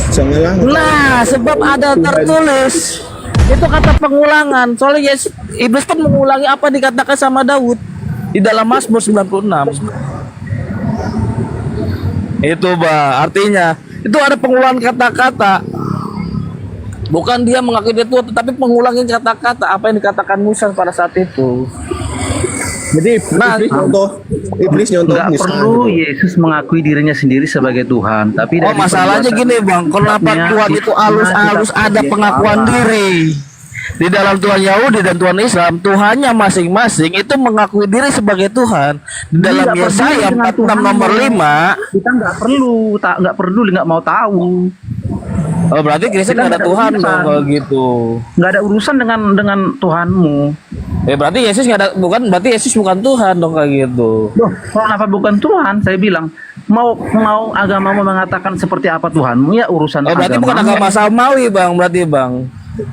Janganlah. Nah, sebab ada tertulis. Itu kata pengulangan. Soalnya yes, iblis pun mengulangi apa dikatakan sama Daud di dalam Mazmur 96. Itu, Bah, artinya itu ada pengulangan kata-kata. Bukan dia mengakui dia Tuhan, tetapi pengulangi kata-kata apa yang dikatakan Musa pada saat itu. Jadi Nah, iblis nyontoh Nggak Nisa perlu gitu. Yesus mengakui dirinya sendiri sebagai Tuhan, tapi Oh, dari masalahnya perbuatan gini, Bang. Kenapa sikapnya, Tuhan itu halus-halus kita ada sebagai pengakuan Allah. diri? Di dalam Tuhan Yahudi dan Tuhan Islam, Tuhannya masing-masing itu mengakui diri sebagai Tuhan. Di dalam Nggak peduli Yesaya dengan 46 Tuhan. nomor 5. Kita nggak peduli, nggak mau tahu. Oh, berarti Kristen Kita nggak ada nggak ada Tuhan urusan. dong kalau gitu. Nggak ada urusan dengan Tuhanmu. Berarti Yesus nggak ada, berarti Yesus bukan Tuhan dong kayak gitu. Loh, kenapa bukan Tuhan? Saya bilang mau agamamu mengatakan seperti apa Tuhanmu, ya urusan Oh, berarti bukan agamamu. agama samawi, Bang. Berarti, Bang.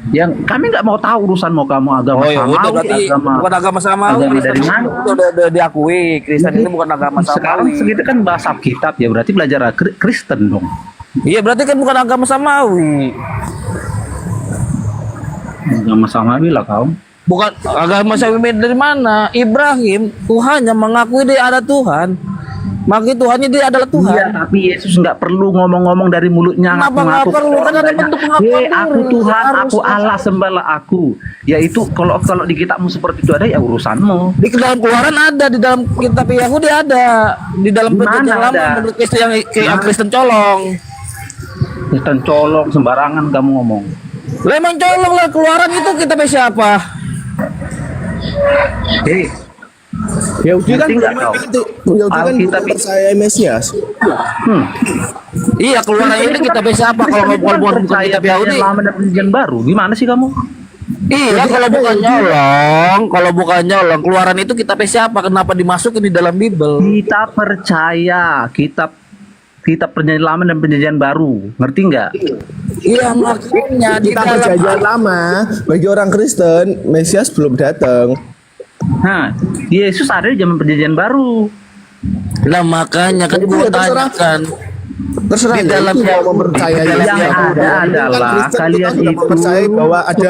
Yang kami nggak mau tahu urusan mau kamu agama Oh, ya udah, samawi, berarti bukan agama samawi. agama Kristen dari mana? itu udah diakui. Kristen itu bukan agama Sekarang samawi. segitu kan bahasa Alkitab ya, berarti belajar Kristen dong. Iya, berarti kan bukan agama samawi. Agama samawi lah kau. Bukan agama samawi dari mana? Ibrahim, Tuhannya mengakui dia ada Tuhan. Maka Tuhannya dia adalah Tuhan. Iya, tapi Yesus nggak perlu ngomong-ngomong dari mulutnya. Kenapa nggak perlu? Kan ada bentuk pengakuan Aku diri. Tuhan, Harus aku Allah, sembahlah aku. Yaitu kalau di kitabmu seperti itu ada, ya urusanmu. Di dalam Keluaran ada, di dalam kitab Yahudi ada, di dalam Di mana perjanjian lama ada? menurut Kristen yang Kristen colong. Kristen colong sembarangan kamu ngomong. Lah emang colong lah, Keluaran itu kitabnya siapa? Hei, Yahudi kan Ngerti nggak kau? Yahudi kan Alkitab bukan percaya Mesias. Iya, Keluaran ini kitabnya siapa? Kalau nggak bukan kitab Yahudi. Lama dan perjanjian baru. Gimana sih kamu? Iya, kalau bukan nyolong, Keluaran itu kitabnya siapa? Kenapa dimasukin di dalam Bible? Kita percaya kitab perjanjian lama dan perjanjian baru. Ngerti nggak? Iya, makanya di Kita dalam perjanjian lama bagi orang Kristen, Mesias belum datang. Nah, Yesus ada di zaman perjanjian baru. Lah makanya kan gua Terserah. tanyakan. Terserah Di ya, dalam itu yang- mau mempercayai Yang siapa. ada Kan adalah Kristen kalian sudah itu mempercayai bahwa ada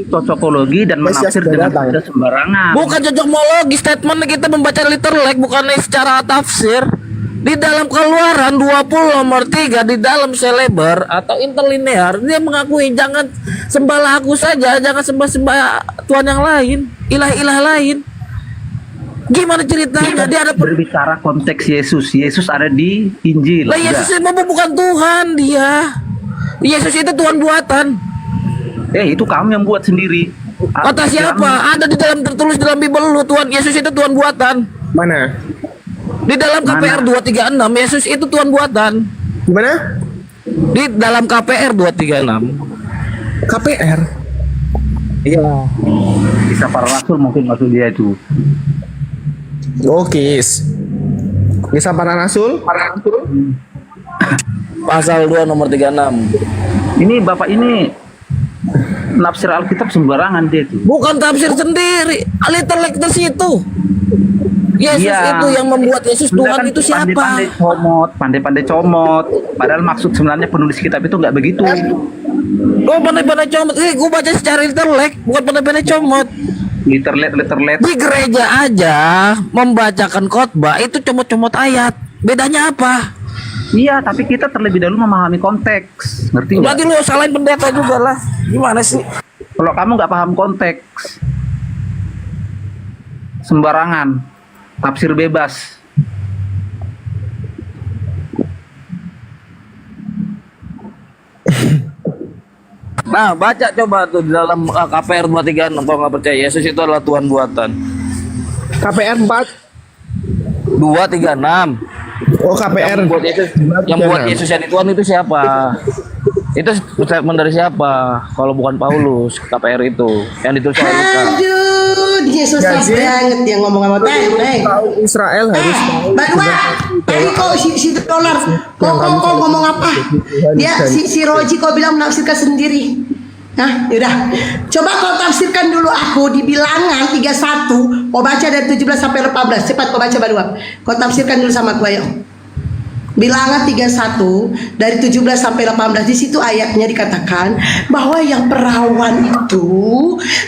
cocokologi dan Mesias menafsir sudah dengan datang. cara sembarangan. Bukan cocokologi, statement kita membaca literally bukannya secara tafsir. Di dalam Keluaran 20 nomor 3 di dalam selebar atau interlinear dia mengakui jangan sembahlah aku saja, jangan sembah-sembah Tuhan yang lain, ilah-ilah lain. Gimana ceritanya? Dia ada Berbicara konteks Yesus. Yesus ada di Injil. lah, Yesus Udah. itu bukan Tuhan dia. Yesus itu Tuhan buatan. Itu kamu yang buat sendiri. Kata siapa? Ada di dalam tertulis dalam Bible lu Tuhan Yesus itu Tuhan buatan. mana? Di dalam KPR 236 Yesus itu Tuhan buatan. Gimana? Di dalam KPR 236. KPR. Iya. Bisa para rasul mungkin maksud dia itu. Oke. Kisah para rasul. Pasal 2 nomor 36. Ini Bapak ini nafsir Alkitab sembarangan dia itu. Bukan tafsir sendiri. Literally di situ. Yesus Iya. itu yang membuat Yesus Sudah Tuhan kan itu siapa? Pandai-pandai comot. Padahal maksud sebenarnya penulis kitab itu nggak begitu. Gue pandai-pandai comot. Gue baca secara literally, bukan pandai-pandai comot. Literlet. Di gereja aja membacakan khotbah itu comot-comot ayat. Bedanya apa? Iya, tapi kita terlebih dahulu memahami konteks. Ngerti nggak? Berarti lu salahin pendeta juga lah. Gimana sih? Kalau kamu nggak paham konteks, sembarangan, tafsir bebas. Nah, baca coba tuh di dalam KPR 236 kalau nggak percaya Yesus itu adalah Tuhan buatan. KPR 4. 236. Oh, KPR. Yang buat Yesus jadi Tuhan itu siapa? Itu statement dari siapa? Kalau bukan Paulus, KPR itu yang ditulis oleh Lukas. Aduh, dia susah Jadi- banget dia ngomong sama Tahu Israel harus tahu. Badua, kok si dolar, kok ngomong apa? Dia si Roji kau bilang menafsirkan sendiri. Nah, yaudah. Coba kau tafsirkan dulu aku di Bilangan 31. Kau baca dari 17 sampai 18. Cepat kau baca Badua. Kau tafsirkan dulu sama aku ayo. Bilangan 31 dari 17 sampai 18 di situ ayatnya dikatakan bahwa yang perawan itu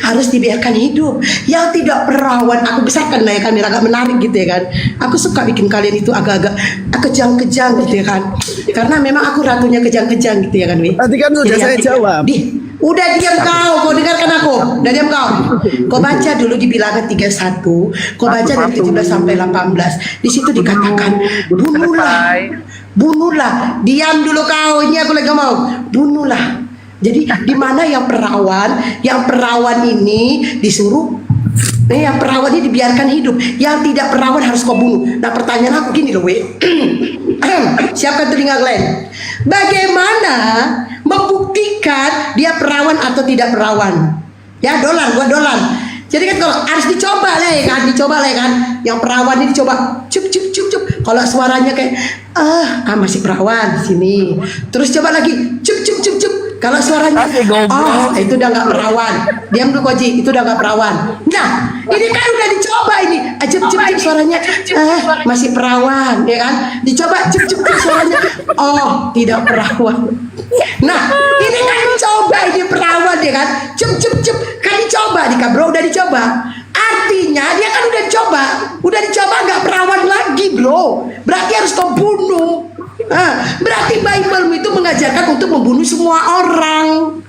harus dibiarkan hidup. Yang tidak perawan, aku besarkan lah ya kan, biar agak menarik gitu ya kan. Aku suka bikin kalian itu agak-agak kejang-kejang gitu ya kan. Karena memang aku ratunya kejang-kejang gitu ya kan, Wi. Tadi kan sudah Jadi saya jawab. Udah diam kau dengarkan aku. Udah diam kau. Kau baca dulu di Bilangan 31. Kau baca dari 17 sampai 18. Di situ dikatakan bunuhlah. Diam dulu kau. Ini aku lagi ngomong. Bunuhlah. Jadi di mana yang perawan? Yang perawan ini disuruh. Yang perawan ini dibiarkan hidup. Yang tidak perawan harus kau bunuh. Nah pertanyaan aku gini loh, we. Siapkan telinga kalian. Bagaimana membuktikan dia perawan atau tidak perawan? Ya buat dolar. Jadi kan kalau harus dicoba lah ya kan, yang perawan ini dicoba, cup. Kalau suaranya kayak masih perawan di sini. Terus coba lagi, cup. Kalau suaranya itu udah nggak perawan. Diam dulu Koji, itu udah nggak perawan. Nah, ini kan udah dicoba ini. Cup suaranya masih perawan, ya kan? Dicoba cup suaranya tidak perawan. Nah, ini kan dicoba ini perawan ya kan? Cup kan dicoba nih kan bro, udah dicoba. Artinya dia kan udah dicoba nggak perawan lagi bro. Berarti harus kau bunuh. Berarti Bible itu mengajarkan untuk membunuh semua orang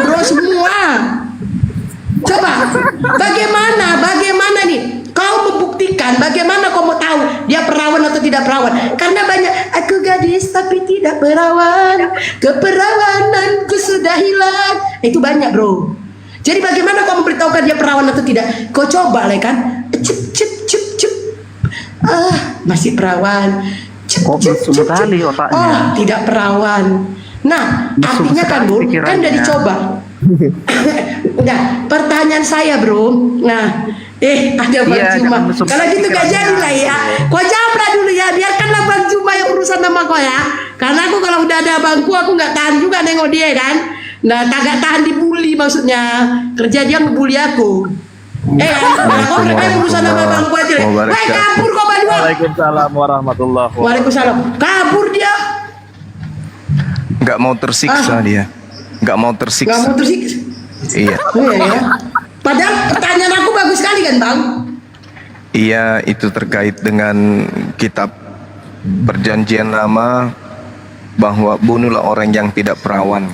bro, semua. Coba bagaimana nih kau membuktikan, bagaimana kau mau tahu dia perawan atau tidak perawan? Karena banyak, aku gadis tapi tidak perawan, keperawananku sudah hilang. Itu banyak bro. Jadi bagaimana kau memberitahukan dia perawan atau tidak? Kau coba lah kan, cup. Masih perawan. Cup. Tidak perawan. Nah, artinya kan bro, kan udah dicoba. Nah, pertanyaan saya bro. Nah, ada Bang Juma. Kalau gitu gak jadi lah ya. Kau jawablah dulu ya. Biarkanlah Bang Juma yang urusan sama kau ya. Karena aku kalau udah ada abangku, aku nggak tahan juga nengok dia kan. Nah, tak tahan dibully maksudnya. Kerja dia ngebully aku. Kau urusan sama abangku aja. Kabur kau berdua. Waalaikumsalam warahmatullahi wabarakatuh. Waalaikumsalam. Kabur dia. Nggak mau tersiksa dia. Nggak mau tersiksa. Iya. Ya. Padahal pertanyaan aku bagus sekali kan Bang? Iya, itu terkait dengan kitab Perjanjian Lama bahwa bunuhlah orang yang tidak perawan.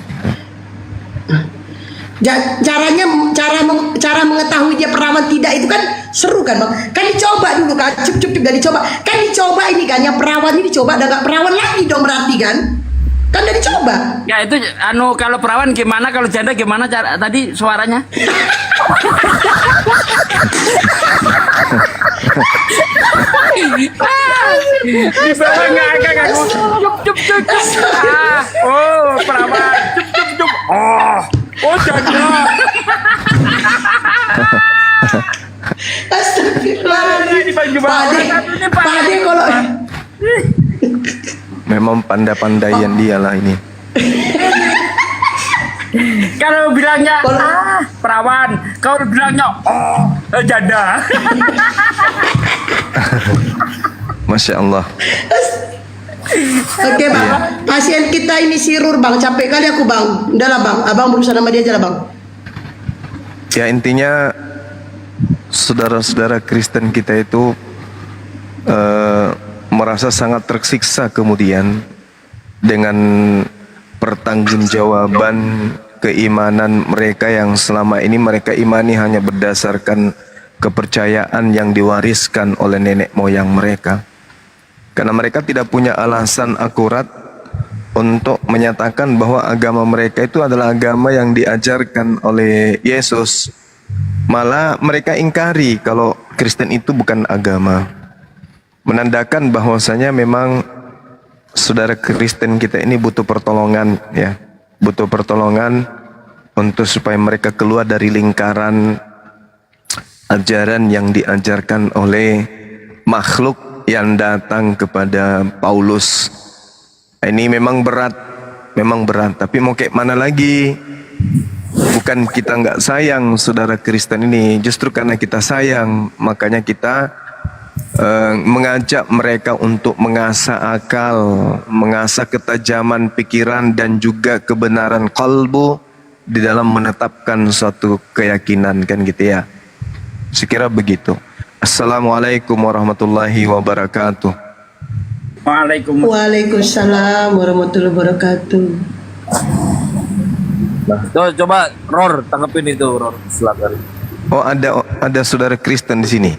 Cara mengetahui dia perawan tidak itu kan seru kan Bang? Kan dicoba dulu kan, cup dan dicoba. Kan dicoba ini kan, yang perawan ini dicoba, ada nggak perawan lagi dong berarti kan? Kan udah dicoba. Ya itu kalau perawan gimana, kalau janda gimana cara tadi suaranya? Di bawah nggak cup. Perawan cup. Janda. Astagfirullah. Pade kalau Memang pandai-pandaian dia lah ini. Kalau bilangnya perawan, kalau bilangnya janda. Masya Allah. Oke Bang, pasien kita ini sirur Bang, capek kali aku Bang. Udah lah Bang, abang berusaha sama dia aja lah Bang. Ya intinya saudara-saudara Kristen kita itu merasa sangat tersiksa kemudian dengan pertanggungjawaban keimanan mereka yang selama ini mereka imani hanya berdasarkan kepercayaan yang diwariskan oleh nenek moyang mereka. Karena mereka tidak punya alasan akurat untuk menyatakan bahwa agama mereka itu adalah agama yang diajarkan oleh Yesus. Malah mereka ingkari kalau Kristen itu bukan agama. Menandakan bahwasanya memang saudara Kristen kita ini butuh pertolongan ya. Butuh pertolongan untuk supaya mereka keluar dari lingkaran ajaran yang diajarkan oleh makhluk yang datang kepada Paulus. Ini memang berat, tapi mau kayak mana lagi? Bukan kita nggak sayang saudara Kristen ini, justru karena kita sayang, makanya kita mengajak mereka untuk mengasah akal, mengasah ketajaman pikiran dan juga kebenaran kalbu di dalam menetapkan suatu keyakinan, kan gitu ya. Sekira begitu. Assalamualaikum warahmatullahi wabarakatuh. Waalaikumsalam warahmatullahi wabarakatuh. Tuh, coba Ror tanggepin itu, Ror. Silakan. Oh, ada saudara Kristen di sini.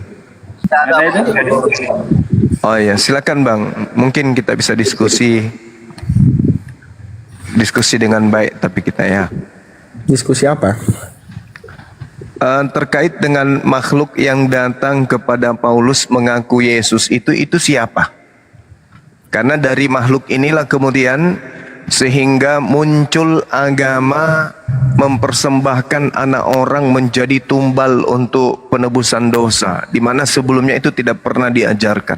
Oh ya, silakan Bang. Mungkin kita bisa diskusi dengan baik, tapi kita ya. Diskusi apa? Terkait dengan makhluk yang datang kepada Paulus mengaku Yesus itu siapa? Karena dari makhluk inilah kemudian sehingga muncul agama mempersembahkan anak orang menjadi tumbal untuk penebusan dosa, di mana sebelumnya itu tidak pernah diajarkan.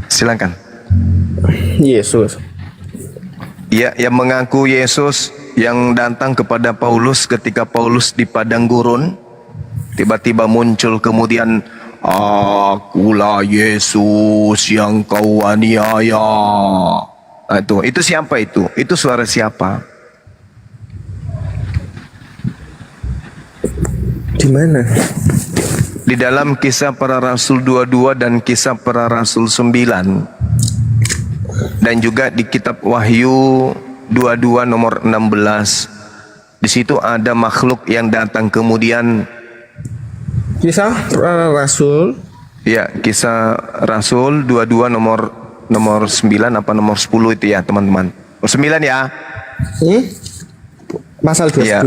Silakan. Yesus. Ya, yang mengaku Yesus yang datang kepada Paulus ketika Paulus di padang gurun, tiba-tiba muncul kemudian, akulah Yesus yang kau aniaya. Itu siapa itu? Itu suara siapa? Di mana? Di dalam Kisah Para Rasul 22 dan Kisah Para Rasul 9. Dan juga di kitab Wahyu 22 nomor 16. Di situ ada makhluk yang datang kemudian. Kisah Para Rasul. Ya, Kisah Rasul 22 nomor 9 apa nomor 10 itu ya, teman-teman. 9 ya. Pasal 22. Ya.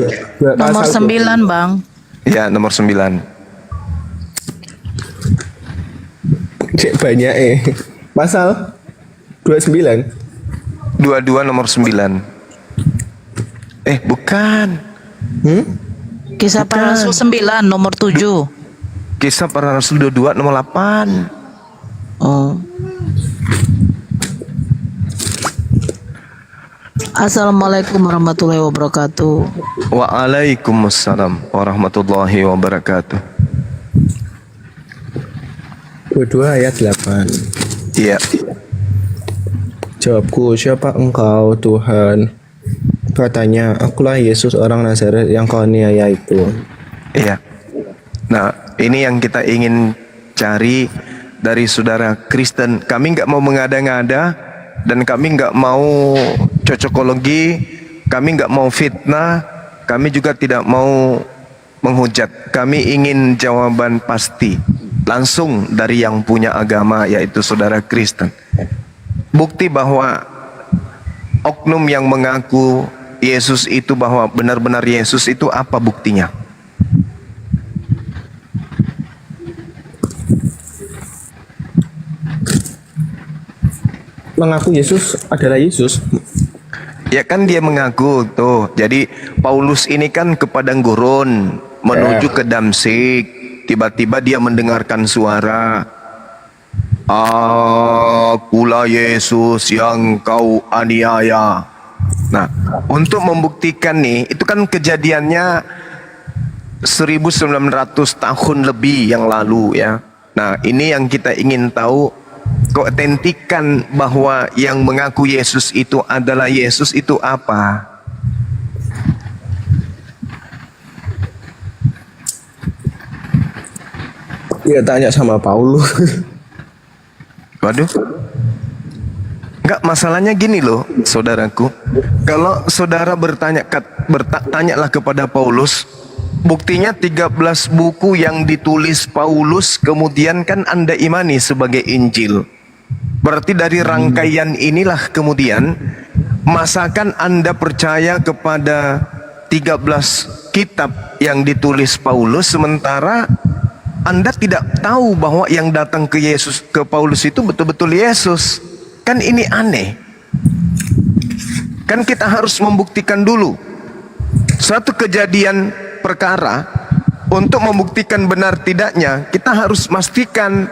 Nomor 9, Bang. Ya, nomor 9. Cek banyak Pasal 29. 22 nomor 9. Bukan. Kisah Para Rasul 9 nomor 7. Kisah Para Rasul 22 nomor 8. Oh. Assalamualaikum warahmatullahi wabarakatuh. Waalaikumsalam warahmatullahi wabarakatuh. 22 ayat 8. Iya. Jawabku, siapa engkau Tuhan? Katanya, akulah Yesus orang Nazaret yang kau aniaya itu. Iya. Nah, ini yang kita ingin cari dari saudara Kristen. Kami nggak mau mengada-ngada dan kami nggak mau cocokologi, kami nggak mau fitnah, kami juga tidak mau menghujat. Kami ingin jawaban pasti langsung dari yang punya agama, yaitu saudara Kristen. Bukti bahwa oknum yang mengaku Yesus itu, bahwa benar-benar Yesus itu, apa buktinya? Mengaku Yesus adalah Yesus. Ya kan dia mengaku tuh. Jadi Paulus ini kan ke padang gurun menuju ke Damsik. Tiba-tiba dia mendengarkan suara, akulah Yesus yang kau aniaya. Nah, untuk membuktikan nih, itu kan kejadiannya 1900 tahun lebih yang lalu ya. Nah, ini yang kita ingin tahu, keotentikan bahwa yang mengaku Yesus itu adalah Yesus itu apa? Dia tanya sama Paulus. Waduh. Enggak, masalahnya gini loh, saudaraku. Kalau saudara bertanyalah kepada Paulus, buktinya 13 buku yang ditulis Paulus kemudian kan Anda imani sebagai Injil. Berarti dari rangkaian inilah kemudian, masakan Anda percaya kepada 13 kitab yang ditulis Paulus sementara Anda tidak tahu bahwa yang datang ke Paulus itu betul-betul Yesus? Kan ini aneh. Kan kita harus membuktikan dulu suatu kejadian perkara. Untuk membuktikan benar tidaknya, kita harus pastikan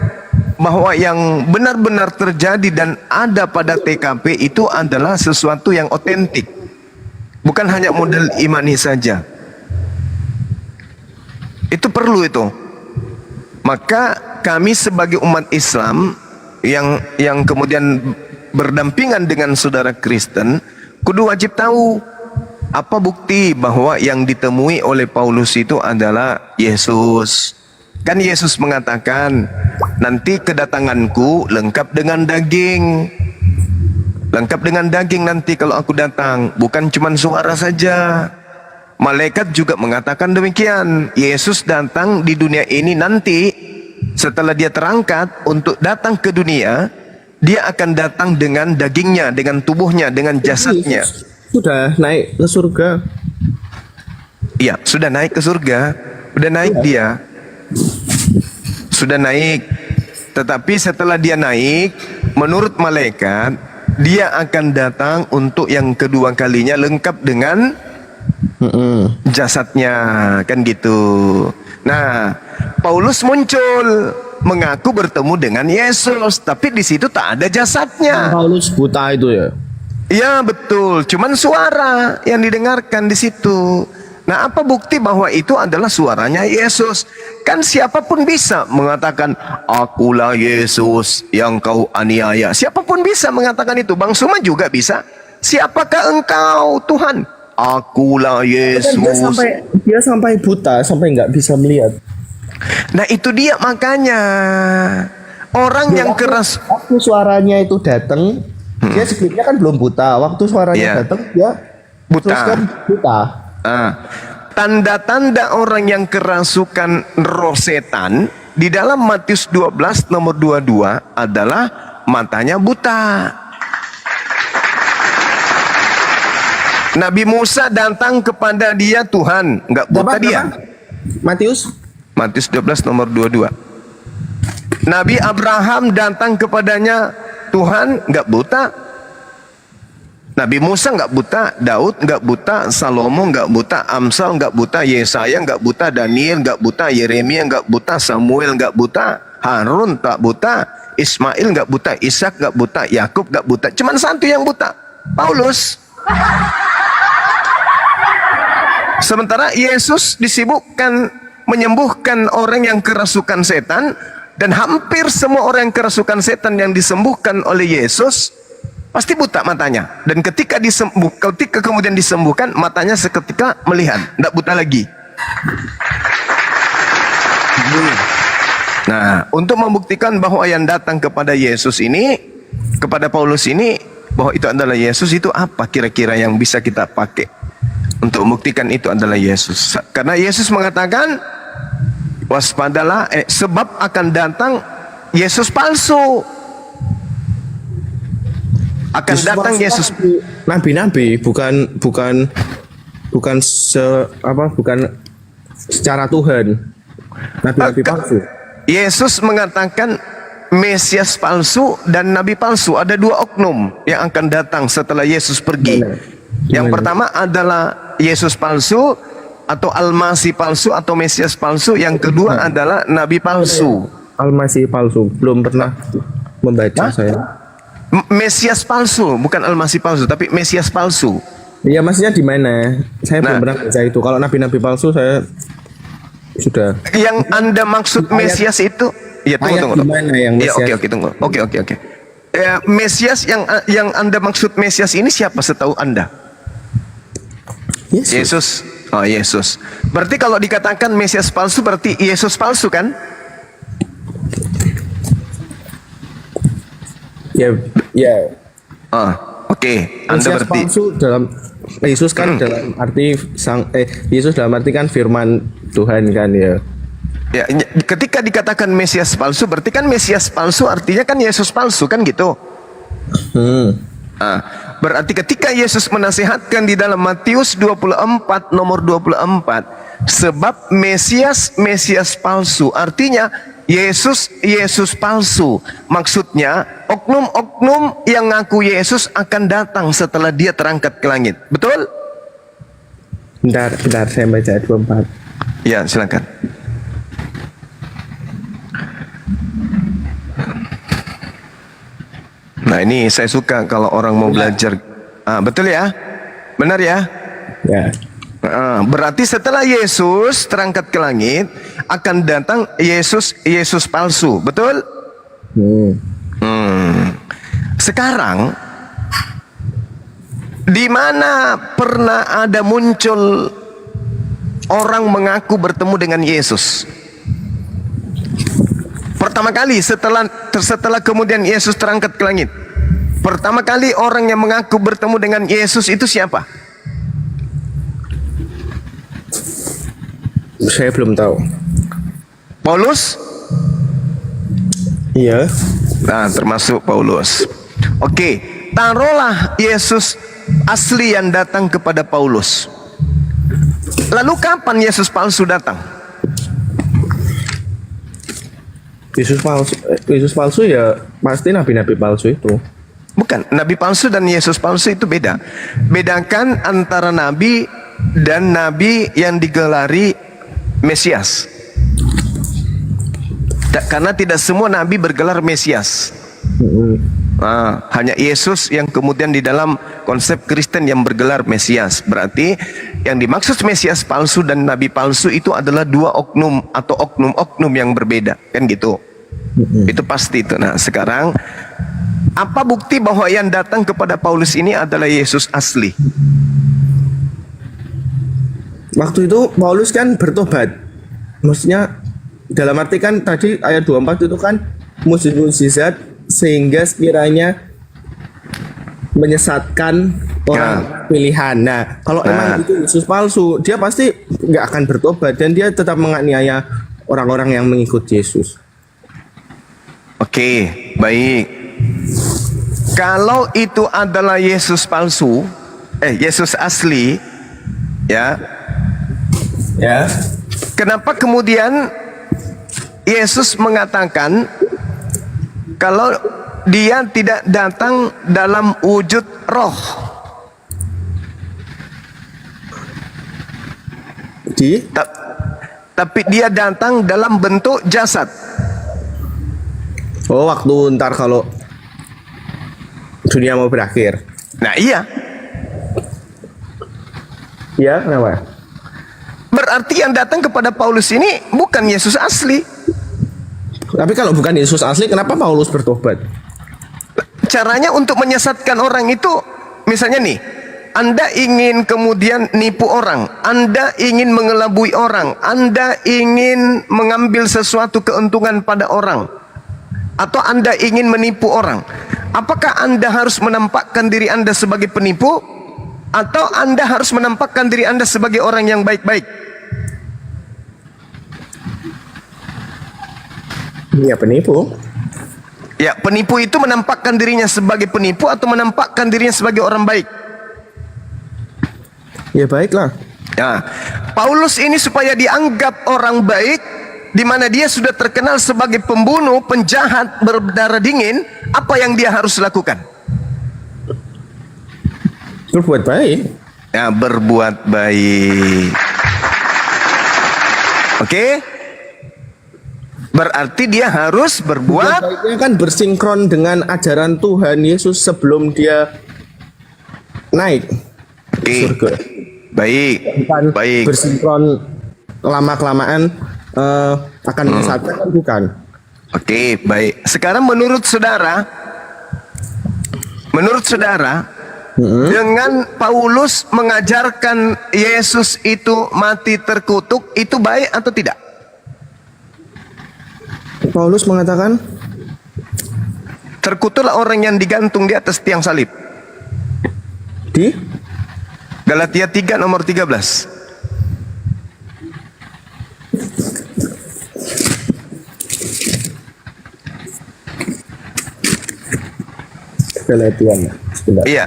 bahwa yang benar-benar terjadi dan ada pada TKP itu adalah sesuatu yang otentik, bukan hanya model imani saja. Itu perlu itu. Maka kami sebagai umat Islam yang kemudian berdampingan dengan saudara Kristen, kudu wajib tahu apa bukti bahwa yang ditemui oleh Paulus itu adalah Yesus. Kan Yesus mengatakan, nanti kedatanganku lengkap dengan daging. Lengkap dengan daging nanti kalau aku datang, bukan cuma suara saja. Malaikat juga mengatakan demikian. Yesus datang di dunia ini nanti, setelah dia terangkat untuk datang ke dunia, dia akan datang dengan dagingnya, dengan tubuhnya, dengan jasadnya. Sudah naik ke surga. Iya, sudah naik ke surga. Sudah naik dia. Sudah naik. Tetapi setelah dia naik, menurut malaikat, dia akan datang untuk yang kedua kalinya lengkap dengan jasadnya, kan gitu. Nah, Paulus muncul mengaku bertemu dengan Yesus, tapi di situ tak ada jasadnya. Paulus buta itu ya. Ya betul, cuman suara yang didengarkan di situ. Nah, apa bukti bahwa itu adalah suaranya Yesus? Kan siapapun bisa mengatakan, akulah Yesus yang kau aniaya. Siapapun bisa mengatakan itu. Bang Suma juga bisa. Siapakah engkau, Tuhan? Akulah Yesus. Dia sampai buta, sampai nggak bisa melihat. Nah, itu dia makanya. Orang yang keras. Waktu suaranya itu datang, dia sebelumnya kan belum buta. Waktu suaranya Iya. datang, dia Buta. terus kan buta. Tanda-tanda orang yang kerasukan roh setan di dalam Matius 12 nomor 22 adalah matanya buta. Nabi Musa datang kepada dia, Tuhan, enggak buta dia. Matius Matius 12 nomor 22. Nabi Abraham datang kepadanya, Tuhan, enggak buta. Nabi Musa enggak buta, Daud enggak buta, Salomo enggak buta, Amsal enggak buta, Yesaya enggak buta, Daniel enggak buta, Yeremia enggak buta, Samuel enggak buta, Harun tak buta, Ismail enggak buta, Ishak enggak buta, Yakub enggak buta. Cuman satu yang buta, Paulus. Sementara Yesus disibukkan menyembuhkan orang yang kerasukan setan, dan hampir semua orang yang kerasukan setan yang disembuhkan oleh Yesus pasti buta matanya. Dan ketika kemudian disembuhkan, matanya seketika melihat, tidak buta lagi. Nah, untuk membuktikan bahwa yang datang kepada Yesus ini, kepada Paulus ini, bahwa itu adalah Yesus, itu apa kira-kira yang bisa kita pakai untuk membuktikan itu adalah Yesus? Karena Yesus mengatakan, waspadalah, sebab akan datang Yesus palsu. Akan datang Yesus. Nabi-nabi bukan secara Tuhan. Nabi-nabi palsu. Yesus mengatakan Mesias palsu dan Nabi palsu. Ada dua oknum yang akan datang setelah Yesus pergi. Yang pertama adalah Yesus palsu atau Al-Masih palsu atau Mesias palsu. Yang kedua adalah Nabi palsu. Al-Masih palsu. Belum pernah membaca saya. Mesias palsu, bukan Al-Masih palsu, tapi Mesias palsu. Iya, maksudnya di mana? Saya belum pernah baca itu. Kalau nabi-nabi palsu saya sudah. Yang Anda maksud Mesias itu? Ya, tunggu. Di mana yang Ya, Mesias? oke, tunggu. Oke. Mesias yang Anda maksud Mesias ini siapa setahu Anda? Yesus. Oh, Yesus. Berarti kalau dikatakan Mesias palsu berarti Yesus palsu kan? Ya. Oke. Anda Mesias berarti palsu dalam Yesus kan dalam arti Yesus dalam arti kan firman Tuhan kan ya. ya, ketika dikatakan Mesias palsu berarti kan Mesias palsu artinya kan Yesus palsu kan gitu. Berarti ketika Yesus menasihatkan di dalam Matius 24 nomor 24, sebab Mesias palsu, artinya Yesus palsu. Maksudnya oknum-oknum yang ngaku Yesus akan datang setelah dia terangkat ke langit. Betul? Bentar saya baca 24. Ya, silakan. Nah, ini saya suka kalau orang mau belajar. Betul ya? Benar ya? Ya. Berarti setelah Yesus terangkat ke langit akan datang Yesus palsu, betul? Sekarang di mana pernah ada muncul orang mengaku bertemu dengan Yesus? Pertama kali setelah kemudian Yesus terangkat ke langit. Pertama kali orang yang mengaku bertemu dengan Yesus itu siapa? Saya belum tahu. Paulus? Iya. Nah, termasuk Paulus. Oke, taruhlah Yesus asli yang datang kepada Paulus. Lalu kapan Yesus palsu datang? Yesus palsu ya pasti nabi-nabi palsu itu. Bukan, nabi palsu dan Yesus palsu itu beda. Bedakan antara nabi dan nabi yang digelari Mesias. Karena tidak semua nabi bergelar Mesias. Hanya Yesus yang kemudian di dalam konsep Kristen yang bergelar Mesias. Berarti yang dimaksud Mesias palsu dan nabi palsu itu adalah dua oknum atau oknum-oknum yang berbeda, kan gitu. Itu pasti itu. Nah, sekarang apa bukti bahwa yang datang kepada Paulus ini adalah Yesus asli? Waktu itu Paulus kan bertobat. Maksudnya dalam arti kan tadi ayat 24 itu kan mujizat sehingga sekiranya menyesatkan orang pilihan. Nah, kalau emang itu Yesus palsu, dia pasti nggak akan bertobat dan dia tetap menganiaya orang-orang yang mengikut Yesus. Oke, baik. Kalau itu adalah Yesus palsu, Yesus asli, ya. Kenapa kemudian Yesus mengatakan kalau dia tidak datang dalam wujud roh? Tapi dia datang dalam bentuk jasad. Oh, waktu ntar kalau dunia mau berakhir. Nah, iya. Iya, kenapa? Berarti yang datang kepada Paulus ini bukan Yesus asli. Tapi kalau bukan Yesus asli, kenapa Paulus bertobat? Caranya untuk menyesatkan orang itu, misalnya nih, Anda ingin kemudian nipu orang, Anda ingin mengelabui orang, Anda ingin mengambil sesuatu keuntungan pada orang, atau Anda ingin menipu orang. Apakah Anda harus menampakkan diri Anda sebagai penipu, atau Anda harus menampakkan diri Anda sebagai orang yang baik-baik? Ya, penipu. Ya, penipu itu menampakkan dirinya sebagai penipu atau menampakkan dirinya sebagai orang baik? Ya, baiklah. Ya, Paulus ini supaya dianggap orang baik, di mana dia sudah terkenal sebagai pembunuh, penjahat, berdarah dingin, apa yang dia harus lakukan? Berbuat baik. Ya, berbuat baik. Oke? Berarti dia harus berbuat baiknya kan bersinkron dengan ajaran Tuhan Yesus sebelum dia naik ke surga. Baik. Bukan Baik. bersinkron lama-kelamaan akan menyesatkan, bukan. Oke, baik. Sekarang menurut saudara, dengan Paulus mengajarkan Yesus itu mati terkutuk, itu baik atau tidak? Paulus mengatakan terkutuklah orang yang digantung di atas tiang salib. di Galatia 3 nomor 13. Galatia. Iya.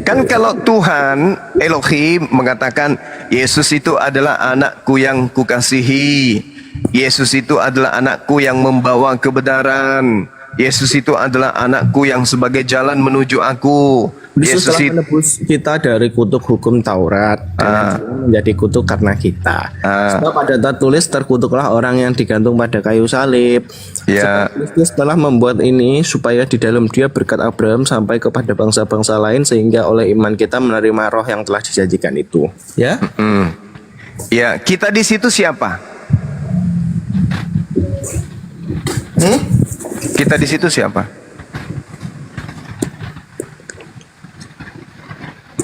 Kan kalau Tuhan Elohim mengatakan Yesus itu adalah anakku yang kukasihi, Yesus itu adalah anakku yang membawa kebenaran, Yesus itu adalah anakku yang sebagai jalan menuju aku, Yesus telah itu menebus kita dari kutuk hukum Taurat dan menjadi kutuk karena kita. Sebab pada tertulis terkutuklah orang yang digantung pada kayu salib. Ya. Sebab Kristus telah membuat ini supaya di dalam Dia berkat Abraham sampai kepada bangsa-bangsa lain sehingga oleh iman kita menerima roh yang telah dijanjikan itu. Ya. Ya, kita di situ siapa? Kita di situ siapa?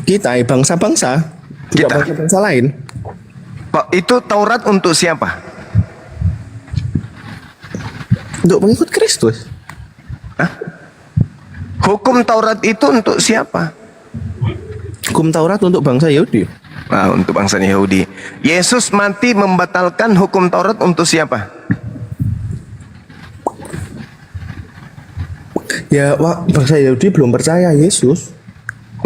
Kita bangsa-bangsa, juga Kita. bangsa-bangsa lain. Pak, itu Taurat untuk siapa? Untuk mengikut Kristus. Hukum Taurat itu untuk siapa? Hukum Taurat untuk bangsa Yahudi. Nah, untuk bangsa Yahudi. Yesus mati membatalkan hukum Taurat untuk siapa? Ya, bangsa Yahudi belum percaya Yesus.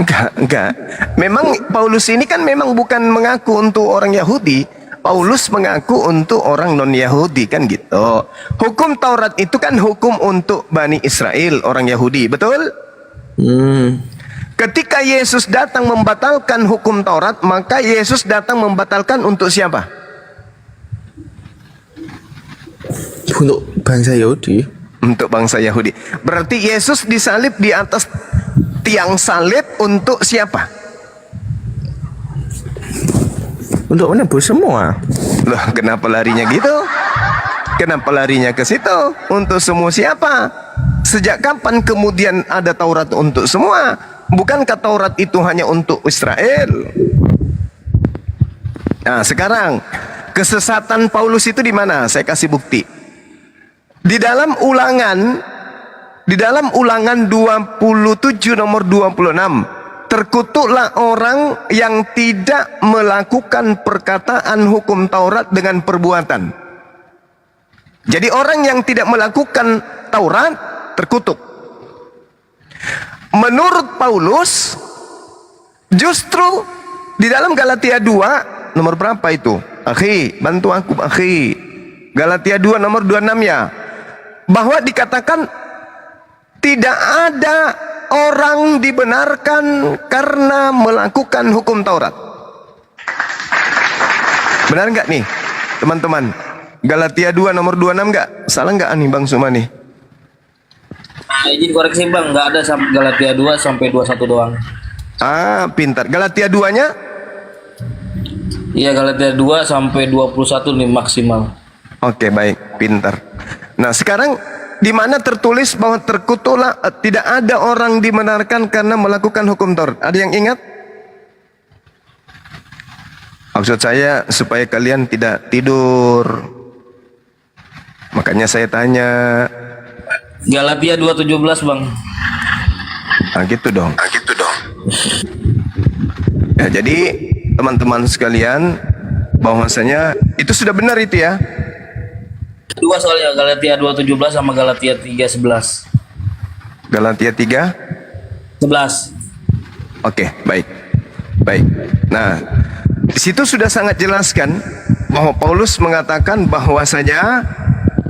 Enggak. Memang Paulus ini kan memang bukan mengaku untuk orang Yahudi. Paulus mengaku untuk orang non-Yahudi kan gitu. Hukum Taurat itu kan hukum untuk Bani Israel, orang Yahudi, betul? Ketika Yesus datang membatalkan hukum Taurat, maka Yesus datang membatalkan untuk siapa? Untuk bangsa Yahudi. Untuk bangsa Yahudi. Berarti Yesus disalib di atas tiang salib untuk siapa? Untuk menebus semua. Loh, kenapa larinya gitu? Kenapa larinya ke situ? Untuk semua siapa? Sejak kapan kemudian ada Taurat untuk semua? Bukankah Taurat itu hanya untuk Israel? Nah, sekarang kesesatan Paulus itu di mana? Saya kasih bukti. Di dalam Ulangan 27 nomor 26, terkutuklah orang yang tidak melakukan perkataan hukum Taurat dengan perbuatan. Jadi orang yang tidak melakukan Taurat terkutuk. Menurut Paulus, justru di dalam Galatia 2 nomor berapa itu? Akhi, bantu aku akhi. Galatia 2 nomor 26 ya. Bahwa dikatakan tidak ada orang dibenarkan karena melakukan hukum Taurat. Benar nggak nih teman-teman? Galatia 2 nomor 26 nggak? Salah nggak nih Bang Suma nih? Izin koreksi Bang, nggak ada Galatia 2 sampai 21 doang. Ah, pintar. Galatia 2-nya? Iya, Galatia 2 sampai 21 nih maksimal. Oke, baik, pintar. Nah, sekarang di mana tertulis bahwa terkutuklah tidak ada orang dibenarkan karena melakukan hukum Taurat? Ada yang ingat? Maksud saya supaya kalian tidak tidur. Makanya saya tanya. Galatia 2:17 Bang. Nah, gitu dong. Ya, jadi teman-teman sekalian, bahwasanya itu sudah benar itu ya. Dua soalnya Galatia 2:17 sama Galatia 3:11. Galatia 3:11. Oke, baik. Nah, di situ sudah sangat jelaskan bahwa Paulus mengatakan bahwasanya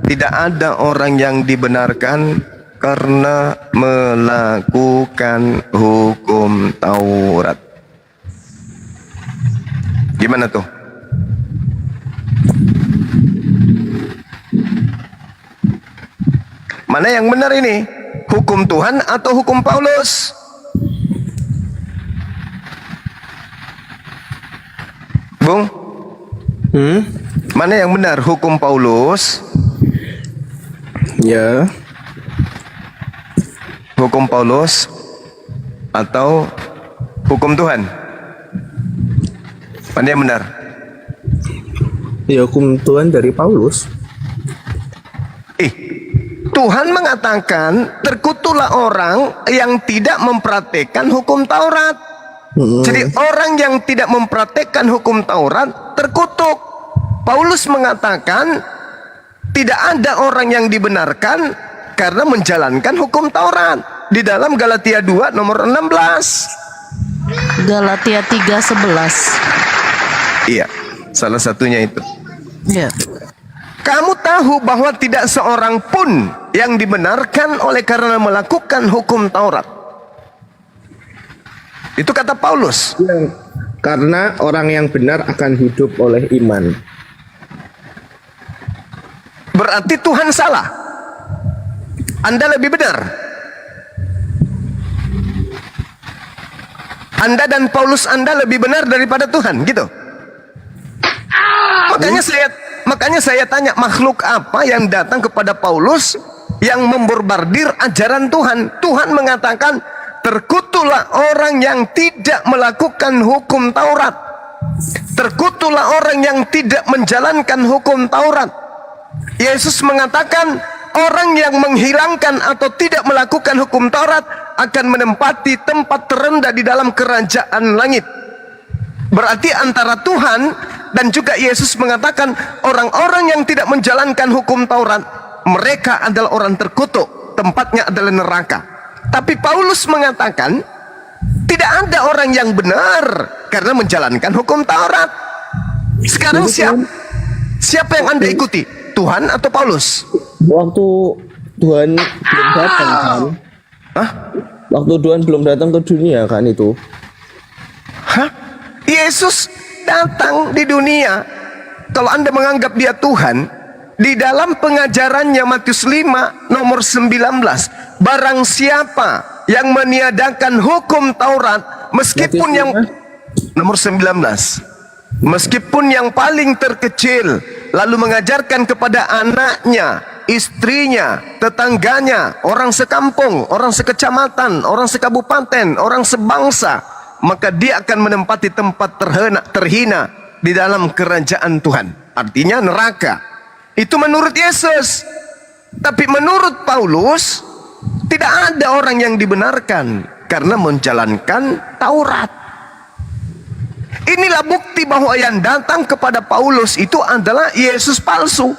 tidak ada orang yang dibenarkan karena melakukan hukum Taurat. Gimana tuh? Mana yang benar ini? Hukum Tuhan atau hukum Paulus? Bung? Mana yang benar? Hukum Paulus? Ya. Hukum Paulus atau hukum Tuhan? Mana yang benar? Ya, hukum Tuhan dari Paulus. Tuhan mengatakan terkutuklah orang yang tidak mempraktekkan hukum Taurat. Jadi orang yang tidak mempraktekkan hukum Taurat terkutuk. Paulus mengatakan tidak ada orang yang dibenarkan karena menjalankan hukum Taurat. Di dalam Galatia 2 nomor 16. Galatia 3:11. Iya, salah satunya itu. Ya. Kamu tahu bahwa tidak seorang pun yang dibenarkan oleh karena melakukan hukum Taurat. Itu kata Paulus. Karena orang yang benar akan hidup oleh iman. Berarti Tuhan salah. Anda lebih benar. Anda dan Paulus Anda lebih benar daripada Tuhan, gitu. Makanya saya tanya, makhluk apa yang datang kepada Paulus yang membombardir ajaran Tuhan? Tuhan mengatakan, terkutuklah orang yang tidak melakukan hukum Taurat. Terkutuklah orang yang tidak menjalankan hukum Taurat. Yesus mengatakan, orang yang menghilangkan atau tidak melakukan hukum Taurat akan menempati tempat terendah di dalam kerajaan langit. Berarti antara Tuhan dan juga Yesus mengatakan, orang-orang yang tidak menjalankan hukum Taurat, mereka adalah orang terkutuk, tempatnya adalah neraka. Tapi Paulus mengatakan, tidak ada orang yang benar karena menjalankan hukum Taurat. Sekarang siapa yang Anda ikuti? Tuhan atau Paulus? Waktu Tuhan belum datang kan? Hah? Waktu Tuhan belum datang ke dunia kan itu? Hah? Yesus datang di dunia. Kalau Anda menganggap dia Tuhan, di dalam pengajarannya Matius 5 nomor 19, barang siapa yang meniadakan hukum Taurat, meskipun yang nomor 19, meskipun yang paling terkecil, lalu mengajarkan kepada anaknya, istrinya, tetangganya, orang sekampung, orang sekecamatan, orang sekabupaten, orang sebangsa, maka dia akan menempati tempat terhina di dalam kerajaan Tuhan. Artinya neraka. Itu menurut Yesus. Tapi menurut Paulus, tidak ada orang yang dibenarkan karena menjalankan Taurat. Inilah bukti bahwa yang datang kepada Paulus itu adalah Yesus palsu.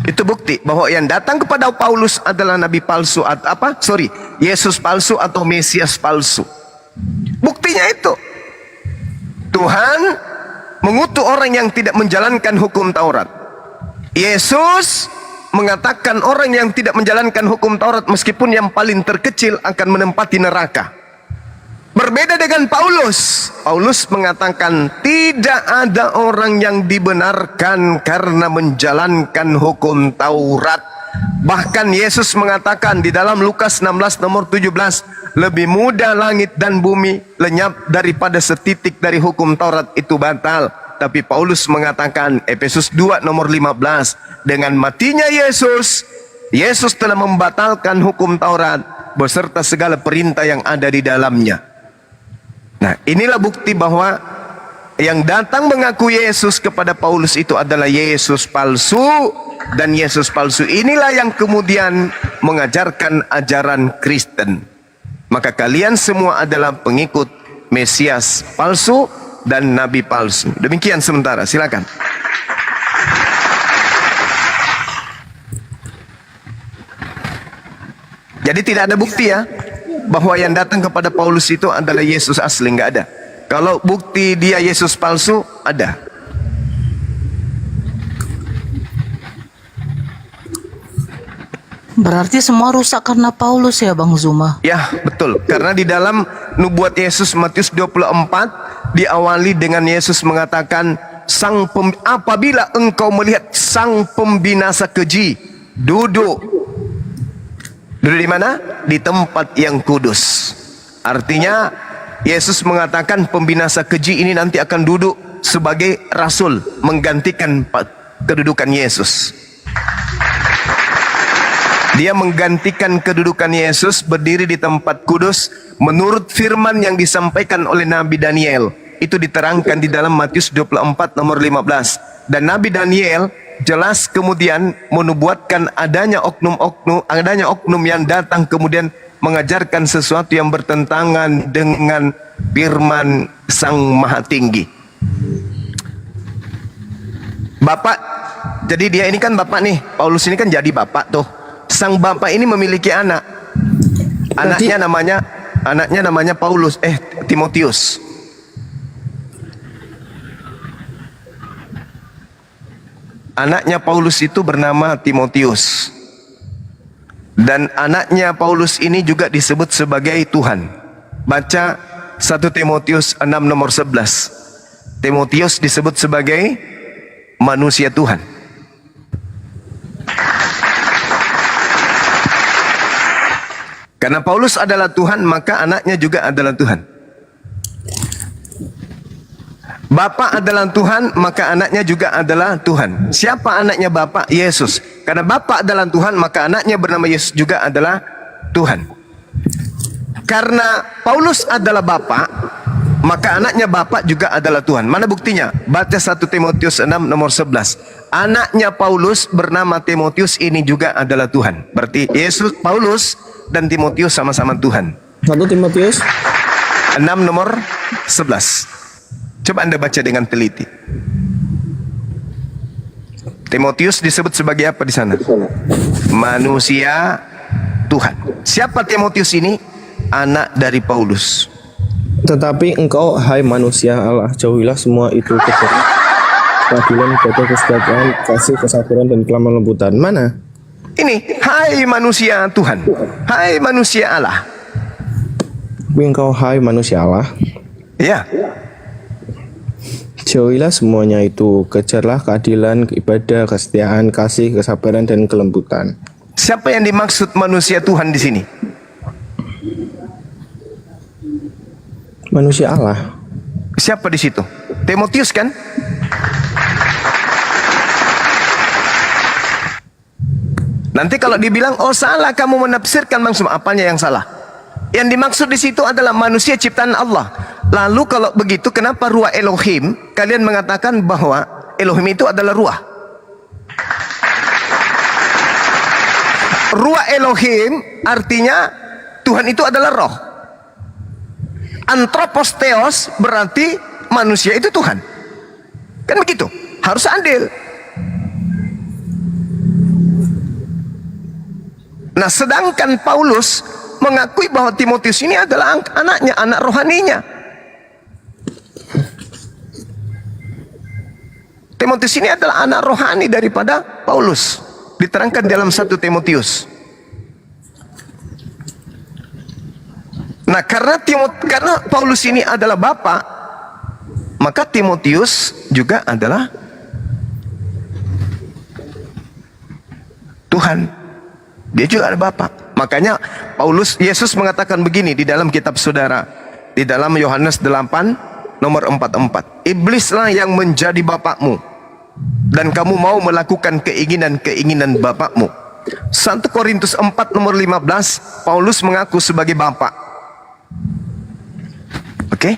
Itu bukti bahwa yang datang kepada Paulus adalah nabi palsu atau Yesus palsu atau Mesias palsu. Buktinya itu. Tuhan mengutuk orang yang tidak menjalankan hukum Taurat. Yesus mengatakan orang yang tidak menjalankan hukum Taurat meskipun yang paling terkecil akan menempati neraka. Berbeda dengan Paulus. Paulus mengatakan tidak ada orang yang dibenarkan karena menjalankan hukum Taurat. Bahkan Yesus mengatakan di dalam Lukas 16 nomor 17, lebih mudah langit dan bumi lenyap daripada setitik dari hukum Taurat itu batal. Tapi Paulus mengatakan, Efesus 2 nomor 15, dengan matinya Yesus, Yesus telah membatalkan hukum Taurat beserta segala perintah yang ada di dalamnya. Nah, inilah bukti bahwa yang datang mengaku Yesus kepada Paulus itu adalah Yesus palsu. Dan Yesus palsu inilah yang kemudian mengajarkan ajaran Kristen. Maka kalian semua adalah pengikut Mesias palsu dan Nabi palsu. Demikian sementara, silakan. Jadi tidak ada bukti ya bahwa yang datang kepada Paulus itu adalah Yesus asli, nggak ada. Kalau bukti dia Yesus palsu, ada. Berarti semua rusak karena Paulus ya Bang Zuma? Ya, betul. Karena di dalam nubuat Yesus Matius 24 diawali dengan Yesus mengatakan, apabila engkau melihat sang pembinasa keji duduk di mana? Di tempat yang kudus. Artinya Yesus mengatakan pembinasa keji ini nanti akan duduk sebagai rasul, menggantikan kedudukan Yesus. Dia menggantikan kedudukan Yesus, berdiri di tempat kudus menurut firman yang disampaikan oleh Nabi Daniel. Itu diterangkan di dalam Matius 24 nomor 15. Dan Nabi Daniel jelas kemudian menubuatkan adanya oknum yang datang kemudian mengajarkan sesuatu yang bertentangan dengan firman Sang Maha Tinggi. Bapak, jadi dia ini kan bapak nih, Paulus ini kan jadi bapak tuh. Sang bapak ini memiliki anak. Anaknya namanya Timotius. Anaknya Paulus itu bernama Timotius. Dan anaknya Paulus ini juga disebut sebagai Tuhan. Baca 1 Timotius 6 nomor 11. Timotius disebut sebagai manusia Tuhan. Karena Paulus adalah Tuhan, maka anaknya juga adalah Tuhan. Bapa adalah Tuhan, maka anaknya juga adalah Tuhan. Siapa anaknya Bapa? Yesus. Karena Bapa adalah Tuhan, maka anaknya bernama Yesus juga adalah Tuhan. Karena Paulus adalah Bapa, maka anaknya Bapa juga adalah Tuhan. Mana buktinya? Baca 1 Timotius 6 nomor 11. Anaknya Paulus bernama Timotius ini juga adalah Tuhan. Berarti Yesus, Paulus dan Timotius sama-sama Tuhan. 1 Timotius 6 nomor 11. Coba Anda baca dengan teliti. Timotius disebut sebagai apa di sana? Manusia Tuhan. Siapa Timotius ini? Anak dari Paulus. Tetapi engkau, hai manusia Allah, jauhilah semua itu keadilan, ibadah, kesetiaan, kasih, kesabaran, dan kelemah lembutan. Mana? Ini, hai manusia Tuhan. Hai manusia Allah. Tapi engkau, hai manusia Allah, Ya, jauhilah semuanya itu, kejarlah keadilan, ibadah, kesetiaan, kasih, kesabaran, dan kelembutan. siapa yang dimaksud manusia Tuhan di sini? Manusia Allah. Siapa di situ? Timotius kan? Nanti kalau dibilang, oh salah kamu menafsirkan maksud, apanya yang salah? Yang dimaksud di situ adalah manusia ciptaan Allah. Lalu kalau begitu, kenapa ruah Elohim? Kalian mengatakan bahwa Elohim itu adalah ruah. Ruah Elohim artinya Tuhan itu adalah roh. Anthropos theos berarti manusia itu Tuhan. Kan begitu? Harus adil. Nah, sedangkan Paulus mengakui bahwa Timotius ini adalah anaknya, anak rohaninya. Timotius ini adalah anak rohani daripada Paulus. Diterangkan dalam 1 Timotius. Nah, karena Paulus ini adalah bapa, maka Timotius juga adalah Tuhan. Dia juga ada bapa. Makanya Yesus mengatakan begini di dalam kitab saudara, di dalam Yohanes 8 nomor 44. Iblislah yang menjadi bapakmu, dan kamu mau melakukan keinginan-keinginan bapakmu. 1 Korintus 4 nomor 15, Paulus mengaku sebagai bapak. Oke?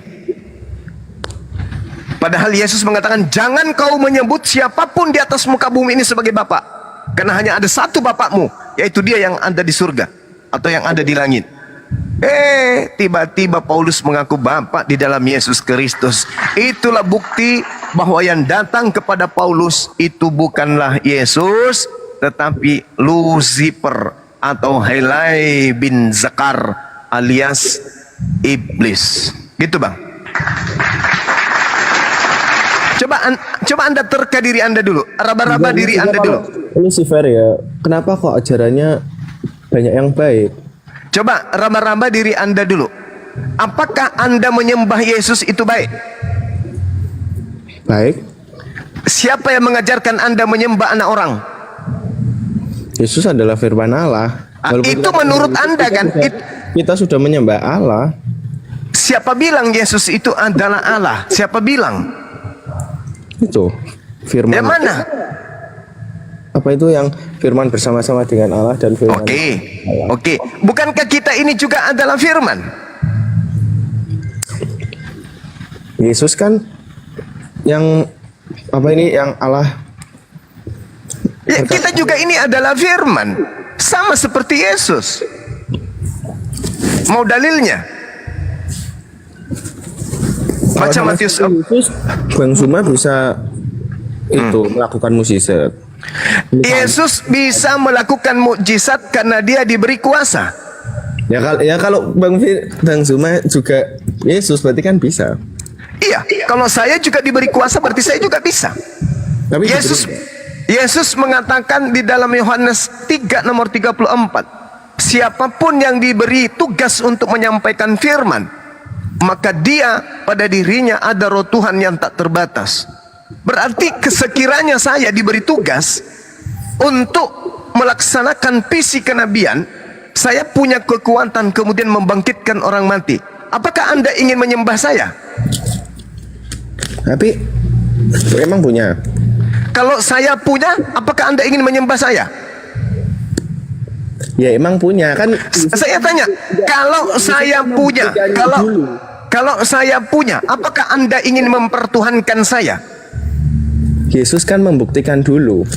Padahal Yesus mengatakan, jangan kau menyebut siapapun di atas muka bumi ini sebagai bapak, karena hanya ada satu bapakmu, yaitu dia yang ada di surga atau yang ada di langit. Tiba-tiba Paulus mengaku Bapa di dalam Yesus Kristus. Itulah bukti bahwa yang datang kepada Paulus itu bukanlah Yesus, tetapi Lucifer atau Helai bin Zakar alias iblis. Gitu bang. Coba anda terka diri anda dulu, raba-raba diri anda dulu. Lucifer ya, kenapa kok ajarannya banyak yang baik? Coba raba-raba diri anda dulu. Apakah anda menyembah Yesus itu baik? Baik. Siapa yang mengajarkan anda menyembah anak orang? Yesus adalah firman Allah. Itu menurut anda kan? Kita sudah menyembah Allah. Siapa bilang Yesus itu adalah Allah? Siapa bilang? Itu firman. Yang mana? Apa itu yang firman bersama-sama dengan Allah dan firman? Oke. Bukankah kita ini juga adalah firman? Yesus kan yang apa ini yang Allah? Ya, kita juga ini adalah firman, sama seperti Yesus. Mau dalilnya? Baca Matius. Yesus, Bang Suma bisa itu melakukan mukjizat. Yesus bisa melakukan mukjizat karena dia diberi kuasa. Ya kalau Bang Suma juga Yesus berarti kan bisa. Iya, kalau saya juga diberi kuasa berarti saya juga bisa. Yesus mengatakan di dalam Yohanes 3 nomor 34, siapapun yang diberi tugas untuk menyampaikan firman, maka dia pada dirinya ada roh Tuhan yang tak terbatas. Berarti sekiranya saya diberi tugas untuk melaksanakan visi kenabian, saya punya kekuatan kemudian membangkitkan orang mati. Apakah Anda ingin menyembah saya? Tapi emang punya. Kalau saya punya, apakah Anda ingin menyembah saya? Ya emang punya kan. Saya tanya, kalau saya punya, kalau saya punya, apakah Anda ingin mempertuhankan saya? Yesus kan membuktikan dulu.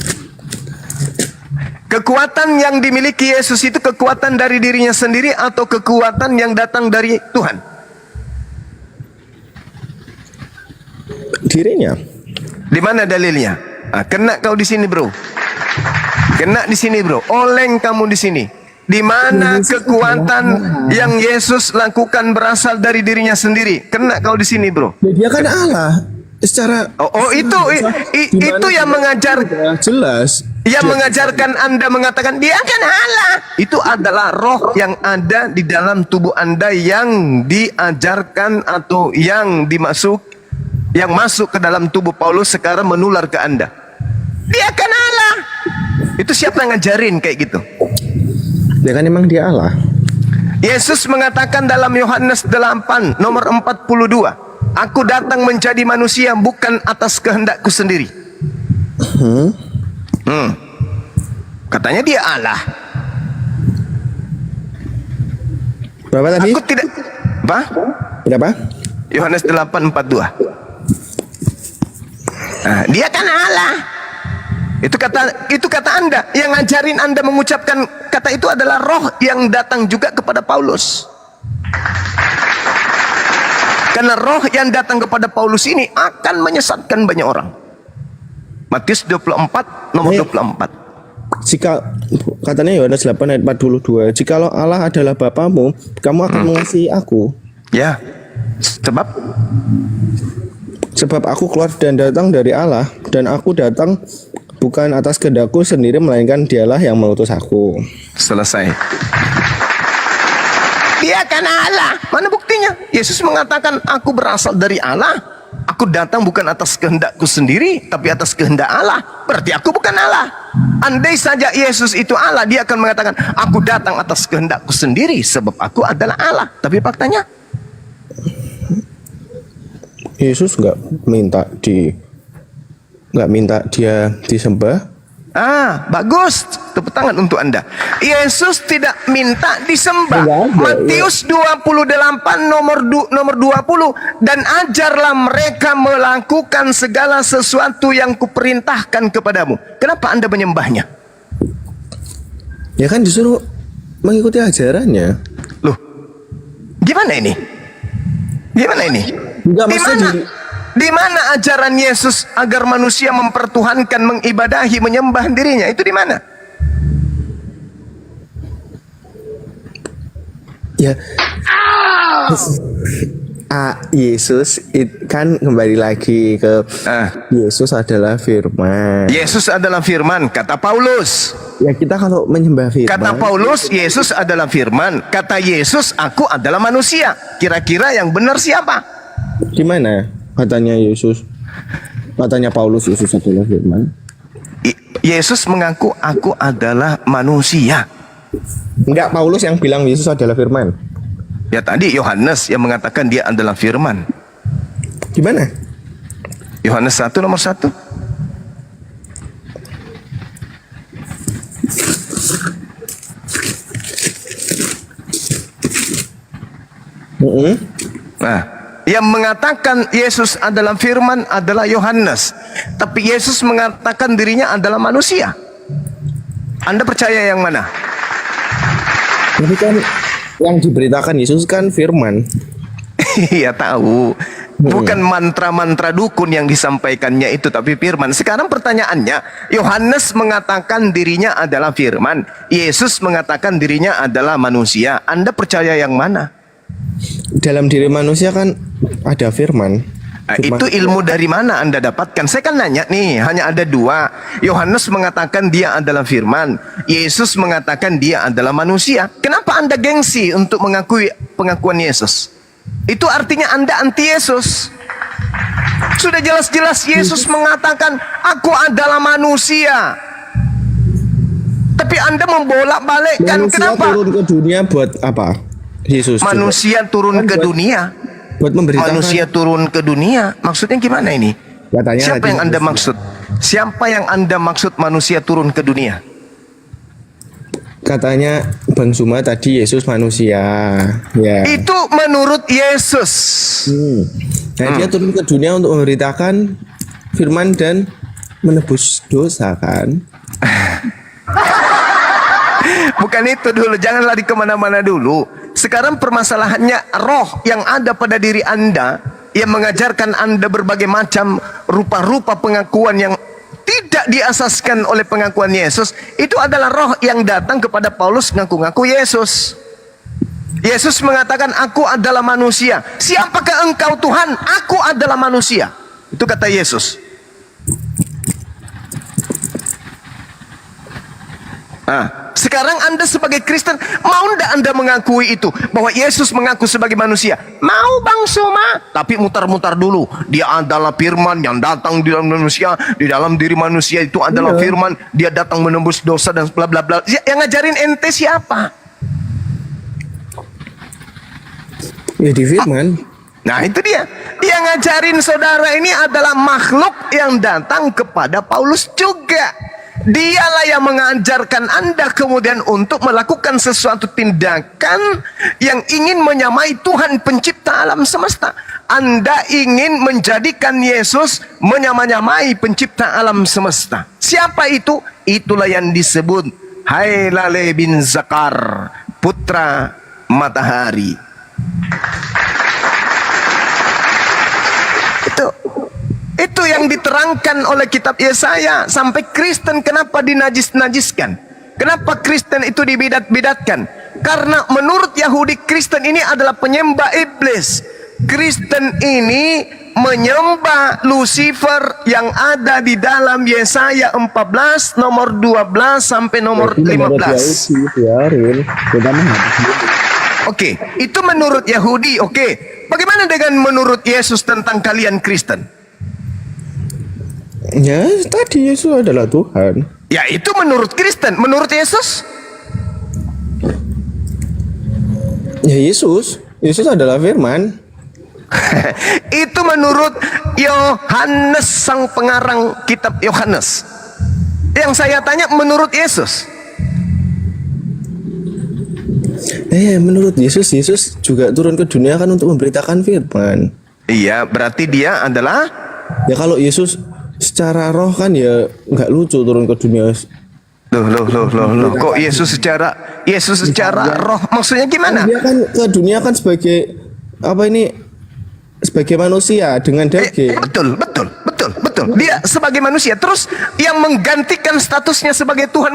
Kekuatan yang dimiliki Yesus itu kekuatan dari dirinya sendiri atau kekuatan yang datang dari Tuhan? Dirinya. Di mana dalilnya? Kena kau di sini, bro. Kena di sini, bro. Oleng kamu di sini. Di mana kekuatan yang Yesus lakukan berasal dari dirinya sendiri? Kena kau di sini, bro. Ya, dia kan Allah. Secara itu yang mengajar, jelas. yang mengajarkan Anda mengatakan dia kan Allah. Itu adalah roh yang ada di dalam tubuh Anda yang diajarkan atau yang masuk ke dalam tubuh Paulus sekarang menular ke Anda. Dia kan Allah. Itu siapa yang ngajarin kayak gitu? Ya kan emang dia Allah. Yesus mengatakan dalam Yohanes 8 nomor 42, Aku datang menjadi manusia bukan atas kehendakku sendiri. Katanya dia Allah. Berapa tadi? Aku tidak. Apa? Berapa? Yohanes 8:42. Dia kan Allah. Itu kata Anda. Yang ngajarin Anda mengucapkan kata itu adalah roh yang datang juga kepada Paulus. Karena roh yang datang kepada Paulus ini akan menyesatkan banyak orang. Matius 24 nomor 24. Jika katanya Yohanes 8 ayat 42, jikalau Allah adalah Bapamu, kamu akan mengasihi aku. Ya. Sebab aku keluar dan datang dari Allah, dan aku datang bukan atas kehendakku sendiri, melainkan Dialah yang mengutus aku. Selesai. Dia kan Allah. Mana buktinya? Yesus mengatakan, aku berasal dari Allah. Aku datang bukan atas kehendakku sendiri, tapi atas kehendak Allah. Berarti aku bukan Allah. Andai saja Yesus itu Allah, dia akan mengatakan, aku datang atas kehendakku sendiri, sebab aku adalah Allah. Tapi faktanya, Yesus nggak minta dia disembah. Bagus. Tepuk tangan untuk Anda. Yesus tidak minta disembah. Matius 28 nomor 20. Dan ajarlah mereka melakukan segala sesuatu yang kuperintahkan kepadamu. Kenapa Anda menyembahnya? Ya kan disuruh mengikuti ajarannya. Loh, gimana ini? Enggak, maksudnya Di mana ajaran Yesus agar manusia mempertuhankan, mengibadahi, menyembah dirinya? Itu di mana? Ya. Yesus kan kembali lagi ke Yesus adalah firman. Yesus adalah firman, kata Paulus. Ya kita kalau menyembah firman. Kata Paulus, Yesus adalah firman. Kata Yesus, aku adalah manusia. Kira-kira yang benar siapa? Di mana? Katanya Yesus, katanya Paulus, Yesus adalah firman. Yesus mengaku aku adalah manusia. Enggak, Paulus yang bilang Yesus adalah firman. Ya tadi Yohanes yang mengatakan dia adalah firman. Gimana? Yohanes 1 nomor 1. Yang mengatakan Yesus adalah firman adalah Yohanes. Tapi Yesus mengatakan dirinya adalah manusia. Anda percaya yang mana? Tapi kan yang diberitakan Yesus kan firman. Iya tahu. Bukan mantra-mantra dukun yang disampaikannya itu, tapi firman. Sekarang pertanyaannya, Yohanes mengatakan dirinya adalah firman. Yesus mengatakan dirinya adalah manusia. Anda percaya yang mana? Dalam diri manusia kan ada firman. Itu ilmu dari mana Anda dapatkan? Saya kan nanya nih, hanya ada dua. Yohanes mengatakan dia adalah firman, Yesus mengatakan dia adalah manusia. Kenapa Anda gengsi untuk mengakui pengakuan Yesus? Itu artinya Anda anti Yesus. Sudah jelas-jelas Yesus mengatakan aku adalah manusia, tapi Anda membolak-balikkan. Manusia Kenapa? turun ke dunia buat apa? Yesus Manusia turun ke dunia. buat memberitakan. Manusia turun ke dunia. Maksudnya gimana ini? Katanya Siapa tadi yang Anda manusia. maksud? Siapa yang Anda maksud manusia turun ke dunia? Katanya Bang Zuma tadi Yesus manusia. Ya. Itu menurut Yesus. Nah, dia turun ke dunia untuk memberitakan firman dan menebus dosa kan? Bukan itu dulu, jangan lari kemana-mana dulu. Sekarang permasalahannya roh yang ada pada diri Anda, yang mengajarkan Anda berbagai macam rupa-rupa pengakuan yang tidak diasaskan oleh pengakuan Yesus. Itu adalah roh yang datang kepada Paulus ngaku-ngaku Yesus. Yesus mengatakan aku adalah manusia. Siapakah engkau Tuhan? Aku adalah manusia. Itu kata Yesus. Sekarang Anda sebagai Kristen, mau ndak Anda mengakui itu, bahwa Yesus mengaku sebagai manusia? Mau Bang Soma? Tapi mutar-mutar dulu. Dia adalah firman yang datang di dalam manusia. Di dalam diri manusia itu adalah firman. Dia datang menembus dosa dan bla bla bla. Yang ngajarin ente siapa? Ya di firman. Nah itu dia. Yang ngajarin saudara ini adalah makhluk yang datang kepada Paulus juga. Dialah yang mengajarkan Anda kemudian untuk melakukan sesuatu tindakan yang ingin menyamai Tuhan pencipta alam semesta. Anda ingin menjadikan Yesus menyamai pencipta alam semesta. Siapa itu? Itulah yang disebut Hailale bin Zakar, putra matahari. Itu yang diterangkan oleh kitab Yesaya. Sampai Kristen kenapa dinajis-najiskan? Kenapa Kristen itu dibidat-bidatkan? Karena menurut Yahudi, Kristen ini adalah penyembah iblis. Kristen ini menyembah Lucifer yang ada di dalam Yesaya 14 nomor 12 sampai nomor 15. Oke, itu menurut Yahudi. Oke, bagaimana dengan menurut Yesus tentang kalian Kristen? Ya tadi Yesus adalah Tuhan. Ya itu menurut Kristen. Menurut Yesus? Ya Yesus adalah firman. Itu menurut Yohanes, sang pengarang kitab Yohanes. Yang saya tanya menurut Yesus. Menurut Yesus juga turun ke dunia kan untuk memberitakan firman. Iya, berarti dia adalah, Ya kalau Yesus secara roh kan ya nggak lucu turun ke dunia. Loh. Kok Yesus secara roh? Maksudnya gimana? Dia kan ke dunia kan sebagai apa ini? Sebagai manusia dengan daging. Betul. Dia sebagai manusia. Terus yang menggantikan statusnya sebagai Tuhan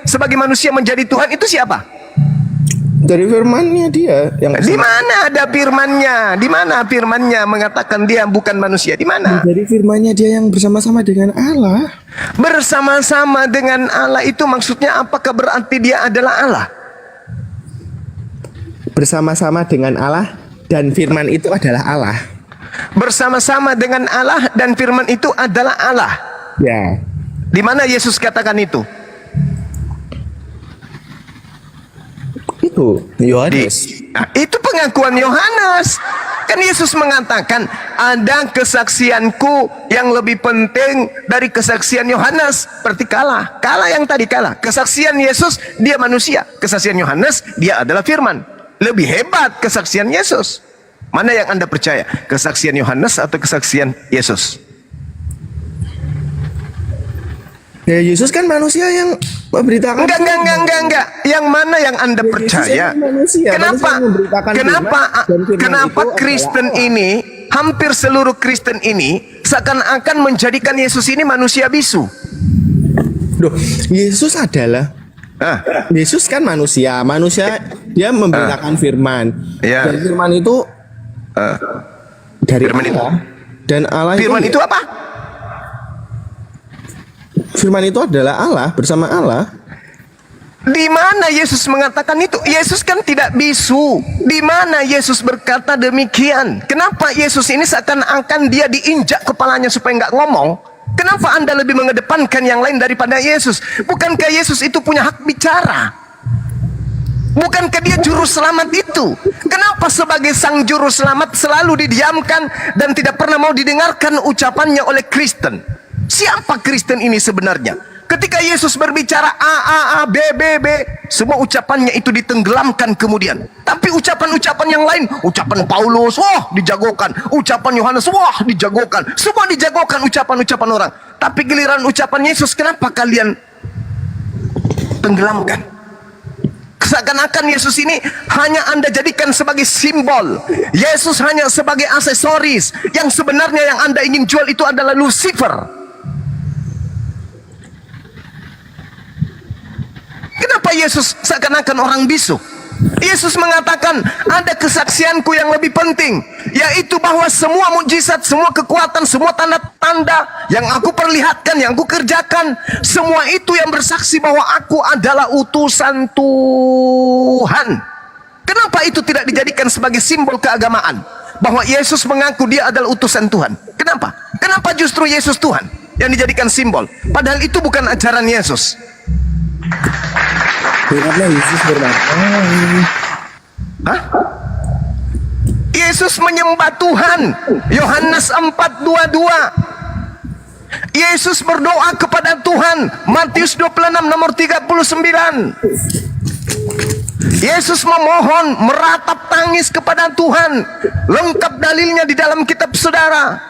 sebagai manusia menjadi Tuhan itu siapa? Dari firmannya dia yang Di mana ada firmannya? Di mana firmannya mengatakan dia bukan manusia? Di mana? dari firmannya dia yang bersama-sama dengan Allah. Bersama-sama dengan Allah itu maksudnya apakah berarti dia adalah Allah? Bersama-sama dengan Allah dan firman itu adalah Allah. Bersama-sama dengan Allah dan firman itu adalah Allah. Ya. Di mana Yesus katakan itu? Itu Yohanes. Itu pengakuan Yohanes. Kan Yesus mengatakan ada kesaksianku yang lebih penting dari kesaksian Yohanes. Berarti kalah yang tadi kalah. Kesaksian Yesus dia manusia, kesaksian Yohanes dia adalah firman. Lebih hebat kesaksian Yesus. Mana yang Anda percaya? Kesaksian Yohanes atau kesaksian Yesus? Ya Yesus kan manusia yang memberitakan. Enggak. Yang mana yang Anda percaya? Manusia Kenapa itu Kristen ini, hampir seluruh Kristen ini seakan-akan menjadikan Yesus ini manusia bisu? Loh, Yesus adalah Yesus kan manusia dia memberitakan firman. Ya. Dan firman itu dari Firman itu. Allah. Dan Allah Firman itu apa? Firman itu adalah Allah bersama Allah. Di mana Yesus mengatakan itu? Yesus kan tidak bisu. Di mana Yesus berkata demikian? Kenapa Yesus ini seakan-akan dia diinjak kepalanya supaya nggak ngomong? Kenapa Anda lebih mengedepankan yang lain daripada Yesus? Bukankah Yesus itu punya hak bicara? Bukankah dia juru selamat itu? Kenapa sebagai sang juru selamat selalu didiamkan dan tidak pernah mau didengarkan ucapannya oleh Kristen? Siapa Kristen ini sebenarnya? Ketika Yesus berbicara A, B, semua ucapannya itu ditenggelamkan kemudian. Tapi ucapan-ucapan yang lain, ucapan Paulus, wah dijagokan. Ucapan Yohanes, wah dijagokan. Semua dijagokan ucapan-ucapan orang. Tapi giliran ucapan Yesus, kenapa kalian tenggelamkan? Seakan-akan Yesus ini hanya Anda jadikan sebagai simbol. Yesus hanya sebagai aksesoris. Yang sebenarnya yang Anda ingin jual itu adalah Lucifer. Kenapa Yesus seakan-akan orang bisu? Yesus mengatakan ada kesaksianku yang lebih penting, yaitu bahwa semua mukjizat, semua kekuatan, semua tanda-tanda yang aku perlihatkan, yang aku kerjakan, semua itu yang bersaksi bahwa aku adalah utusan Tuhan. Kenapa itu tidak dijadikan sebagai simbol keagamaan? Bahwa Yesus mengaku dia adalah utusan Tuhan. Kenapa? Kenapa justru Yesus Tuhan yang dijadikan simbol? Padahal itu bukan ajaran Yesus. Karena Yesus berkata, Hah? Yesus menyembah Tuhan. Yohanes 4:22. Yesus berdoa kepada Tuhan. Matius 26 nomor 39. Yesus memohon, meratap tangis kepada Tuhan. Lengkap dalilnya di dalam kitab saudara.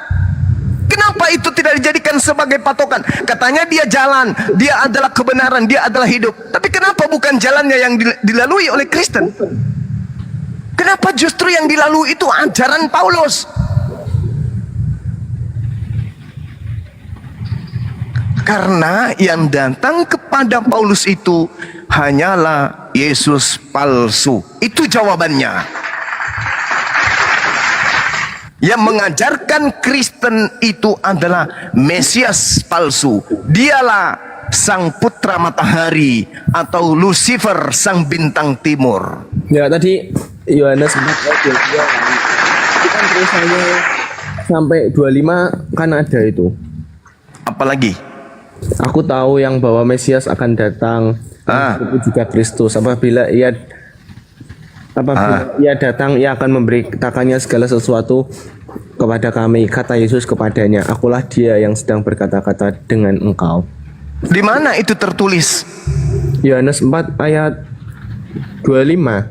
Kenapa itu tidak dijadikan sebagai patokan? Katanya dia jalan, dia adalah kebenaran, dia adalah hidup. Tapi kenapa bukan jalannya yang dilalui oleh Kristen? Kenapa justru yang dilalui itu ajaran Paulus? Karena yang datang kepada Paulus itu hanyalah Yesus palsu. Itu jawabannya. Yang mengajarkan Kristen itu adalah Mesias palsu. Dialah sang putra matahari atau Lucifer sang bintang timur. ya tadi Yohanes 4 ayat 22 kan tulisannya sampai 25 kan ada itu. Apalagi? Aku tahu yang bahwa Mesias akan datang. Itu juga Kristus. Apabila ia datang, ia akan memberitakannya segala sesuatu kepada kami. Kata Yesus kepadanya, akulah dia yang sedang berkata-kata dengan engkau. Di mana itu tertulis? Yohanes 4 ayat 25.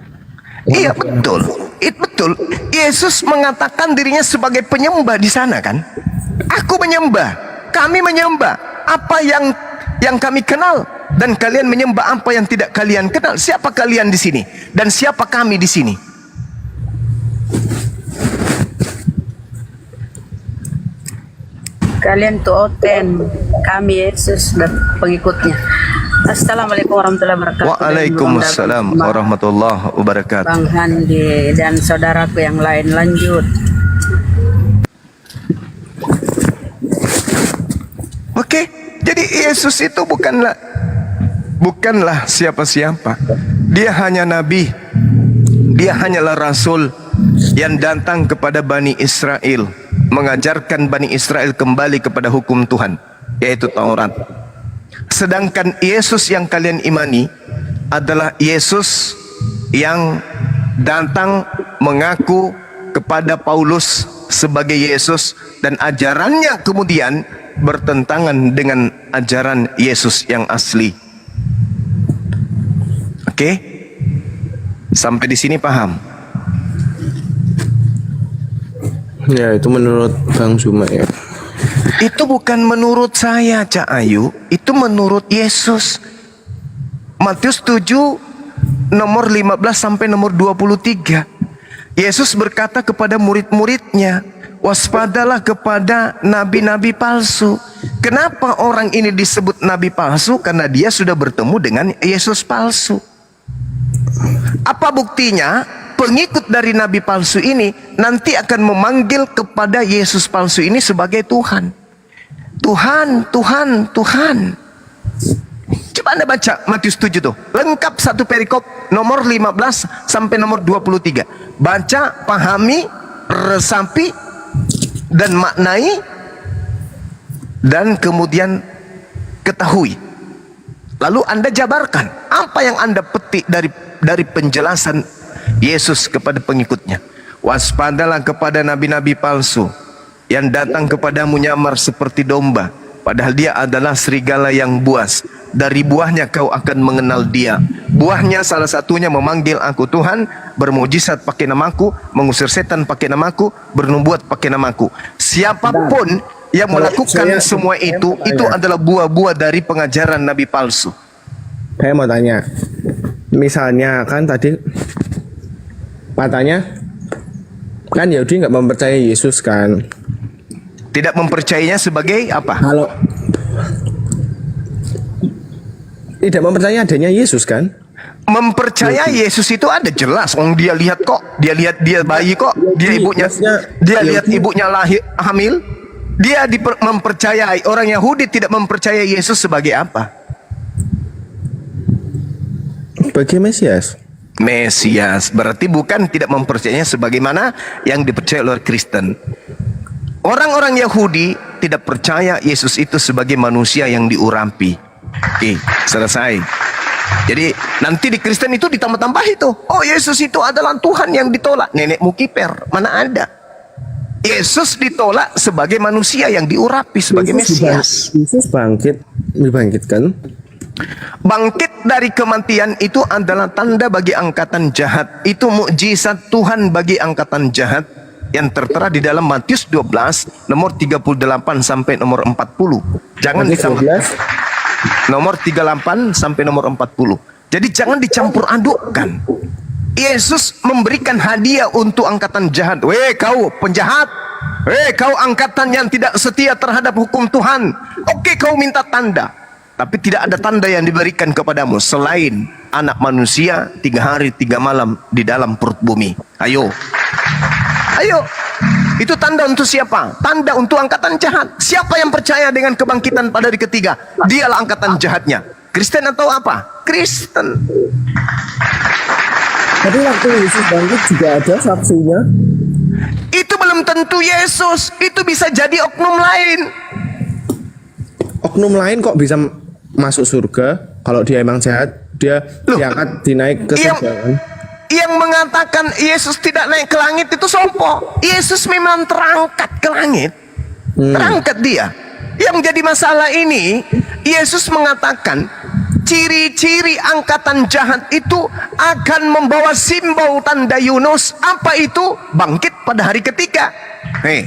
Iya betul. Betul. Yesus mengatakan dirinya sebagai penyembah di sana kan? Aku menyembah, kami menyembah apa yang kami kenal, dan kalian menyembah apa yang tidak kalian kenal. Siapa kalian di sini dan siapa kami di sini? Kalian tuh oten, kami Yesus dan pengikutnya. Assalamualaikum warahmatullahi wabarakatuh. Waalaikumsalam warahmatullahi wabarakatuh. Bang Handi dan saudaraku yang lain, lanjut. Oke, jadi Yesus itu bukanlah siapa-siapa. Dia hanya nabi. Dia hanyalah rasul yang datang kepada Bani Israel, mengajarkan Bani Israel kembali kepada hukum Tuhan, yaitu Taurat. Sedangkan Yesus yang kalian imani adalah Yesus yang datang mengaku kepada Paulus sebagai Yesus, dan ajarannya kemudian bertentangan dengan ajaran Yesus yang asli. Oke? Sampai di sini paham? Ya, itu menurut Bang Zuma ya. Itu bukan menurut saya, Cak Ayu. Itu menurut Yesus. Matius 7 nomor 15 sampai nomor 23. Yesus berkata kepada murid-muridnya, waspadalah kepada nabi-nabi palsu. Kenapa orang ini disebut nabi palsu? Karena dia sudah bertemu dengan Yesus palsu. Apa buktinya? pengikut dari nabi palsu ini nanti akan memanggil kepada Yesus palsu ini sebagai Tuhan. Tuhan, Tuhan, Tuhan. Coba Anda baca Matius 7 tuh. Lengkap satu perikop nomor 15 sampai nomor 23. Baca, pahami, resapi, dan maknai, dan kemudian ketahui. Lalu Anda jabarkan apa yang Anda petik dari penjelasan Yesus kepada pengikutnya. Waspadalah kepada nabi-nabi palsu yang datang kepadamu nyamar seperti domba, padahal dia adalah serigala yang buas. Dari buahnya kau akan mengenal dia. Buahnya salah satunya memanggil aku Tuhan, bermujizat pakai namaku, mengusir setan pakai namaku, bernubuat pakai namaku. Siapapun yang melakukan semua itu adalah buah-buah dari pengajaran nabi palsu. Saya mau tanya, misalnya kan tadi katanya kan Yahudi nggak mempercayai Yesus kan? Tidak mempercayainya sebagai apa? Kalau tidak mempercayai adanya Yesus kan? Mempercayai Yesus itu ada jelas. Dia lihat kok, dia bayi kok, dia lihat ibunya lahir hamil. Dia mempercayai. Orang Yahudi tidak mempercayai Yesus sebagai apa? Sebagai Mesias. Mesias. Berarti bukan tidak mempercayainya sebagaimana yang dipercaya oleh Kristen. Orang-orang Yahudi tidak percaya Yesus itu sebagai manusia yang diurapi. Oke, selesai. Jadi nanti di Kristen itu ditambah-tambah itu. Oh, Yesus itu adalah Tuhan yang ditolak. Nenekmu kiper, mana ada? Yesus ditolak sebagai manusia yang diurapi sebagai Mesias. Yesus dibangkitkan. Bangkit dari kematian itu adalah tanda bagi angkatan jahat. Itu mukjizat Tuhan bagi angkatan jahat yang tertera di dalam Matius 12 nomor 38 sampai nomor 40. Jangan disamakan. Nomor 38 sampai nomor 40. Jadi jangan dicampur adukkan. Yesus memberikan hadiah untuk angkatan jahat. Weh kau penjahat, weh kau angkatan yang tidak setia terhadap hukum Tuhan. Oke, kau minta tanda, tapi tidak ada tanda yang diberikan kepadamu selain anak manusia 3 hari 3 malam di dalam perut bumi. Ayo, ayo. Itu tanda untuk siapa? Tanda untuk angkatan jahat. Siapa yang percaya dengan kebangkitan pada hari ketiga? Dialah angkatan jahatnya. Kristen atau apa? Kristen. Tapi waktu Yesus bangkit juga ada saksinya. Itu belum tentu Yesus. Itu bisa jadi oknum lain. Oknum lain kok bisa masuk surga kalau dia emang jahat? Dia diangkat, dinaik ke surga kan? Yang mengatakan Yesus tidak naik ke langit itu sopo. Yesus memang terangkat ke langit. Terangkat dia. Yang jadi masalah ini, Yesus mengatakan ciri-ciri angkatan jahat itu akan membawa simbol tanda Yunus. Apa itu? Bangkit pada hari ketiga. Hei,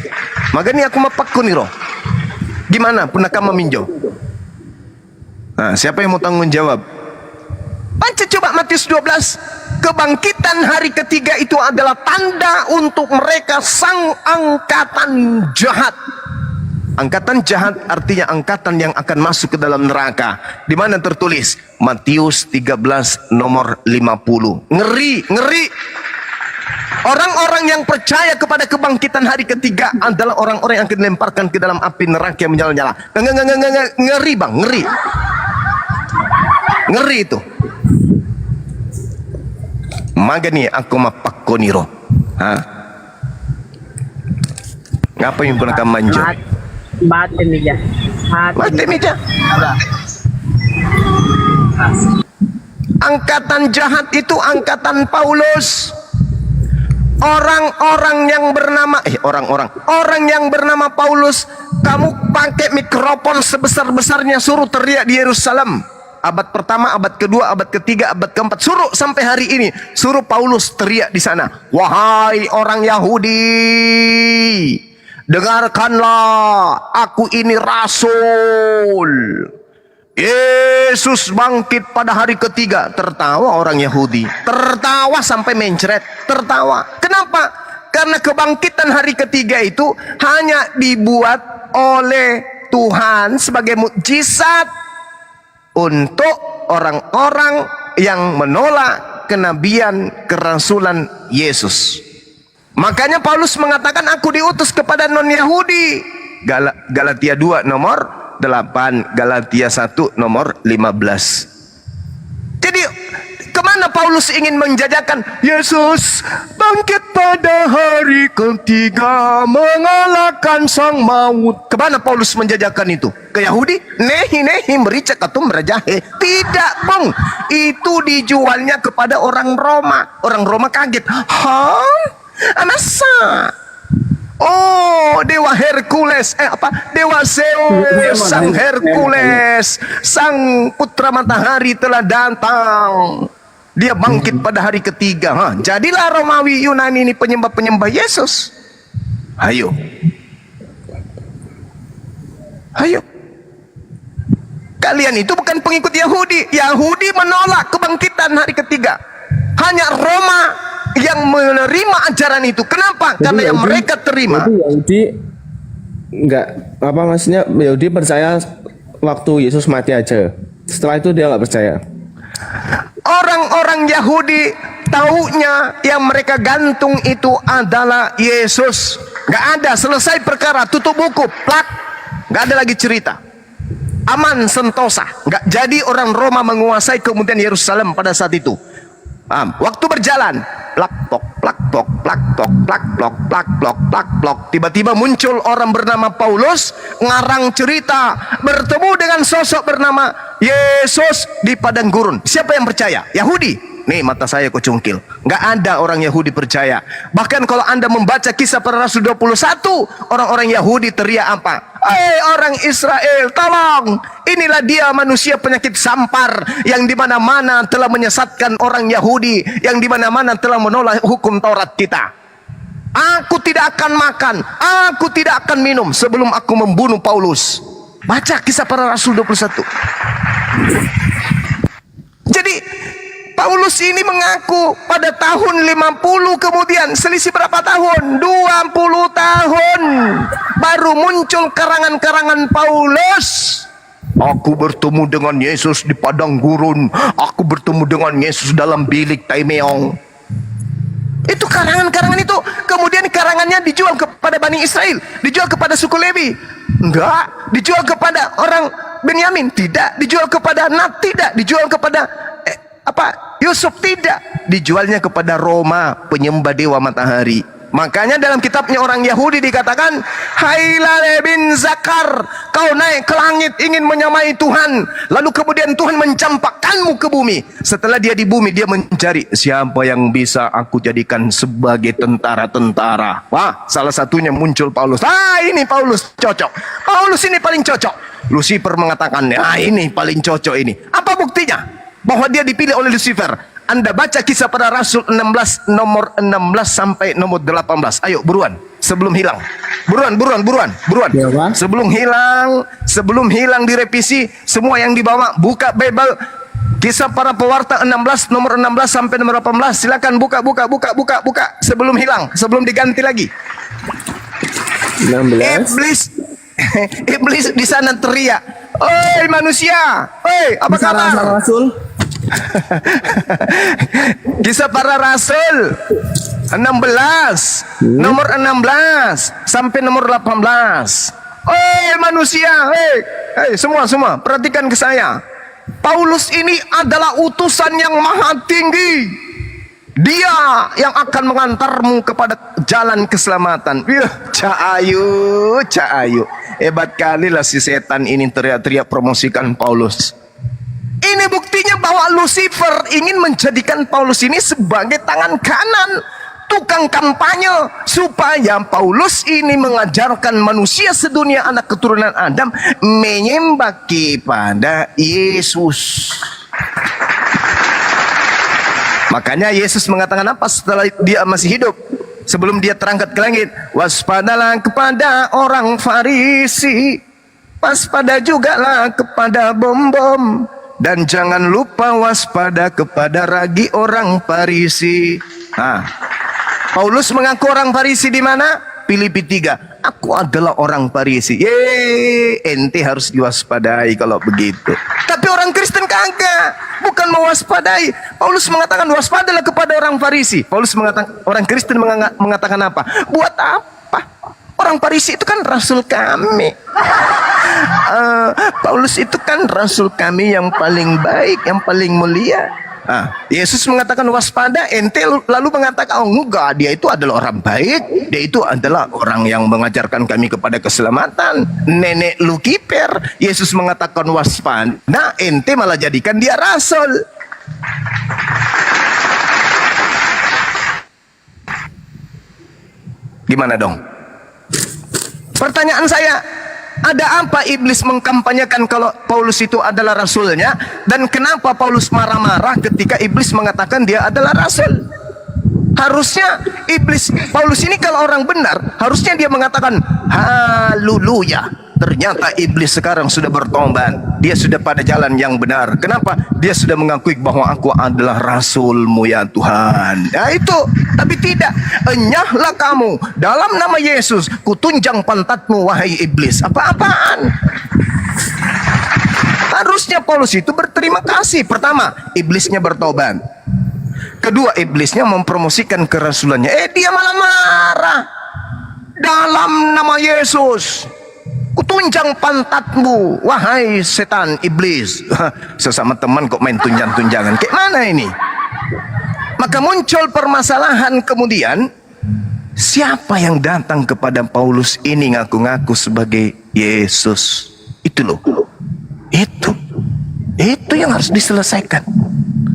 magani aku mapakuniro. Gimana punaka meminjau? Nah, siapa yang mau tanggung jawab? Baca coba Matius 12. Kebangkitan hari ketiga itu adalah tanda untuk mereka sang angkatan jahat. Angkatan jahat artinya angkatan yang akan masuk ke dalam neraka. Di mana tertulis? Matius 13 nomor 50. Ngeri, ngeri. Orang-orang yang percaya kepada kebangkitan hari ketiga adalah orang-orang yang akan dilemparkan ke dalam api neraka yang menyala-nyala. Ngeri bang, ngeri. Ngeri itu. Magani aku mapakoniro. Ngapa yang pernah kamu manja? Mati meja. Mati meja. Angkatan jahat itu angkatan Paulus. Orang yang bernama Paulus, kamu pakai mikrofon sebesar-besarnya suruh teriak di Yerusalem. Abad pertama, abad kedua, abad ketiga, abad keempat, suruh sampai hari ini, suruh Paulus teriak di sana. Wahai orang Yahudi, dengarkanlah, aku ini rasul. Yesus bangkit pada hari ketiga. Tertawa orang Yahudi, tertawa sampai mencret, tertawa. Kenapa? Karena kebangkitan hari ketiga itu hanya dibuat oleh Tuhan sebagai mukjizat untuk orang-orang yang menolak kenabian, kerasulan Yesus. Makanya Paulus mengatakan aku diutus kepada non-Yahudi. Galatia 2 nomor 8, Galatia 1 nomor 15. Jadi kemana Paulus ingin menjajakan Yesus bangkit pada hari ketiga mengalahkan sang maut? Kemana Paulus menjajakan itu? Ke Yahudi? Nehi merica katum rajahe. Tidak, bang. Itu dijualnya kepada orang Roma. Orang Roma kaget. Hah? Masa? Oh, dewa Hercules, dewa Zeus, sang Hercules, sang putra matahari telah datang. Dia bangkit pada hari ketiga. Jadilah Romawi Yunani ini penyembah Yesus. Ayo. Kalian itu bukan pengikut Yahudi. Yahudi menolak kebangkitan hari ketiga. Hanya Roma yang menerima ajaran itu. Kenapa? Jadi Karena yang Yahudi- mereka terima. Jadi Yahudi enggak apa maksudnya, Yahudi percaya waktu Yesus mati aja. Setelah itu dia nggak percaya. Orang-orang Yahudi taunya yang mereka gantung itu adalah Yesus. Nggak ada, selesai perkara, tutup buku, plak, nggak ada lagi cerita. Aman sentosa. Nggak jadi orang Roma menguasai kemudian Yerusalem pada saat itu. Waktu berjalan, plak plok, plak plok, plak plok, plak plok, plak plok, plak plok. Tiba-tiba muncul orang bernama Paulus, ngarang cerita, bertemu dengan sosok bernama Yesus di padang gurun. Siapa yang percaya? Yahudi. Nih mata saya kok cungkil. Nggak ada orang Yahudi percaya. Bahkan kalau Anda membaca Kisah Para Rasul 21, orang-orang Yahudi teriak apa? Orang Israel, tolong! Inilah dia manusia penyakit sampar yang dimana-mana telah menyesatkan orang Yahudi, yang dimana-mana telah menolak hukum Taurat kita. Aku tidak akan makan, aku tidak akan minum sebelum aku membunuh Paulus. Baca Kisah Para Rasul 21. Jadi Paulus ini mengaku pada tahun 50 kemudian, selisih berapa tahun? 20 tahun baru muncul karangan-karangan Paulus. Aku bertemu dengan Yesus di padang gurun. Aku bertemu dengan Yesus dalam bilik Taimeong. Itu karangan-karangan itu. Kemudian karangannya dijual kepada Bani Israel, dijual kepada suku Lewi. Enggak, dijual kepada orang Benyamin. Tidak, dijual kepada Nat. Tidak, dijual kepada Yusuf. Tidak, dijualnya kepada Roma, penyembah dewa matahari. Makanya dalam kitabnya orang Yahudi dikatakan, Hailale bin Zakar, kau naik ke langit ingin menyamai Tuhan, lalu kemudian Tuhan mencampakkanmu ke bumi. Setelah dia di bumi, dia mencari siapa yang bisa aku jadikan sebagai tentara-tentara. Wah, salah satunya muncul Paulus. Ini Paulus cocok. Paulus ini paling cocok. Lucifer mengatakan, ini paling cocok ini. Apa buktinya bahwa dia dipilih oleh Lucifer? Anda baca Kisah Para Rasul 16 nomor 16 sampai nomor 18. Ayo buruan sebelum hilang. Buruan. Ya, Pak. Sebelum hilang direvisi semua yang dibawa. Buka Bible Kisah Para Pewarta 16 nomor 16 sampai nomor 18. Silakan buka sebelum hilang, sebelum diganti lagi. 16. Iblis di sana teriak, "Oi manusia, apa kabar?" Salah Rasul. Kisah Para Rasul 16 nomor 16 sampai nomor 18. Manusia, semua perhatikan ke saya. Paulus ini adalah utusan yang maha tinggi. Dia yang akan mengantarmu kepada jalan keselamatan. Cahayu. Hebat kali lah si setan ini teriak-teriak promosikan Paulus. Ini buktinya bahwa Lucifer ingin menjadikan Paulus ini sebagai tangan kanan, tukang kampanye, supaya Paulus ini mengajarkan manusia sedunia anak keturunan Adam menyembah kepada Yesus. Makanya Yesus mengatakan apa setelah dia masih hidup? Sebelum dia terangkat ke langit, waspadalah kepada orang Farisi, waspada jugalah kepada bom-bom, dan jangan lupa waspada kepada ragi orang Farisi. Paulus mengaku orang Farisi di mana? Filipi 3. aku adalah orang Farisi. Ente harus diwaspadai kalau begitu. Tapi orang Kristen kagak, bukan mewaspadai. Paulus mengatakan waspadalah kepada orang Farisi. Paulus mengatakan, orang Kristen mengatakan apa? Buat apa? Orang Farisi itu kan rasul kami. Paulus itu kan rasul kami yang paling baik, yang paling mulia. Yesus mengatakan waspada, ente lalu mengatakan, oh enggak, dia itu adalah orang baik, dia itu adalah orang yang mengajarkan kami kepada keselamatan. Nenek lu kiper. Yesus mengatakan waspada, ente malah jadikan dia rasul. Gimana dong? Pertanyaan saya, ada apa iblis mengkampanyekan kalau Paulus itu adalah rasulnya? Dan kenapa Paulus marah-marah ketika iblis mengatakan dia adalah rasul? Harusnya Paulus ini kalau orang benar, harusnya dia mengatakan haleluya. Ternyata iblis sekarang sudah bertobat. Dia sudah pada jalan yang benar. Kenapa? Dia sudah mengakui bahwa aku adalah rasulmu ya Tuhan. Ya itu. Tapi tidak. Enyahlah kamu. Dalam nama Yesus, kutunjang pantatmu wahai iblis. Apa-apaan? Harusnya Paulus itu berterima kasih. Pertama, iblisnya bertobat. Kedua, iblisnya mempromosikan kerasulannya. Dia malah marah. Dalam nama Yesus, kutunjang pantatmu wahai setan iblis. Sesama teman kok main tunjang-tunjangan. Kayak mana ini? Maka muncul permasalahan kemudian. Siapa yang datang kepada Paulus ini ngaku-ngaku sebagai Yesus? Itu loh. Itu yang harus diselesaikan.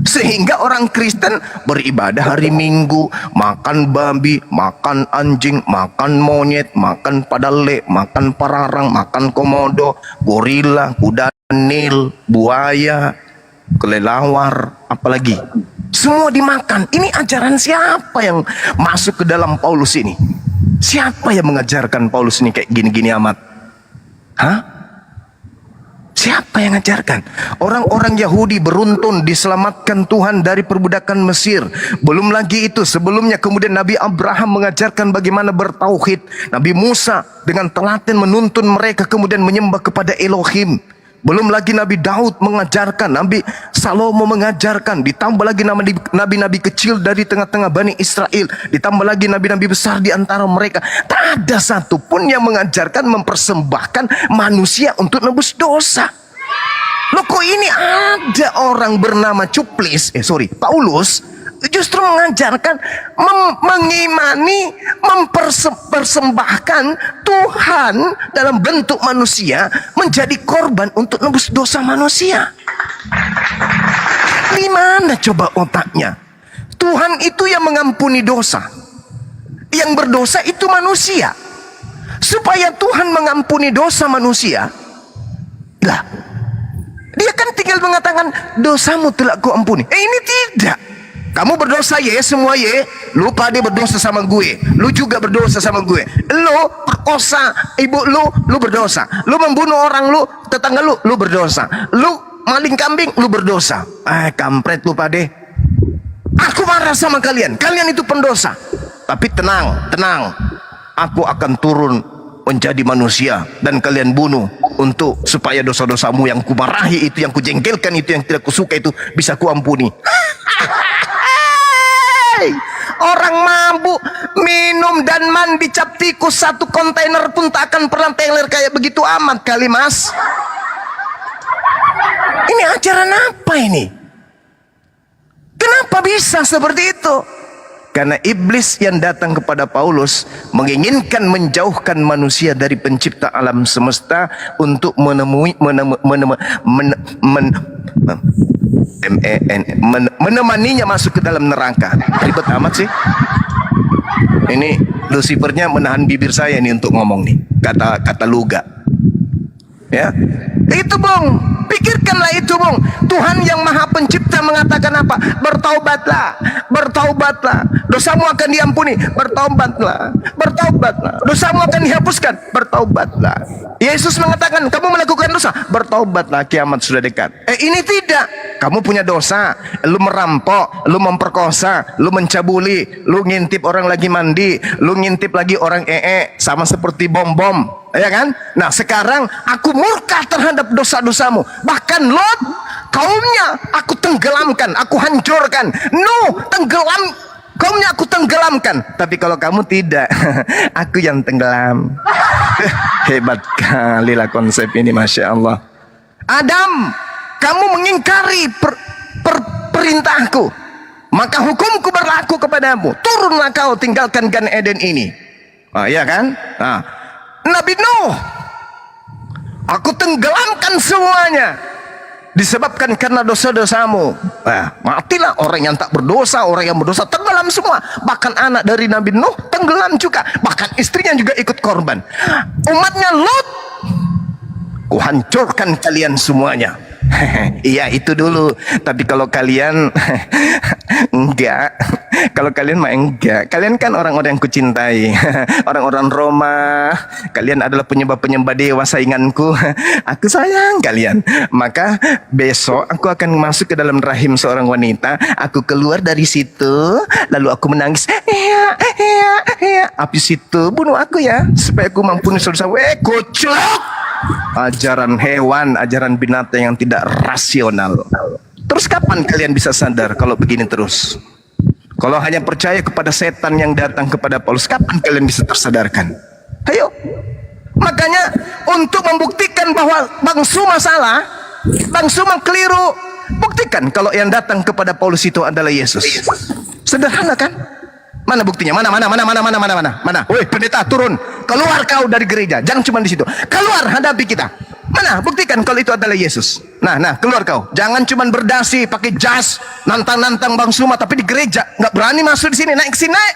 Sehingga orang Kristen beribadah hari Minggu, makan babi, makan anjing, makan monyet, makan padale, makan pararang, makan komodo, gorila, kuda nil, buaya, kelelawar, apalagi. Semua dimakan. Ini ajaran siapa yang masuk ke dalam Paulus ini? Siapa yang mengajarkan Paulus ini kayak gini-gini amat? Siapa yang ngajarkan? Orang-orang Yahudi beruntun diselamatkan Tuhan dari perbudakan Mesir. Belum lagi itu, sebelumnya kemudian Nabi Abraham mengajarkan bagaimana bertauhid. Nabi Musa dengan telaten menuntun mereka kemudian menyembah kepada Elohim. Belum lagi Nabi Daud mengajarkan, Nabi Salomo mengajarkan, ditambah lagi nabi-nabi kecil dari tengah-tengah Bani Israel, ditambah lagi nabi-nabi besar di antara mereka. Tak ada satupun yang mengajarkan mempersembahkan manusia untuk nebus dosa. Loh kok ini ada orang bernama Paulus justru mengajarkan mengimani, mempersembahkan Tuhan dalam bentuk manusia menjadi korban untuk nebus dosa manusia. Di mana coba otaknya? Tuhan itu yang mengampuni dosa. Yang berdosa itu manusia. Supaya Tuhan mengampuni dosa manusia, lah, dia kan tinggal mengatakan dosamu telah kuampuni. Ini tidak. Kamu berdosa semua lu pada berdosa sama gue, lu juga berdosa sama gue. Lu perkosa ibu lu berdosa. Lu membunuh orang lu, tetangga lu berdosa. Lu maling kambing, lu berdosa. Kampret lu pade. Aku marah sama kalian itu pendosa. Tapi tenang. Aku akan turun menjadi manusia dan kalian bunuh untuk supaya dosa-dosamu yang kumarahi itu, yang kujengkelkan itu, yang tidak kusuka itu bisa kuampuni. Orang mabuk, minum dan mandi cap tikus satu kontainer pun tak akan pernah teler kayak begitu amat kali mas. Ini ajaran apa ini? Kenapa bisa seperti itu? Karena iblis yang datang kepada Paulus menginginkan menjauhkan manusia dari pencipta alam semesta untuk menemaninya masuk ke dalam neraka. Ribet amat sih. Ini Lucifernya menahan bibir saya nih untuk ngomong nih kata luga. Ya. Itu Bung, pikirkanlah itu Bung. Tuhan yang Maha Pencipta mengatakan apa? Bertaubatlah, bertaubatlah, dosamu akan diampuni. Bertaubatlah, bertaubatlah, dosamu akan dihapuskan. Bertaubatlah. Yesus mengatakan, kamu melakukan dosa, bertaubatlah, kiamat sudah dekat. Ini tidak. Kamu punya dosa, lu merampok, lu memperkosa, lu mencabuli, lu ngintip orang lagi mandi, lu ngintip lagi orang sama seperti bom-bom. Ya kan? Nah sekarang aku murka terhadap dosa-dosamu. Bahkan Lot, kaumnya aku tenggelamkan, aku hancurkan. Nuh, tenggelam, kaumnya aku tenggelamkan. Tapi kalau kamu tidak, aku yang tenggelam. Hebat kali lah konsep ini, Masya Allah. Adam, kamu mengingkari perintahku, maka hukumku berlaku kepadamu. Turunlah kau, tinggalkan Gan Eden ini. Ya kan? Nah, Nabi Nuh, aku tenggelamkan semuanya disebabkan karena dosa-dosamu. Matilah orang yang tak berdosa, orang yang berdosa tenggelam semua. Bahkan anak dari Nabi Nuh tenggelam juga, bahkan istrinya juga ikut korban. Umatnya Lot, kuhancurkan kalian semuanya. Iya itu dulu. Tapi kalau kalian enggak, kalau kalian mah enggak. Kalian kan orang-orang yang kucintai, orang-orang Roma. Kalian adalah penyembah-penyembah dewa sainganku. Aku sayang kalian. Maka besok aku akan masuk ke dalam rahim seorang wanita. Aku keluar dari situ, lalu aku menangis. Habis itu bunuh aku ya, supaya aku mampu dosa. Kocok. Ajaran hewan, ajaran binatang yang tidak rasional. Terus kapan kalian bisa sadar kalau begini terus? Kalau hanya percaya kepada setan yang datang kepada Paulus, kapan kalian bisa tersadarkan? Ayo. Makanya untuk membuktikan bahwa Bang Suma salah, Bang Suma keliru, buktikan kalau yang datang kepada Paulus itu adalah Yesus. Sederhana kan? Mana buktinya? Mana? Woi, pendeta turun. Keluar kau dari gereja. Jangan cuma di situ. Keluar, hadapi kita. Mana? Buktikan kalau itu adalah Yesus. Nah, keluar kau. Jangan cuma berdasi, pakai jas, nantang-nantang Bang Suma, tapi di gereja nggak berani masuk di sini. Naik ke sini, naik.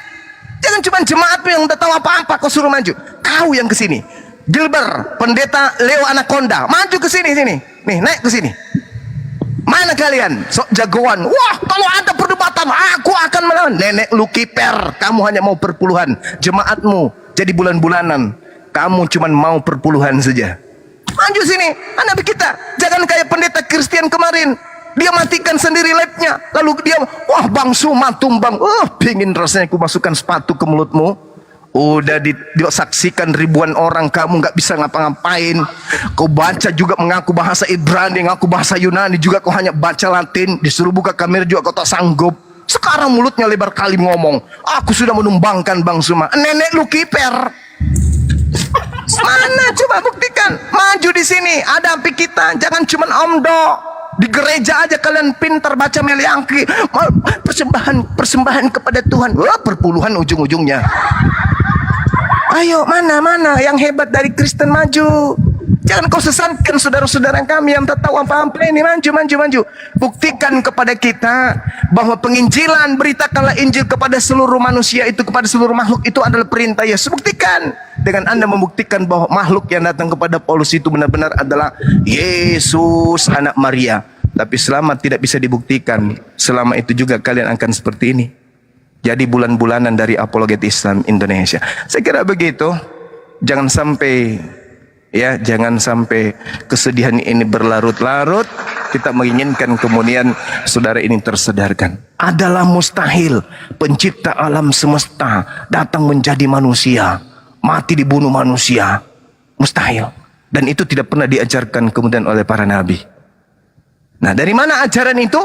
Jangan cuma jemaatmu yang udah tahu apa-apa kau suruh maju. Kau yang ke sini. Gilbert, pendeta Leo Anaconda, maju ke sini. Nih, naik ke sini. Mana kalian? Sok jagoan. Wah, kalau ada perdebatan, aku akan melawan. Nenek lu kiper. Kamu hanya mau perpuluhan. Jemaatmu jadi bulan-bulanan. Kamu cuma mau perpuluhan saja. Maju sini, anak kita. Jangan kayak pendeta Kristen kemarin. Dia matikan sendiri labnya. Lalu dia, wah Bang Suma tumbang. Pingin rasanya aku masukkan sepatu ke mulutmu. Udah disaksikan ribuan orang, kamu nggak bisa ngapa-ngapain. Kau baca juga mengaku bahasa Ibrani, ngaku bahasa Yunani juga, kau hanya baca Latin. Disuruh buka kamera juga kau tak sanggup. Sekarang mulutnya lebar kali ngomong, aku sudah menumbangkan Bang Suma. Nenek lu kiper. Mana? Coba buktikan. Maju di sini, hadapi kita. Jangan cuma omdo. Di gereja aja kalian pintar baca meliangki, persembahan kepada Tuhan. Wah, perpuluhan ujung-ujungnya. Ayo, mana yang hebat dari Kristen, maju. Jangan kau sesatkan saudara-saudara kami yang tak tahu apa-apa ini. Maju. Buktikan kepada kita bahwa penginjilan, beritakanlah Injil kepada seluruh manusia itu, kepada seluruh makhluk itu adalah perintah Yesus. Buktikan dengan Anda membuktikan bahwa makhluk yang datang kepada Paulus itu benar-benar adalah Yesus anak Maria. Tapi selama tidak bisa dibuktikan, selama itu juga kalian akan seperti ini. Jadi bulan-bulanan dari apologet Islam Indonesia. Saya kira begitu. Jangan sampai kesedihan ini berlarut-larut. Kita menginginkan kemudian saudara ini tersadarkan. Adalah mustahil pencipta alam semesta datang menjadi manusia, mati dibunuh manusia. Mustahil. Dan itu tidak pernah diajarkan kemudian oleh para nabi. Nah, dari mana ajaran itu?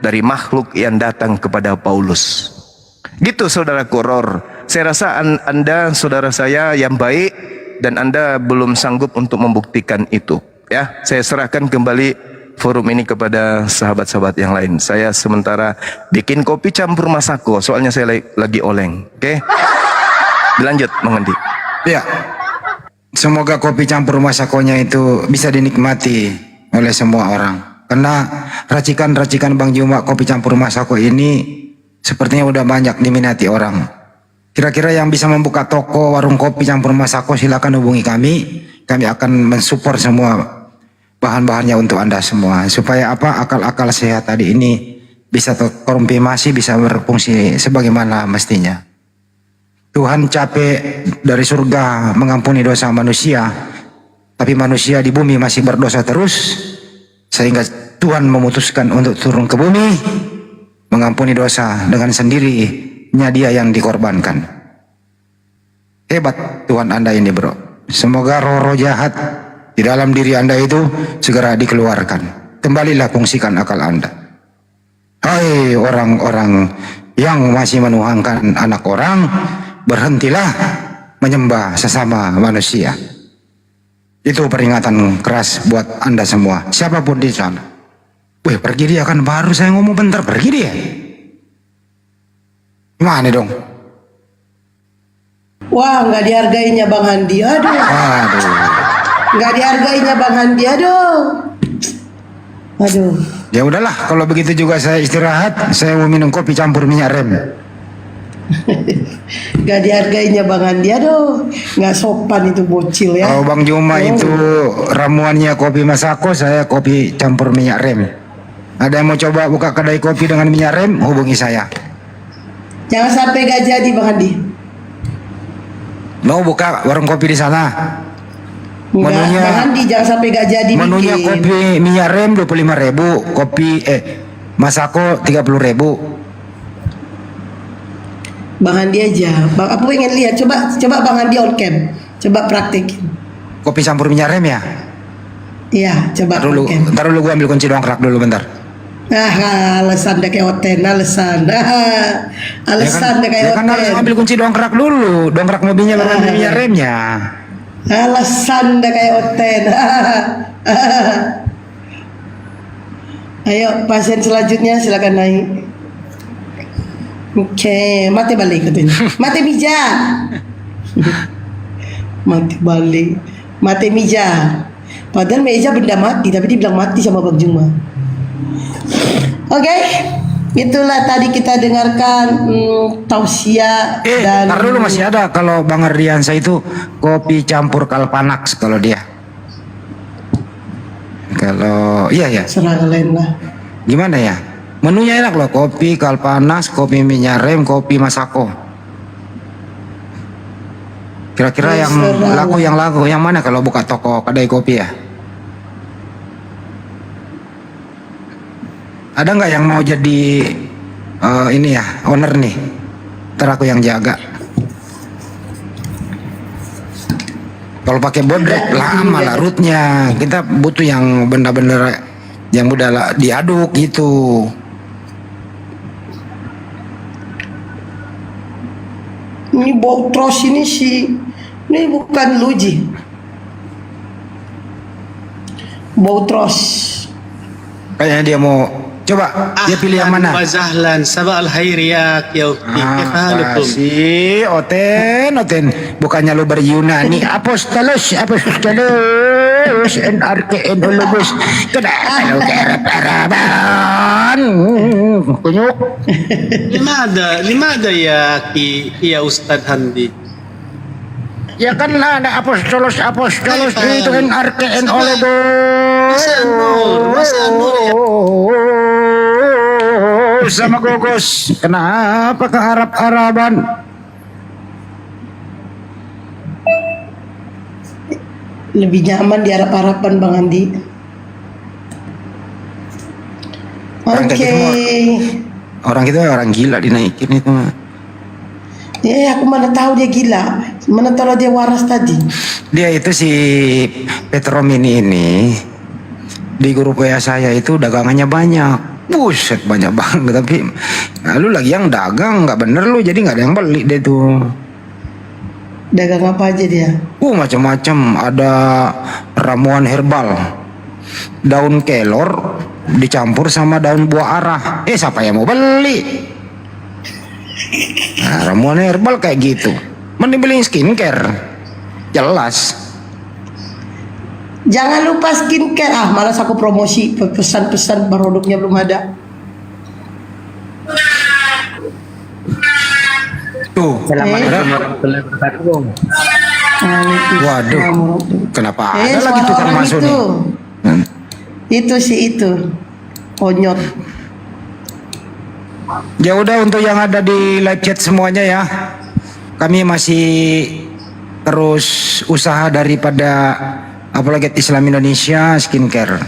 Dari makhluk yang datang kepada Paulus. Gitu saudaraku Ror. Saya rasa Anda saudara saya yang baik dan Anda belum sanggup untuk membuktikan itu. Ya, saya serahkan kembali forum ini kepada sahabat-sahabat yang lain. Saya sementara bikin kopi campur masako, soalnya saya lagi oleng. Oke? Dilanjut, Mengendi. Ya. Semoga kopi campur masakonya itu bisa dinikmati oleh semua orang. Karena racikan-racikan Bang Juma kopi campur masako ini sepertinya udah banyak diminati orang. Kira-kira yang bisa membuka toko warung kopi campur masako silakan hubungi kami. Kami akan mensupport semua bahan-bahannya untuk Anda semua supaya apa akal-akal sehat tadi ini bisa terkonfirmasi, bisa berfungsi sebagaimana mestinya. Tuhan capek dari surga mengampuni dosa manusia, tapi manusia di bumi masih berdosa terus, sehingga Tuhan memutuskan untuk turun ke bumi mengampuni dosa dengan sendirinya, dia yang dikorbankan. Hebat Tuhan Anda ini, bro. Semoga roh-roh jahat di dalam diri Anda itu segera dikeluarkan. Kembalilah fungsikan akal Anda. Hai orang-orang yang masih menuhankan anak orang, berhentilah menyembah sesama manusia. Itu peringatan keras buat Anda semua, siapapun di sana. Wih, pergi dia, kan baru saya ngomong bentar pergi dia. Gimana dong? Wah, nggak dihargainya Bang Handi. Aduh. Aduh. Nggak dihargainya Bang Handi. Aduh. Aduh. Ya udahlah, kalau begitu juga saya istirahat. Saya mau minum kopi campur minyak rem. Nggak dihargainya Bang Handi. Aduh. Nggak sopan itu bocil ya. Kalau Bang Juma itu ramuannya kopi Masako, saya kopi campur minyak rem. Ada yang mau coba buka kedai kopi dengan minyak rem, hubungi saya. Jangan sampai nggak jadi Bang Handi. Mau buka warung kopi di sana? Enggak, Menunya- Bang Handi jangan sampai nggak jadi Menunya bikin. kopi minyak rem 25.000, kopi Masako 30.000. Bang Handi aja. Bang, aku pengen lihat. Coba Bang Handi on cam. Coba praktekin. Kopi campur minyak rem ya? Iya, coba Ntar dulu, on cam. ntar dulu gua ambil kunci dongkrak dulu bentar. Alasan deh kayak hotel, alasan. Alasan deh kayak Ya kan harus hotel. ambil kunci dongkrak dulu, dongkrak mobilnya baru ambil minyak remnya. Alasan deh kayak hotel. Ayo pasien selanjutnya silakan naik. Oke, mati balik katanya. Mati mija. Mati balik. Mati mija. Padahal meja benda mati, tapi dia bilang mati sama Bang Juma. Oke, itulah tadi kita dengarkan tausiah dan Ntar dulu masih ada kalau Bang Ardiansa itu kopi campur Kalpanax kalau dia. Kalau iya ya, serang lain lah. gimana ya? Menunya enak loh, kopi Kalpanax, kopi minyak rem, kopi Masako. Kira-kira yang laku yang mana kalau buka toko kedai kopi ya? Ada nggak yang mau jadi ini ya owner nih? Ntar aku yang jaga. Kalau pakai bodrek lama larutnya. Kita butuh yang benda-benda yang mudah diaduk gitu. Ini bau tros ini ini bukan luji. Bau tros. Kayaknya dia mau coba dia pilih yang mana? وسهلا صباح الخير يا كيوتي كيف حالكم؟ Si Oten, bukannya lu beryunani apostolos, NRKN Olobus, kenapa lu kerap-keraban, kunyuk. لماذا يا أستاذ هندي؟ Ya kan ada apostolos itu NRKN Olobus. Masa Nur ya? Sama Gogos, kenapa ke Arab-Araban? Lebih nyaman di Arab-Araban Bang Andi. Orang Oke. kayak gitu Orang itu orang gila dinaikin itu. Aku mana tahu dia gila. Mana tahu dia waras tadi. Dia itu si Petromini ini di grup WA saya itu dagangannya banyak. Buset banyak banget, tapi lu lagi yang dagang nggak bener lu, jadi nggak ada yang beli deh tuh. Dagang apa aja dia? Macam-macam, ada ramuan herbal, daun kelor dicampur sama daun buah arah. Siapa yang mau beli? Nah, ramuan herbal kayak gitu. Mending beli skincare, jelas. Jangan lupa skincare. Malas aku promosi pesan-pesan produknya belum ada. Tuh. Warahmatullahi wabarakatuh. Waduh, kenapa ada suara lagi tukang orang masuk itu. nih? Itu sih itu. Onyot. Ya udah, untuk yang ada di live chat semuanya ya, kami masih terus usaha daripada Apologet Islam Indonesia Skincare.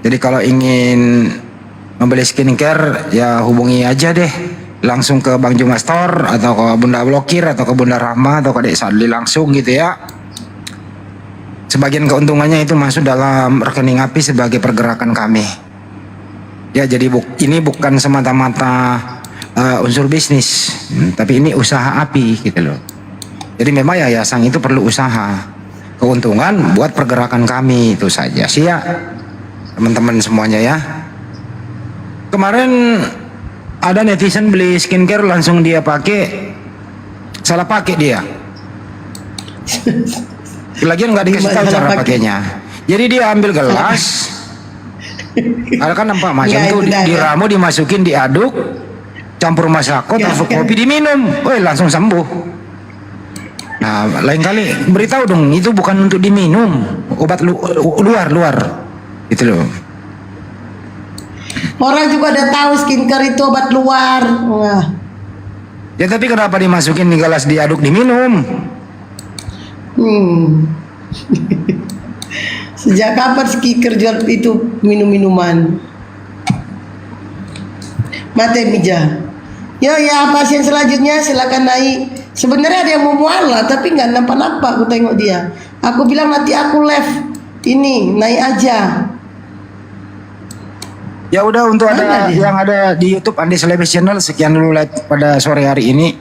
Jadi kalau ingin membeli skincare ya hubungi aja deh langsung ke Bang Juma Store atau ke Bunda Blokir atau ke Bunda Rahma atau ke Dek Sadli langsung gitu ya. Sebagian keuntungannya itu masuk dalam rekening API sebagai pergerakan kami. Ya, jadi ini bukan semata-mata unsur bisnis, tapi ini usaha API gitu loh. Jadi memang yayasan itu perlu usaha, keuntungan buat pergerakan kami, itu saja sih ya teman-teman semuanya ya. Kemarin ada netizen beli skincare langsung dia pakai, salah pakai dia. Lagian nggak dikasih tahu cara pakainya. Jadi dia ambil gelas, ada kan nampak macam tuh diramu, dimasukin, diaduk, campur masako, taruh kopi, diminum, woi langsung sembuh. Nah, lain kali beritahu dong, itu bukan untuk diminum, obat luar, gitu loh. Orang juga udah tahu skincare itu obat luar. Wah. Ya tapi kenapa dimasukin di gelas, diaduk, diminum? Sejak kapan skincare jual itu minum-minuman? Mate Mija. Yo ya, pasien selanjutnya silakan naik. Sebenarnya ada yang mau mualah tapi nggak nampak-nampak. Aku tengok dia. Aku bilang nanti aku live ini naik aja. Ya udah, untuk ada yang ada di YouTube Andi Selebes Channel, sekian dulu live pada sore hari ini.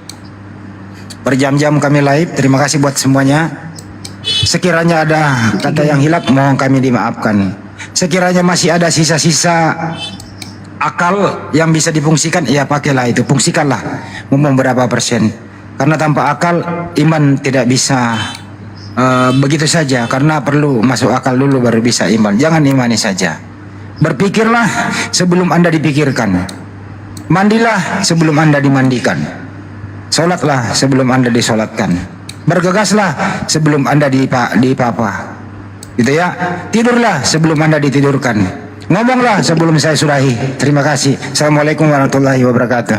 Berjam-jam kami live. Terima kasih buat semuanya. Sekiranya ada kata yang hilap, mohon kami dimaafkan. Sekiranya masih ada sisa-sisa akal yang bisa difungsikan, ya pakailah itu, fungsikanlah. Mau berapa persen? Karena tanpa akal iman tidak bisa begitu saja. Karena perlu masuk akal dulu baru bisa iman. Jangan imani saja. Berpikirlah sebelum Anda dipikirkan. Mandilah sebelum Anda dimandikan. Sholatlah sebelum Anda disolatkan. Bergegaslah sebelum Anda dipapa. Gitu ya. Tidurlah sebelum Anda ditidurkan. Ngomonglah sebelum saya surahi. Terima kasih. Assalamualaikum warahmatullahi wabarakatuh.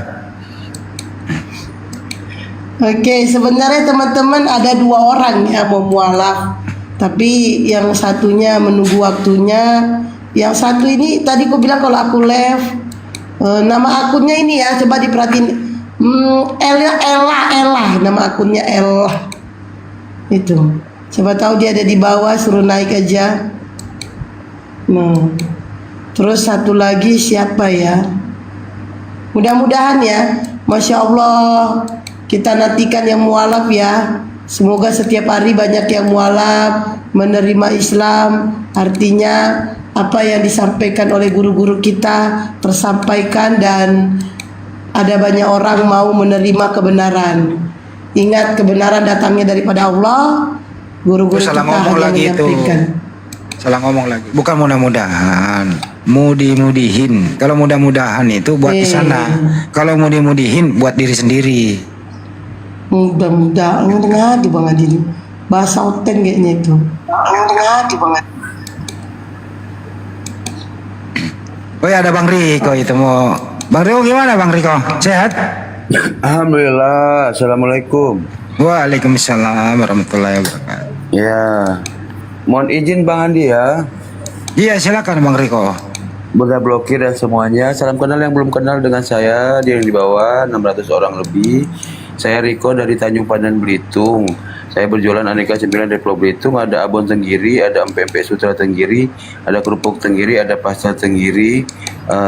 Oke, sebenarnya teman-teman ada 2 orang yang mau mualaf, tapi yang satunya menunggu waktunya. Yang satu ini tadi aku bilang kalau aku live, nama akunnya ini ya, coba diperhatiin. Ella, nama akunnya Ella. Itu. Coba tahu dia ada di bawah, suruh naik aja. Nah. Terus satu lagi siapa ya? Mudah-mudahan ya, Masya Allah, kita nantikan yang mualaf ya. Semoga setiap hari banyak yang mualaf, menerima Islam. Artinya apa yang disampaikan oleh guru-guru kita tersampaikan dan ada banyak orang mau menerima kebenaran. Ingat, kebenaran datangnya daripada Allah. Guru-guru kita hanya menyampaikan. Salah ngomong lagi. Bukan mudah-mudahan, mudi-mudihin. Kalau mudah-mudahan itu buat di sana. Kalau mudi-mudihin buat diri sendiri. Mudah-mudahan ngadi banget ini. Bahasa oten kayaknya itu. Ngadi banget. Oh ya, ada Bang Riko itu mau. Bang Riko gimana Bang Riko? Sehat? Alhamdulillah. Assalamualaikum. Waalaikumsalam warahmatullahi wabarakatuh. Ya. Mohon izin Bang Andi ya. Iya, silakan Bang Riko. Bunda Blokir dan semuanya. Salam kenal yang belum kenal dengan saya. Dia yang di bawah 600 orang lebih. Saya Riko dari Tanjung Pandan Belitung. Saya berjualan aneka cemilan dari Pulau Belitung. Ada abon tenggiri, ada empek-empek sutra tenggiri, ada kerupuk tenggiri, ada pasta tenggiri,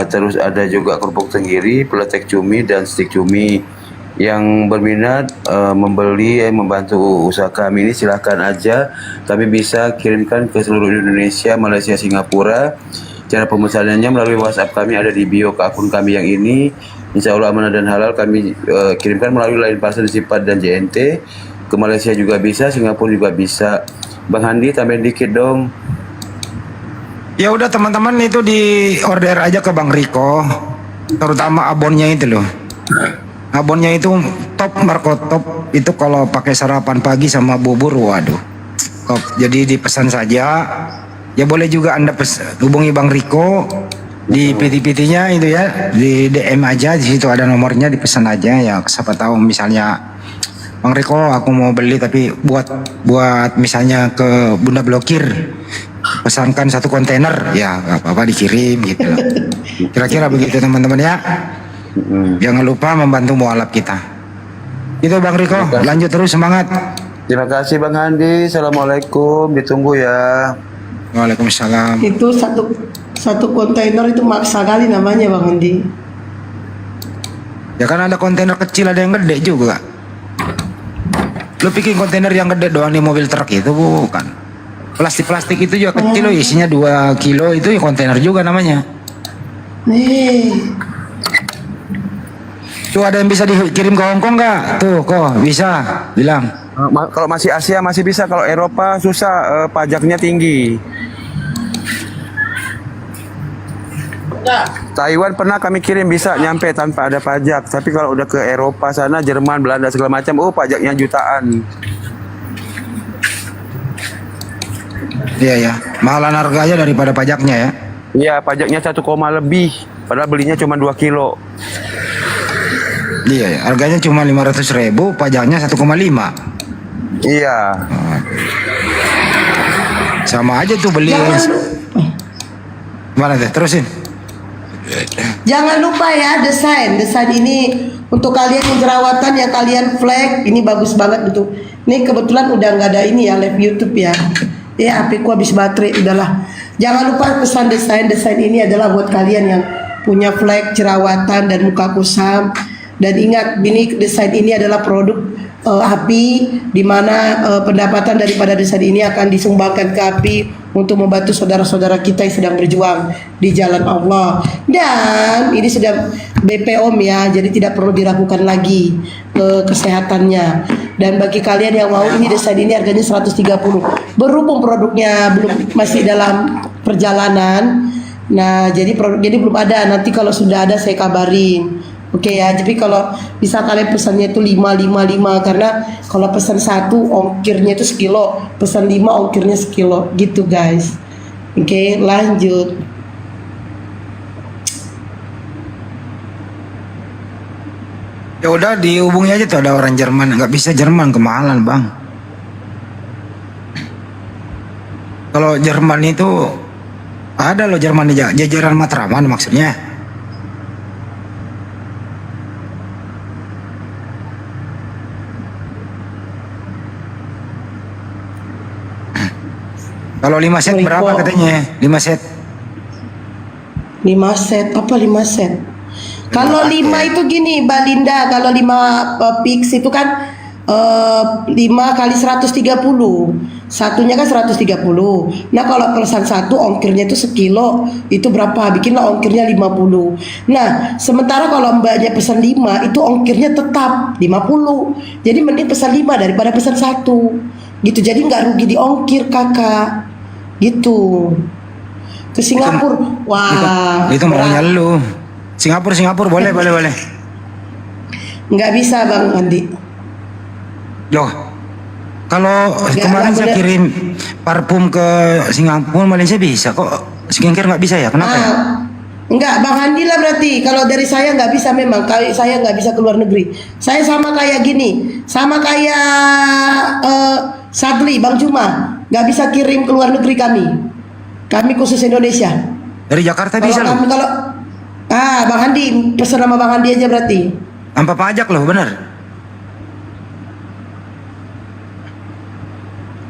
terus ada juga kerupuk tenggiri, peletek cumi dan stik cumi. Yang berminat membeli membantu usaha kami ini silahkan aja. Kami bisa kirimkan ke seluruh Indonesia, Malaysia, Singapura. Cara pemesanannya melalui WhatsApp kami ada di bio ke akun kami yang ini. Insya Allah amanah dan halal kami kirimkan melalui Line Parcel Sipat dan JNT. Ke Malaysia juga bisa, Singapura juga bisa. Bang Handi tambahin dikit dong. Ya udah teman-teman, itu di order aja ke Bang Riko. Terutama abonnya itu loh. Abonnya itu top, Marco top. Itu kalau pakai sarapan pagi sama bubur, waduh top. Jadi dipesan saja. Ya boleh juga Anda hubungi Bang Riko di PT-PT-nya itu ya, di DM aja, di situ ada nomornya, dipesan aja ya. Siapa tahu misalnya Bang Riko aku mau beli tapi buat misalnya ke Bunda Blokir, pesankan 1 kontainer ya, nggak apa-apa dikirim gitu loh. Kira-kira begitu teman-teman ya. Jangan lupa membantu mualaf kita. Itu Bang Riko, lanjut terus, semangat. Terima kasih Bang Handi. Assalamualaikum. Ditunggu ya. Waalaikumsalam. Itu satu kontainer itu maksa kali namanya Bang Andi. Ya kan ada kontainer kecil, ada yang gede juga. Lu pikir kontainer yang gede doang di mobil truk itu bukan. Plastik-plastik itu juga kecil loh, isinya 2 kilo itu ya kontainer juga namanya. Nih, Tuh ada yang bisa dikirim ke Hongkong nggak? Tuh kok bisa bilang. Kalau masih Asia masih bisa, kalau Eropa susah, pajaknya tinggi. Taiwan pernah kami kirim bisa nyampe tanpa ada pajak, tapi kalau udah ke Eropa sana, Jerman, Belanda segala macam, oh pajaknya jutaan. Iya ya, mahalan harganya daripada pajaknya ya. Iya, pajaknya 1, lebih, padahal belinya cuma 2 kilo. Iya ya, harganya cuma 500.000, pajaknya 1,5. Iya. Sama aja tuh beli. Mana deh, terusin. jangan lupa ya desain ini untuk kalian yang jerawatan, yang kalian flek, ini bagus banget gitu. Ini kebetulan udah nggak ada ini ya live YouTube ya. Ya HP ku habis baterai, udahlah. Jangan lupa pesan desain ini adalah buat kalian yang punya flek, jerawatan dan muka kusam. Dan ingat, ini desain ini adalah produk API, di mana pendapatan daripada desain ini akan disumbangkan ke API untuk membantu saudara-saudara kita yang sedang berjuang di jalan Allah. Dan ini sudah BPOM ya, jadi tidak perlu diragukan lagi kesehatannya. Dan bagi kalian yang mau, ini desain ini harganya 130. Berhubung produknya masih dalam perjalanan, nah jadi belum ada. Nanti kalau sudah ada saya kabarin. Oke ya, jadi kalau bisa kalian pesannya itu 5 karena kalau pesan 1 ongkirnya itu 1 kilo, pesan 5 ongkirnya 1 kilo gitu guys. Oke, lanjut. Ya udah dihubungi aja tuh, ada orang Jerman, nggak bisa Jerman, kemahalan bang. Kalau Jerman itu ada loh, Jerman jajaran Matraman maksudnya. Kalau 5 set berapa katanya? 5 set. 5 set apa 5 set? Kalau 5 itu gini, Mbak Linda, kalau 5 pix itu kan 5 kali 130. Satunya kan 130. Nah, kalau pesan 1 ongkirnya itu 1 kilo, itu berapa? Bikinlah ongkirnya 50. Nah, sementara kalau Mbaknya pesan 5, itu ongkirnya tetap 50. Jadi mending pesan 5 daripada pesan 1. Gitu. Jadi nggak rugi di ongkir, Kakak. Gitu. Ke Singapura. Wah. Itu maunya lu. Singapura boleh. Nggak bisa Bang Andi. Loh, kalau kemarin saya kirim parfum ke Singapura, Malaysia bisa kok. Skincare nggak bisa ya? Kenapa ya? Enggak, Bang Andi lah berarti. Kalau dari saya nggak bisa memang. Saya nggak bisa ke luar negeri. Saya sama kayak gini. Sama kayak Sadli, Bang Juma. Nggak bisa kirim ke luar negeri kami. Kami khusus Indonesia. Dari Jakarta bisa loh. Bang Andi, pesan sama Bang Andi aja berarti. Tanpa pajak loh, bener.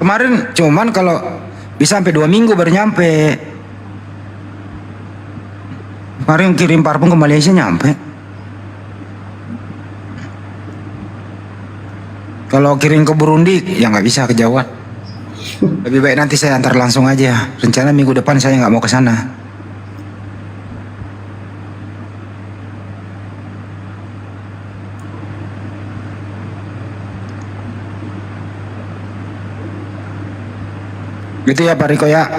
Kemarin cuman kalau bisa sampai 2 minggu baru nyampe. Kemarin kirim parfum ke Malaysia nyampe. Kalau kirim ke Burundi ya nggak bisa, kejauhan. Lebih baik nanti saya antar langsung aja. Rencana minggu depan saya nggak mau ke sana. Gitu ya Pak Riko ya.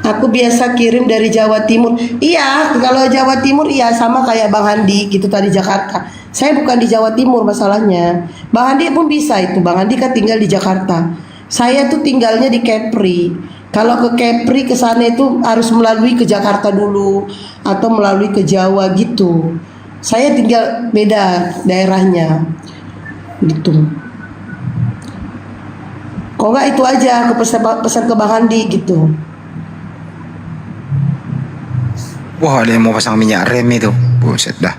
Aku biasa kirim dari Jawa Timur. Iya, kalau Jawa Timur iya sama kayak Bang Handi gitu tadi Jakarta. Saya bukan di Jawa Timur masalahnya. Bang Handi pun bisa itu. Bang Handi kan tinggal di Jakarta. Saya tuh tinggalnya di Kepri. Kalau ke Kepri ke sana itu harus melalui ke Jakarta dulu atau melalui ke Jawa gitu. Saya tinggal beda daerahnya gitu. Kok nggak itu aja, aku pesan ke Bang Andi gitu. Wah, ada yang mau pasang minyak rem itu. Buset dah.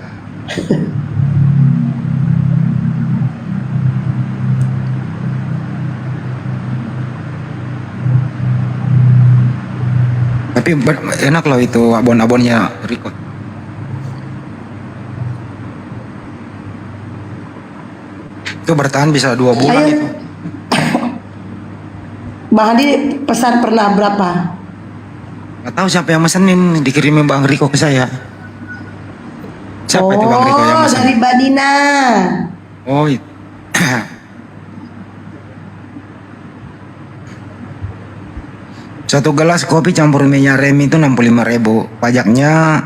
Tapi enak loh itu abon-abonnya Rico. Itu bertahan bisa 2 bulan Ayo. itu. Bang Andi pesan pernah berapa? Gak tahu siapa yang mesenin, dikirimin Bang Riko ke saya. Siapa itu Bang Riko yang Oh, mesen? dari Mbak Dina. Oh, itu. Satu gelas kopi campur minyak rem itu 65.000, pajaknya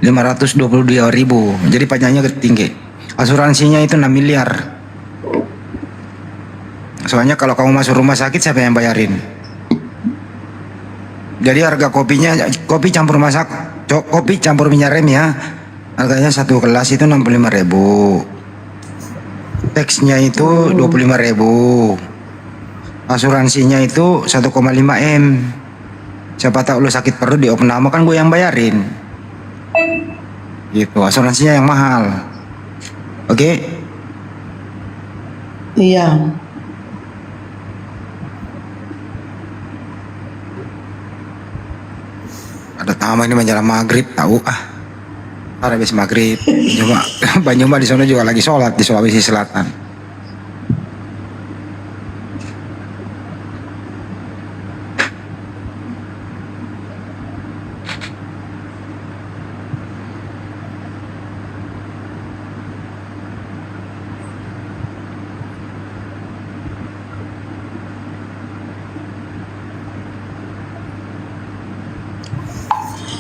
522.000. Jadi pajaknya tinggi. Asuransinya itu 6 miliar. Soalnya kalau kamu masuk rumah sakit siapa yang bayarin? Jadi harga kopinya, kopi campur kopi campur minyak rem ya, harganya satu gelas itu 65.000. Teksnya itu 25.000. Asuransinya itu 1,5 M. Siapa tahu lu sakit perut di opname kan gue yang bayarin. Gitu, asuransinya yang mahal. Oke? Iya. Ada tamu ini menjelang maghrib, tahu ah. Habis maghrib, coba Banyuma di sana juga lagi sholat di Sulawesi Selatan.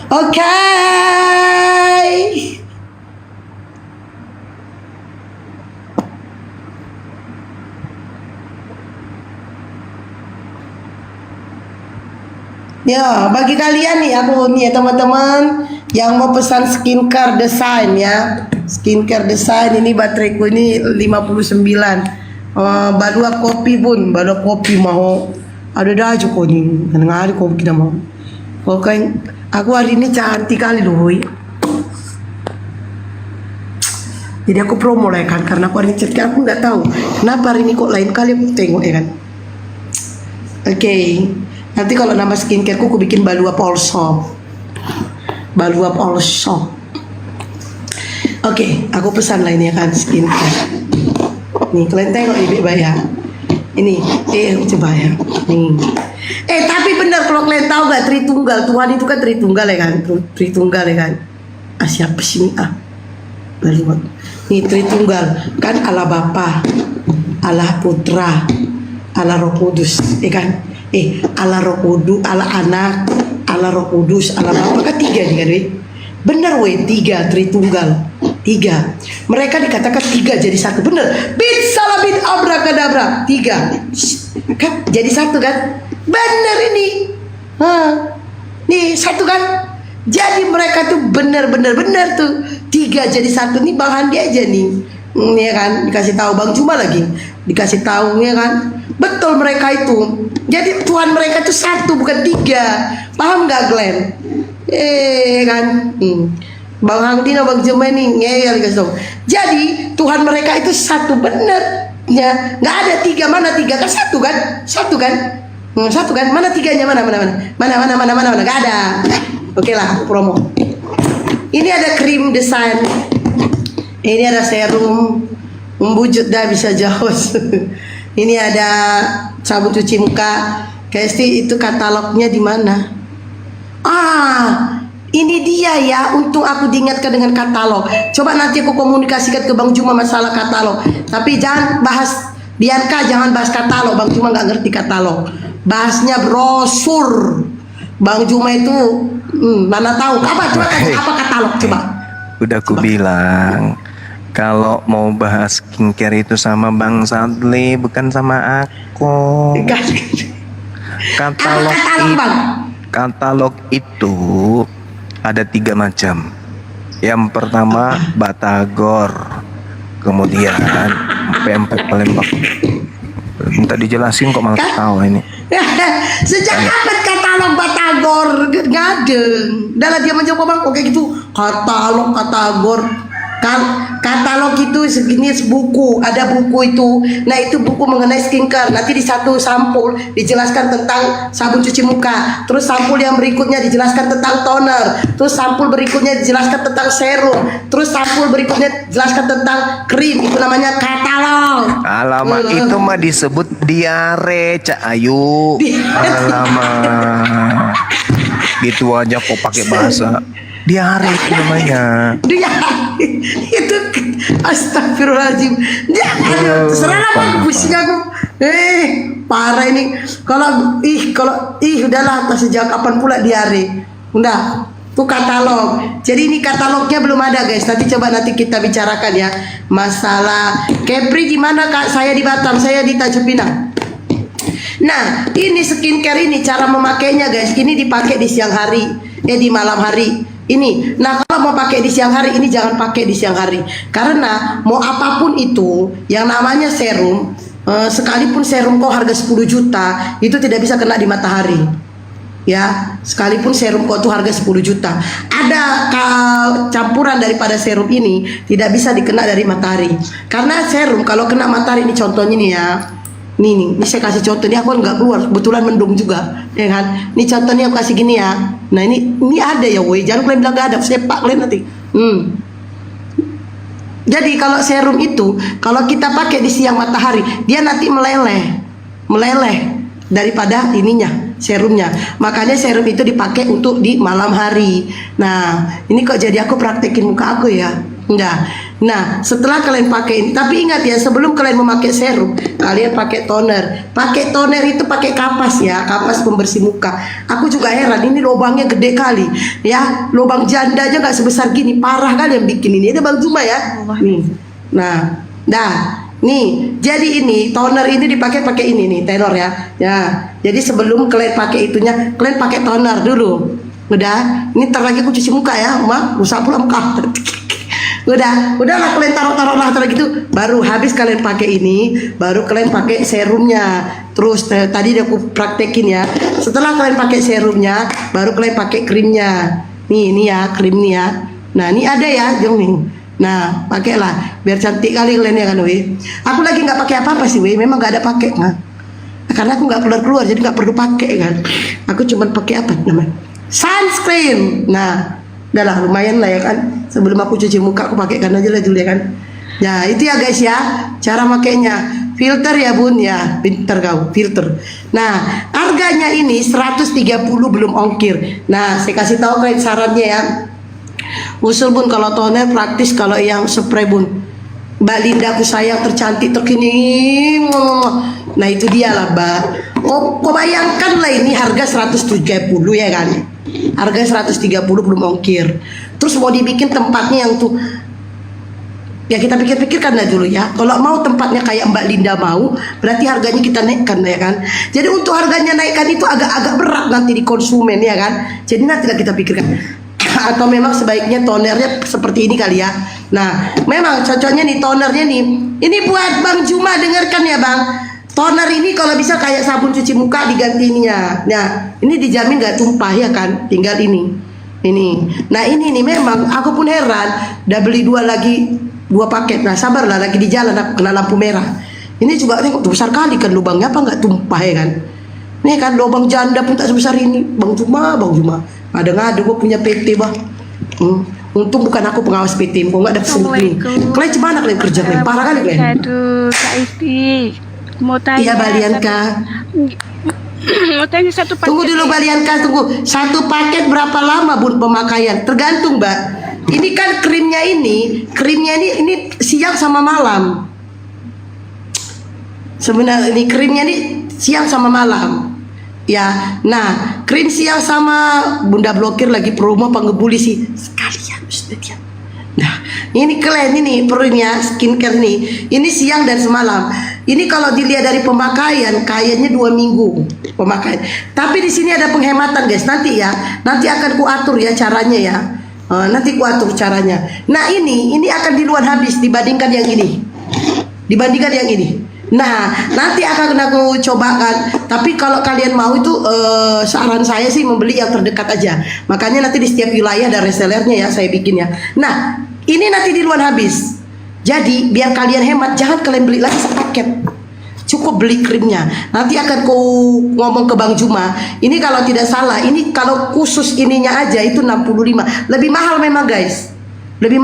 Oke. Ya, bagi kalian nih, aku nih ya teman-teman yang mau pesan skincare design ya. Skincare design ini bateraiku ini 59. Badua kopi pun, badua kopi mau. Ada dah aja kok nih, kadang-kadang kopi kita mau. Pokoknya aku hari ini cantik kali loh. Jadi aku promo lah ya kan, karena aku hari ini cantik, aku nggak tahu kenapa hari ini kok lain kali aku tengok ya kan. Oke. Nanti kalau nama skincareku aku bikin Balua Polso. Balua Polso. Oke, aku pesan lah ini ya kan skincare. Nih kalian tengok ini Mbak ya. Ini, coba ya. Nih. Tapi benar kalau kalian tahu gak Tritunggal, Tuhan itu kan Tritunggal ya kan, Tritunggal ya kan. Siapa sih ini? Balua. Nih Tritunggal kan Allah Bapa, Allah Putra, Allah Roh Kudus, ya kan? Allah Roh Kudus, Allah Anak, Allah Roh Kudus, Allah Bapa kan 3 nih kan, weh. Bener weh, 3 Tritunggal, 3. Mereka dikatakan 3 jadi 1, bener. Bin salah bin abrakadabra, 3 kan jadi 1 kan? Bener ini. Nih 1 kan? Jadi mereka tuh bener tuh 3 jadi 1 nih Bang Andi aja nih. Ya kan, dikasih tahu Bang Juma lagi, dikasih tahu ya kan, betul mereka itu. Jadi Tuhan mereka itu 1 bukan 3, paham nggak Glenn? Kan, Bang Andi sama Bang Juma nih ngeyel guys dong. Jadi Tuhan mereka itu 1 bener, ya nggak ada 3, mana 3 kan 1 kan, 1 kan, 1 kan, mana 3-nya mana nggak ada. Oke lah, aku promo. Ini ada krim desain. Ini ada serum membujut dah bisa jauh. Ini ada sabun cuci muka. Kesti itu katalognya di mana? Ini dia ya. Untung aku diingatkan dengan katalog. Coba nanti aku komunikasikan ke Bang Juma masalah katalog. Tapi jangan bahas, Bianca jangan bahas katalog. Bang Juma nggak ngerti katalog. Bahasnya brosur. Bang Juma itu mana tahu apa? Coba apa katalog coba. Udah aku bilang Kalau mau bahas skincare itu sama Bang Sadli, bukan sama aku. Katalog Bang. Katalog itu ada 3 macam. Yang pertama Batagor, kemudian pempek Palembang. Minta dijelasin kok malah tahu ini. Sejak kapan katalog Batagor gadeng? Dalam dia menjawab bang, oke gitu. Katalog Batagor. Katalog itu sejenis buku, ada buku itu. Nah itu buku mengenai skincare. Nanti di satu sampul dijelaskan tentang sabun cuci muka. Terus sampul yang berikutnya dijelaskan tentang toner. Terus sampul berikutnya dijelaskan tentang serum. Terus sampul berikutnya dijelaskan tentang krim. Itu namanya katalog. Alamak, itu mah disebut diare, Cak Ayu. Alamak, gitu aja kok pakai bahasa diare itu namanya. Dia itu astagfirullahaladzim. Dia terserah apa pusing aku. Parah ini. Kalau udahlah sejak kapan pula diare. Udah. Itu katalog. Jadi ini katalognya belum ada guys. Nanti kita bicarakan ya masalah. Kepri di mana Kak? Saya di Batam, saya di Tanjung Pinang. Nah, ini skincare ini cara memakainya guys. Ini dipakai di siang hari, di malam hari. Ini, nah kalau mau pakai di siang hari ini jangan pakai di siang hari karena mau apapun itu yang namanya serum, sekalipun serum kok harga 10 juta itu tidak bisa kena di matahari. Ya, sekalipun serum kok tuh harga 10 juta, ada campuran daripada serum ini tidak bisa dikena dari matahari. Karena serum kalau kena matahari, ini contohnya nih ya. Nih saya kasih contoh, ini aku nggak keluar, kebetulan mendung juga, ya kan? Ini contohnya aku kasih gini ya. Nah ini ada ya, woi, jangan kalian bilang nggak ada, sepak kalian nanti. Jadi kalau serum itu, kalau kita pakai di siang matahari, dia nanti meleleh daripada ininya, serumnya. Makanya serum itu dipakai untuk di malam hari. Nah ini kok jadi aku praktekin muka aku ya? Enggak. Nah, setelah kalian pakai ini, tapi ingat ya, sebelum kalian memakai serum, kalian pakai toner. Pakai toner itu pakai kapas ya, kapas pembersih muka. Aku juga heran, ini lubangnya gede kali, ya, lubang janda aja nggak sebesar gini, parah kali yang bikin ini. Ada Bang Juma ya, nih. Nah, nih, jadi ini toner ini dipakai ini nih, tenor ya. Ya, jadi sebelum kalian pakai itunya, kalian pakai toner dulu. Udah, ini ntar lagi aku cuci muka ya, Mak, rusak pula muka. Udahlah kalian taruh-taruh gitu. Baru habis kalian pakai ini, baru kalian pakai serumnya. Terus tadi aku praktekin ya. Setelah kalian pakai serumnya, baru kalian pakai krimnya. Nih, ini ya krim nih ya. Nah, ini ada ya, jong nih. Nah, pakailah biar cantik kali kalian ya kan, weh. Aku lagi nggak pakai apa-apa sih, weh. Memang nggak ada pakai, nah. Karena aku nggak keluar, jadi nggak perlu pakai kan. Aku cuma pakai apa namanya? Sunscreen. Nah, udahlah lumayan lah ya kan. Sebelum aku cuci muka aku pakaikan aja lah dulu ya kan. Nah itu ya guys ya, cara makainya. Filter ya bun ya, pinter kau, filter. Nah harganya ini 130 belum ongkir. Nah saya kasih tahu kalian sarannya ya. Usul bun kalau toner praktis, kalau yang spray bun. Mbak Linda aku sayang, tercantik, terkini. Nah itu dia lah Mbak. Kau bayangkan lah ini harga 130 ya kan. Harga 130 belum ongkir. Terus mau dibikin tempatnya yang tuh, ya kita pikir-pikirkan lah dulu ya. Kalau mau tempatnya kayak Mbak Linda mau, berarti harganya kita naikkan ya kan. Jadi untuk harganya naikkan itu agak berat nanti di konsumen ya kan. Jadi nanti kita pikirkan. Atau memang sebaiknya tonernya seperti ini kali ya. Nah memang cocoknya nih tonernya nih. Ini buat Bang Juma, dengarkan ya Bang. Toner ini kalau bisa kayak sabun cuci muka diganti ininya. Nah ini dijamin gak tumpah ya kan. Tinggal ini. Nah ini nih memang aku pun heran. Udah beli 2 paket. Nah sabarlah, lagi di jalan aku kena lampu merah. Ini juga tengok tuh besar kali kan lubangnya, apa nggak tumpah ya kan. Nih kan lubang janda pun tak sebesar ini. Bang Juma ada gue punya PT bah. Untung bukan aku pengawas PT, kok nggak ada pesan. Kalian gimana kalian kerja kalian? Parah kali kalian. Aduh, Kak Isti, mau tanya. Iya Balianka. Mau tanya satu paket. Tunggu dulu Balianka, tunggu. Satu paket berapa lama bun pemakaian? Tergantung Mbak. Ini kan krimnya ini siang sama malam. Sebenarnya ini krimnya ini siang sama malam. Ya, nah krim siang sama Bunda Blokir lagi promo pengebuli sih sekalian. Nah, ini kalian ini perlunya skincare ini siang dan semalam. Ini kalau dilihat dari pemakaian, kayaknya 2 minggu pemakaian. Tapi di sini ada penghematan guys. Nanti akan kuatur ya caranya ya. Nanti kuatur caranya. Nah ini akan duluan habis dibandingkan yang ini. Nah, nanti akan aku cobakan. Tapi kalau kalian mau itu saran saya sih membeli yang terdekat aja. Makanya nanti di setiap wilayah ada resellernya ya saya bikin ya. Nah, ini nanti di luar habis. Jadi biar kalian hemat, jangan kalian beli lagi sepaket. Cukup beli krimnya. Nanti akan ku ngomong ke Bang Juma. Ini kalau tidak salah, ini kalau khusus ininya aja itu 65. Lebih mahal memang guys. Lebih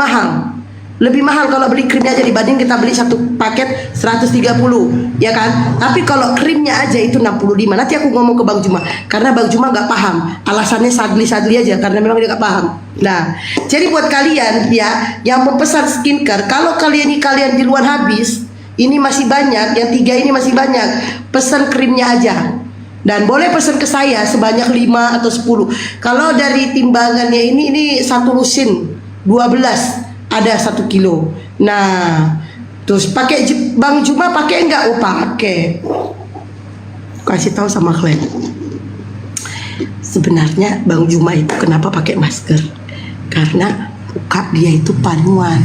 mahal kalau beli krimnya aja dibanding kita beli satu paket 130 ya kan. Tapi kalau krimnya aja itu 65. Nanti aku ngomong ke Bang Juma karena Bang Juma nggak paham. Alasannya sadli aja karena memang dia nggak paham. Nah, jadi buat kalian ya yang memesan skincare, kalau kalian di luar habis, ini masih banyak, yang 3 ini masih banyak. Pesan krimnya aja. Dan boleh pesan ke saya sebanyak 5 atau 10. Kalau dari timbangannya ini satu lusin 12. Ada 1 kilo. Nah, terus pakai Bang Juma pakai enggak? Oh pakai. Kasih tahu sama kalian. Sebenarnya Bang Juma itu kenapa pakai masker? Karena muka dia itu panuan,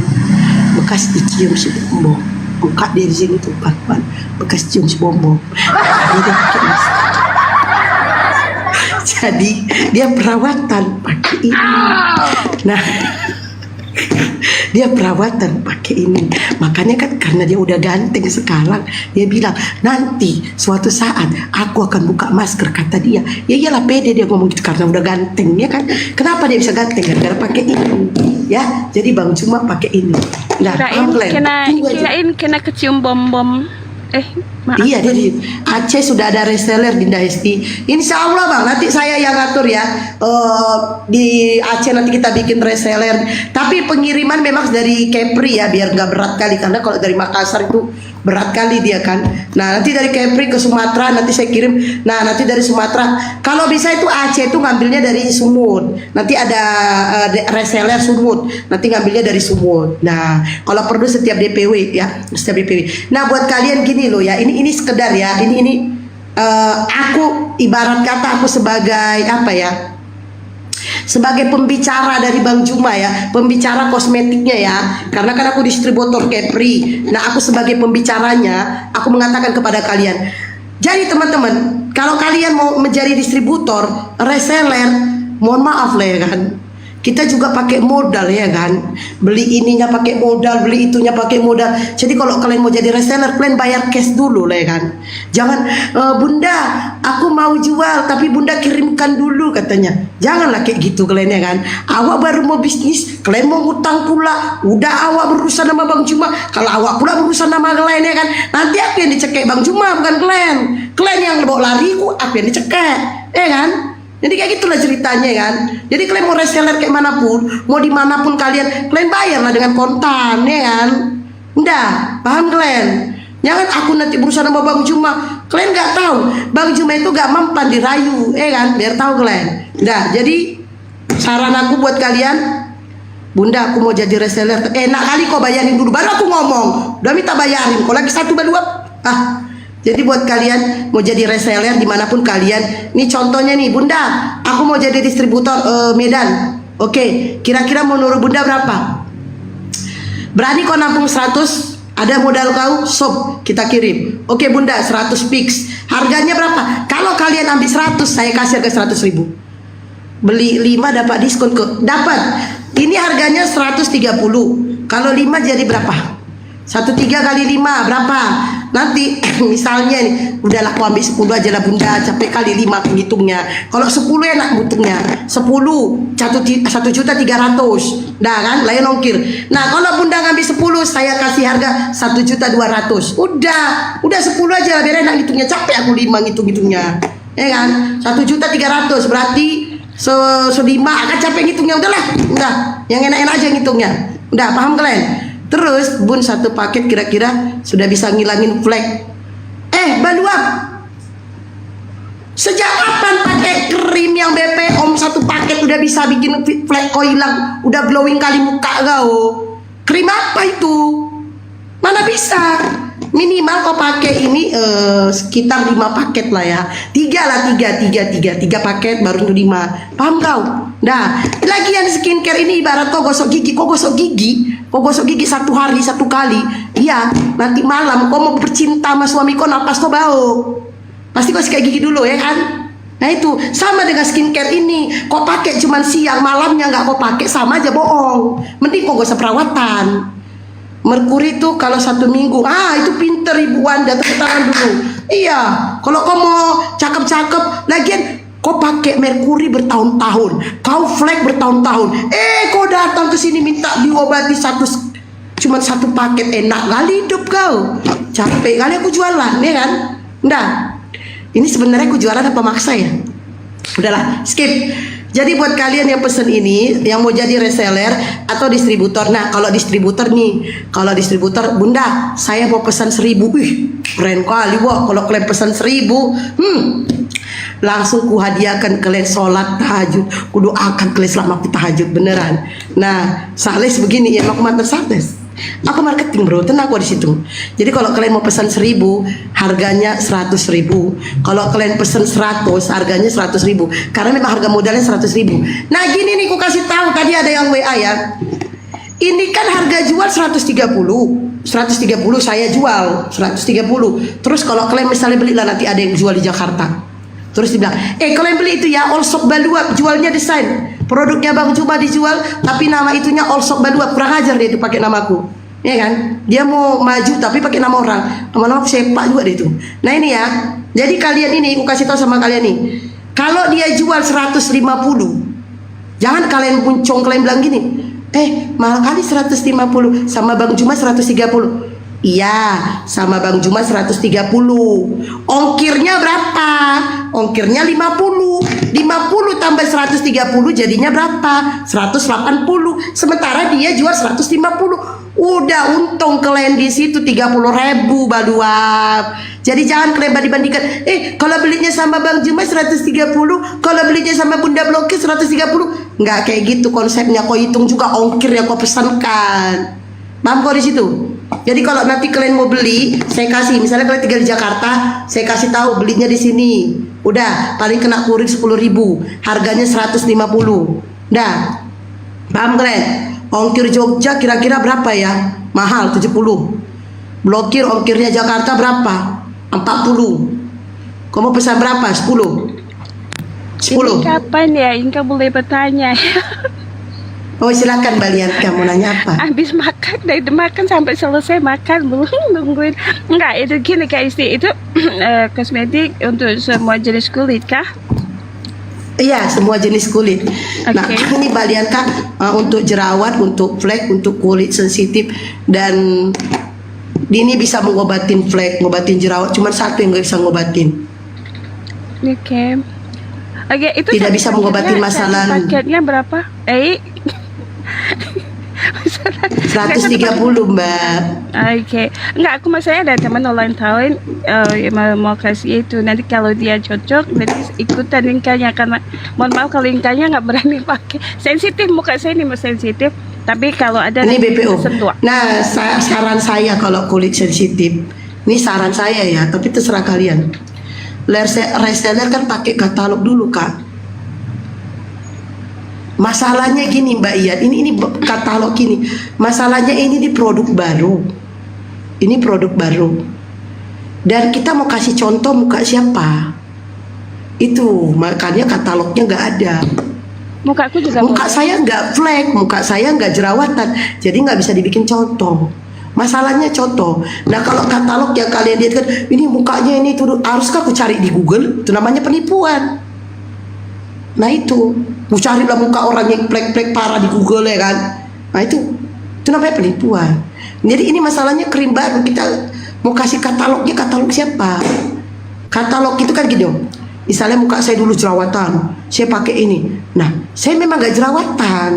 bekas dicium si bombong. Muka dia di sini tuh panuan, bekas cium si bombong. Dia pakai masker. Jadi dia perawatan pakai ini. Nah. Dia perawatan pakai ini. Makanya kan karena dia udah ganteng sekarang, dia bilang nanti suatu saat aku akan buka masker, kata dia. Ya iyalah pede dia ngomong gitu karena udah ganteng ya kan. Kenapa dia bisa ganteng? Karena pakai ini ya. Jadi Bang Juma pakai ini. Nah, kirain kena kecium bom. Maaf. Iya, dia di Aceh sudah ada reseller Dinda Hesti. Insya Allah Bang, nanti saya yang ngatur ya. Di Aceh nanti kita bikin reseller. Tapi pengiriman memang dari Kepri ya, biar nggak berat kali. Karena kalau dari Makassar itu berat kali dia kan. Nah nanti dari Kepri ke Sumatera nanti saya kirim. Nah nanti dari Sumatera. Kalau bisa itu Aceh itu ngambilnya dari Sumut. Nanti ada reseller Sumut. Nanti ngambilnya dari Sumut. Nah kalau perlu setiap DPW ya, setiap DPW. Nah buat kalian gini loh ya, ini sekedar ya, ini aku ibarat kata aku sebagai apa ya, sebagai pembicara dari Bang Juma ya, pembicara kosmetiknya ya, karena kan aku distributor Kepri. Nah aku sebagai pembicaranya, aku mengatakan kepada kalian, jadi teman-teman, kalau kalian mau menjadi distributor, reseller, mohon maaf lah ya kan, kita juga pakai modal ya kan, beli ininya pakai modal, beli itunya pakai modal. Jadi kalau kalian mau jadi reseller, kalian bayar cash dulu lah ya kan. Jangan bunda aku mau jual tapi bunda kirimkan dulu katanya. Janganlah kayak gitu kalian ya kan. Awak baru mau bisnis, kalian mau ngutang pula. Udah awak berurusan sama Bang Juma, kalau awak pula berurusan sama kalian ya kan, nanti aku yang dicekek Bang Juma bukan kalian. Kalian yang bawa lariku, aku yang dicekek ya kan. Jadi kayak gitulah ceritanya kan. Jadi kalian mau reseller kayak manapun, mau dimanapun kalian bayarlah dengan kontan ya kan. Udah, paham kalian? Jangan aku nanti berusaha sama Bang Juma. Kalian nggak tahu, Bang Juma itu gak mempan dirayu, ya kan? Biar tahu kalian. Nah, jadi saran aku buat kalian, bunda aku mau jadi reseller. Enak kali kau bayarin dulu, baru aku ngomong. Udah minta bayarin, kau lagi 1 2 Jadi buat kalian mau jadi reseller dimanapun kalian, nih contohnya nih bunda, aku mau jadi distributor Medan. Oke, kira-kira menurut bunda berapa? Berani kau nampung 100? Ada modal kau? Sob, kita kirim. Oke bunda, 100 fix. Harganya berapa? Kalau kalian ambil 100, saya kasih harga 100.000. Beli 5 dapat diskon ke? Dapat. Ini harganya 130. Kalau 5 jadi berapa? 1,3 kali 5 berapa? Nanti misalnya nih, udahlah aku ambil 10 aja lah bunda, capek kali 5 aku ngitungnya. Kalau 10 enak ngitungnya. 10 1.300.000. Dah kan, lain ongkir. Nah kalau bunda ngambil 10, saya kasih harga 1.200.000. Udah 10 aja lah, biar enak ngitungnya. Capek aku 5 ngitung-ngitungnya. Ya kan? 1.300.000 berarti 5 akan capek ngitungnya. Udahlah, udah yang enak-enak aja ngitungnya. Udah paham kalian? Terus bun satu paket kira-kira sudah bisa ngilangin flek. Baluap Sejak kapan pakai krim yang BPOM satu paket udah bisa bikin flek kau hilang, udah glowing kali muka kau? Krim apa itu? Mana bisa? Minimal kau pakai ini sekitar 5 paket lah ya. 3 paket baru itu 5. Paham kau? Nah, lagian skincare ini ibarat kau gosok gigi. Kau gosok gigi 1 hari 1 kali. Iya, nanti malam kau mau bercinta sama suami kau, napas kau bau. Pasti kau sikat gigi dulu ya kan? Nah itu sama dengan skincare ini. Kau pakai cuman siang, malamnya nggak kau pakai, sama aja bohong. Mending kau gak usah perawatan. Merkuri itu kalau 1 minggu, itu pinter Ibu Wanda, tepuk tangan dulu. Iya, kalau kau mau cakep-cakep, lagian kau pakai merkuri bertahun-tahun, kau flek bertahun-tahun. Kau datang ke sini minta diobati cuman 1 paket, enak kali hidup kau. Capek kali aku jualan, ya kan? Nah, ini sebenarnya aku jualan apa maksa ya? Udahlah, skip. Jadi buat kalian yang pesen ini, yang mau jadi reseller atau distributor. Nah, kalau distributor Bunda, saya mau pesan 1000. Wih, keren kali wah. Kalau kalian pesan 1000, langsung ku hadiahkan kalian sholat tahajud. Ku doakan kalian selama aku tahajud beneran. Nah, sales begini ya, aku mantan sales. Aku marketing bro, tenang aku di situ. Jadi kalau kalian mau pesan 1000, harganya 100.000. Kalau kalian pesan 100, harganya 100.000. Karena memang harga modalnya 100.000. Nah gini nih, aku kasih tahu tadi ada yang WA ya. Ini kan harga jual 130 saya jual 130. Terus kalau kalian misalnya beli lah, nanti ada yang jual di Jakarta. Terus dibilang, kalian beli itu ya All Shop Balua, jualnya desain. Produknya Bang Juma dijual, tapi nama itunya All Shop Balua. Kurang ajar dia itu pakai namaku, ya kan? Dia mau maju tapi pakai nama orang. Nama-nama aku sepak juga dia itu. Nah ini ya, jadi kalian ini, aku kasih tahu sama kalian nih. Kalau dia jual 150, jangan kalian puncong, kalian bilang gini, mahal kali 150, sama Bang Juma 130. Iya, sama Bang Juma 130. Ongkirnya berapa? Ongkirnya 50. 50 tambah 130 jadinya berapa? 180. Sementara dia jual 150. Udah untung kalian di situ 30.000 baluap. Jadi jangan kalian banding-bandingkan. Kalau belinya sama Bang Juma 130, kalau belinya sama Bunda Blokir 130. Nggak kayak gitu konsepnya. Kau hitung juga ongkir yang kau pesankan. Paham kau di situ? Jadi kalau nanti kalian mau beli, saya kasih, misalnya kalian tinggal di Jakarta, saya kasih tahu belinya di sini. Udah, paling kena kurir 10.000, harganya 150. Dah, paham kalian? Ongkir Jogja kira-kira berapa ya? Mahal 70. Blokir ongkirnya Jakarta berapa? 40. Kamu pesan berapa? 10. 10. Ini kapan ya Inka boleh bertanya? Oh silakan Mbak Lian, kamu nanya apa? Habis makan, dari makan sampai selesai makan belum nungguin. Enggak, itu gini Kak Isti, itu kosmetik untuk semua jenis kulit kah? Iya, semua jenis kulit. Nah, Okay. ini Mbak Lian Kak, untuk jerawat, untuk flek, untuk kulit sensitif, dan ini bisa mengobatin flek, ngobatin jerawat. Cuma satu yang nggak bisa ngobatin. Oke. Oke, itu Tidak bisa mengobati masalah. Paketnya berapa? 130 Mbak. Oke, enggak, aku maksudnya ada teman ulang tahun mau kasih itu, nanti kalau dia cocok nanti ikutan linkanya, karena mohon maaf kalau linkanya nggak berani pakai, sensitif muka saya ini sensitif, tapi kalau ada Ini BPO. sentuh. Nah, saran saya kalau kulit sensitif, ini saran saya ya, tapi terserah kalian. Reseller kan pakai katalog dulu Kak. Masalahnya gini Mbak Ian, ini katalog gini. Masalahnya ini di produk baru. Ini produk baru. Dan kita mau kasih contoh muka siapa? Itu makanya katalognya nggak ada. Mukaku juga Muka saya nggak flek, muka saya nggak jerawatan, jadi nggak bisa dibikin contoh. Masalahnya contoh. Nah kalau katalog yang kalian lihat kan, ini mukanya ini tuh, haruskah aku cari di Google? Itu namanya penipuan. Nah itu, mau carilah muka orang yang plek-plek parah di Google ya kan. Nah itu namanya penipuan. Jadi ini masalahnya krim baru, kita mau kasih katalognya, katalog siapa? Katalog itu kan gini dong. Misalnya muka saya dulu jerawatan, saya pakai ini. Nah, saya memang gak jerawatan.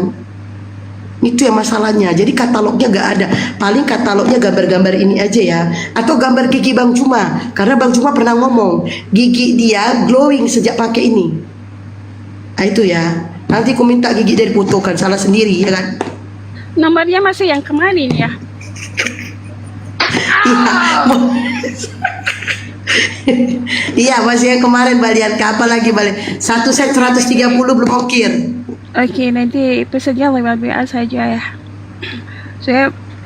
Itu yang masalahnya. Jadi katalognya gak ada. Paling katalognya gambar-gambar ini aja ya. Atau gambar gigi Bang Juma. Karena Bang Juma pernah ngomong gigi dia glowing sejak pakai ini. Nah itu ya. Nanti aku minta gigi dari fotokan. Salah sendiri ya kan. Nomornya masih yang kemarin ya. Iya masih yang kemarin balian. Kapan lagi balik? Satu set 130 belum ongkir. Oke, nanti pesannya lewat WA saja ya.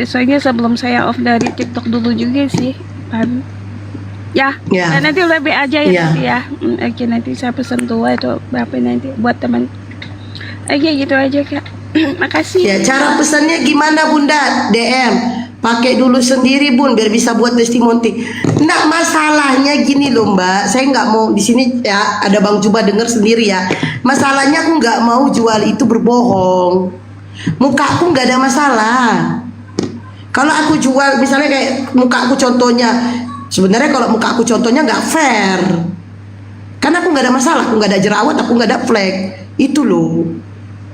Soalnya sebelum saya off dari TikTok dulu juga sih, Pan. Ya, Ya. nah, nanti lebih aja ya, Ya. nanti ya. Oke, nanti saya pesan dua atau berapa nanti buat teman. Oke, gitu aja Kak. Makasih. Ya, cara pesannya gimana Bunda? DM. Pakai dulu sendiri Bun biar bisa buat testimoni. Nggak, masalahnya gini loh Mbak. Saya nggak mau di sini ya ada Bang Juba denger sendiri ya. Masalahnya aku nggak mau jual itu berbohong. Muka aku nggak ada masalah. Kalau aku jual misalnya kayak muka aku contohnya, sebenarnya kalau muka aku contohnya nggak fair. Karena aku nggak ada masalah, aku nggak ada jerawat, aku nggak ada flek. Itu loh.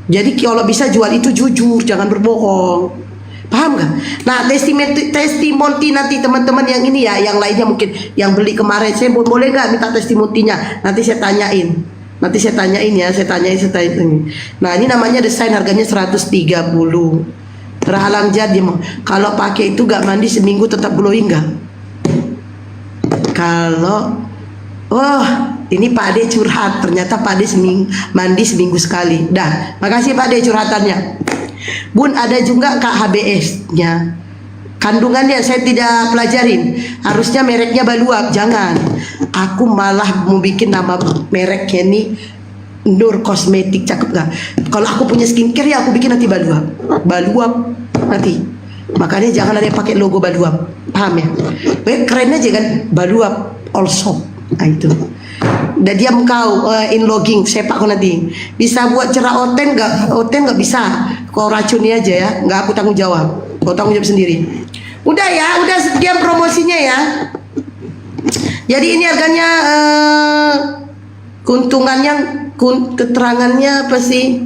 Jadi kalau bisa jual itu jujur, jangan berbohong. Paham gak? Nah testimoni nanti teman-teman yang ini ya, yang lainnya mungkin yang beli kemarin, saya boleh nggak minta testimoninya? Nanti saya tanyain. Nanti saya tanyain ya, saya tanyain. Nah ini namanya desain harganya 130. Terhalang jadi mau. Kalau pakai itu gak mandi seminggu tetap glowing gak? Kalau ini Pak Ade curhat, ternyata Pak Ade mandi seminggu sekali. Dah, makasih Pak Ade curhatannya. Bun, ada juga KHBS-nya. Kandungannya saya tidak pelajarin. Harusnya mereknya Baluap, jangan. Aku malah mau bikin nama mereknya ini Nur Kosmetik, cakep gak? Kalau aku punya skincare ya aku bikin nanti Baluap. Baluap nanti. Makanya jangan ada yang pakai logo Baluap. Paham ya? Keren aja kan? Baluap also. Nah itu. Dan dia kau in logging sepak kau nanti bisa buat cerah oten nggak bisa, kau racuni aja ya, nggak aku tanggung jawab, kau tanggung jawab sendiri. Udah ya, udah sekian promosinya ya. Jadi ini harganya keuntungannya keterangannya apa sih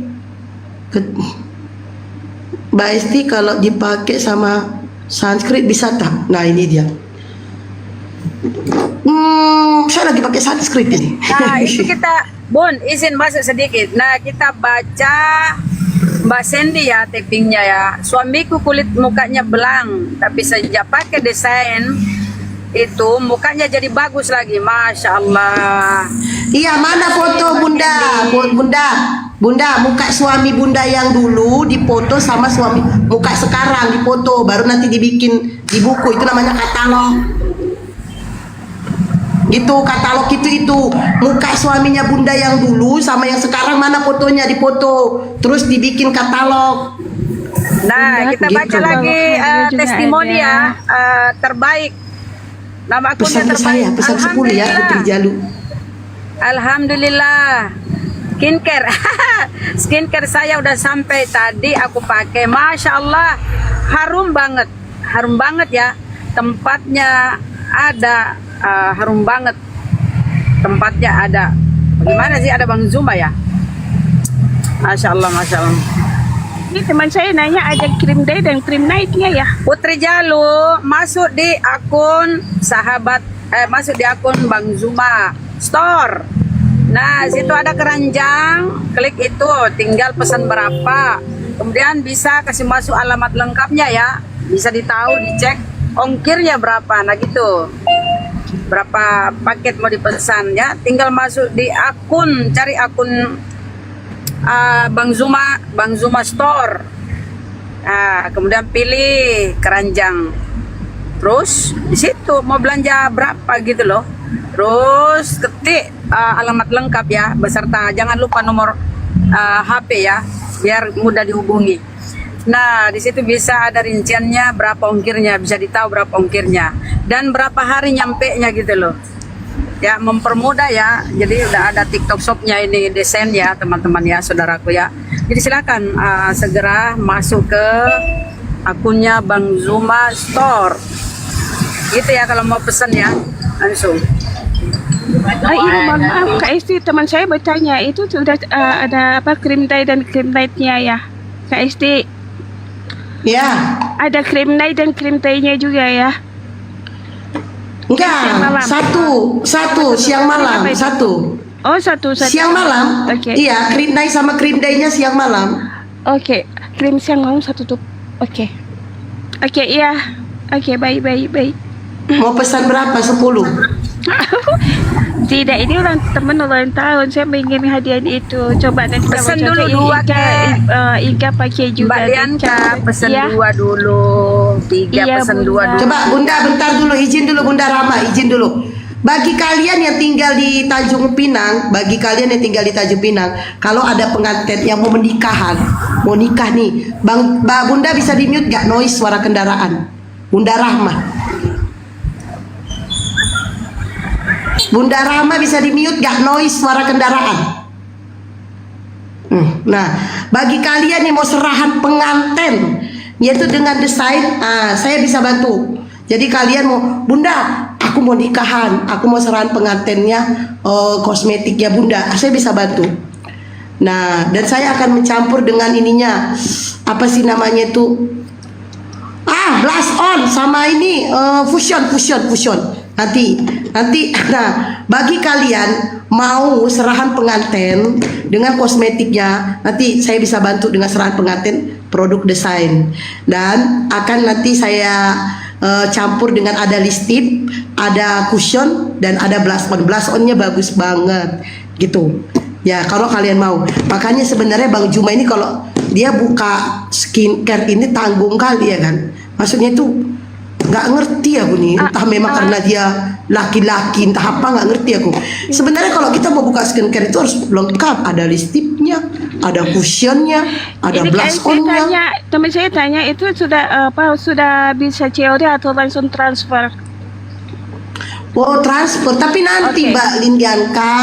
Mbak Esti, kalau dipakai sama sunscreen bisa tak? Nah ini dia. Saya lagi pakai sunscreen ini. Nah, itu kita, Bun, izin masuk sedikit. Nah, kita baca Mbak Sandy ya, tapingnya ya. Suamiku kulit mukanya belang, tapi sejak pakai desain itu mukanya jadi bagus lagi, Masya Allah. Iya, mana foto Bunda, muka suami Bunda yang dulu difoto sama suami muka sekarang difoto, baru nanti dibikin di buku, itu namanya katalog. Gitu, katalog itu muka suaminya Bunda yang dulu sama yang sekarang, mana fotonya difoto, terus dibikin katalog. Nah, kita baca Gitu. lagi testimoni ya, terbaik. Nama akunnya Pesan ke terbaik. saya, pesan 10 ya, Putri Jalu. Alhamdulillah. Skincare. Skincare saya udah sampai tadi aku pakai. Masya Allah, harum banget ya. Tempatnya ada, harum banget. Tempatnya ada. Bagaimana sih, ada Bang Zuma ya? Masya Allah, Masya Allah. Ini teman saya nanya ada krim day dan krim night-nya ya. Putri Jalu masuk di akun masuk di akun Bang Zuma Store. Nah, situ ada keranjang, klik itu, tinggal pesan berapa. Kemudian bisa kasih masuk alamat lengkapnya ya. Bisa ditahu, dicek ongkirnya berapa. Nah gitu. Berapa paket mau dipesan ya. Tinggal masuk di akun, cari akun Bang Zuma Store. Nah, kemudian pilih keranjang. Terus di situ mau belanja berapa gitu loh. Terus ketik alamat lengkap ya, beserta jangan lupa nomor HP ya, biar mudah dihubungi. Nah, di situ bisa ada rinciannya berapa ongkirnya, bisa ditahu berapa ongkirnya dan berapa hari nyampenya gitu loh. Ya, mempermudah ya. Jadi udah ada TikTok Shop-nya ini desain ya teman-teman ya, saudaraku ya. Jadi silakan segera masuk ke akunnya Bang Zuma Store. Gitu ya kalau mau pesan ya, langsung. Iya, mohon maaf Kak Esti, teman saya bertanya itu sudah ada apa krim day dan krim night-nya ya Kak Esti. Ya. Ada krim night dan krim teh-nya juga ya. Siang malam. Enggak, satu siang malam, Apa itu? satu. Oh, satu. Siang malam. Oke. Iya, cream night sama cream day-nya siang malam. Oke, krim siang malam satu tuh. Oke. Oke, iya. Oke, baik. Mau pesan berapa? 10. Tidak, ini ulang tahun. Saya ingin hadiah itu. Coba nanti kamu Pesan cocok, dulu 2, Kak. Ika pakai juga. Mbak Dianca pesen Ya. 2 dulu, 3 Iya, pesen 2 Bunda. dulu. Coba Bunda bentar dulu, izin dulu Bunda Rama, izin dulu. Bagi kalian yang tinggal di Tanjung Pinang, kalau ada pengantin yang mau nikah nih, Mbak Bunda bisa di-mute gak noise suara kendaraan? Bunda Rahma bisa di-mute gak noise suara kendaraan? Nah, bagi kalian yang mau serahan pengantin yaitu dengan desain, saya bisa bantu. Jadi kalian mau, Bunda, aku mau nikahan, aku mau serahan pengantinnya, kosmetiknya Bunda, saya bisa bantu. Nah, dan saya akan mencampur dengan ininya, apa sih namanya itu? Blush on sama ini fusion. Nanti. Nah, bagi kalian mau serahan pengantin dengan kosmetiknya, nanti saya bisa bantu dengan serahan pengantin produk desain. Dan akan nanti saya campur dengan ada lipstick, ada cushion, dan ada blush on. Blush onnya bagus banget gitu. Ya, kalau kalian mau. Makanya sebenarnya Bang Juma ini kalau dia buka skincare ini tanggung kali ya kan. Maksudnya itu nggak ngerti aku nih, entah memang karena dia laki-laki, entah apa, nggak ngerti aku. Sebenarnya kalau kita mau buka skincare itu harus lengkap, ada lipstiknya, ada cushionnya, ada Ini blush onnya. teman saya tanya itu sudah sudah bisa COD atau langsung transfer? Oh, transfer, tapi nanti Oke. Mbak Lindianka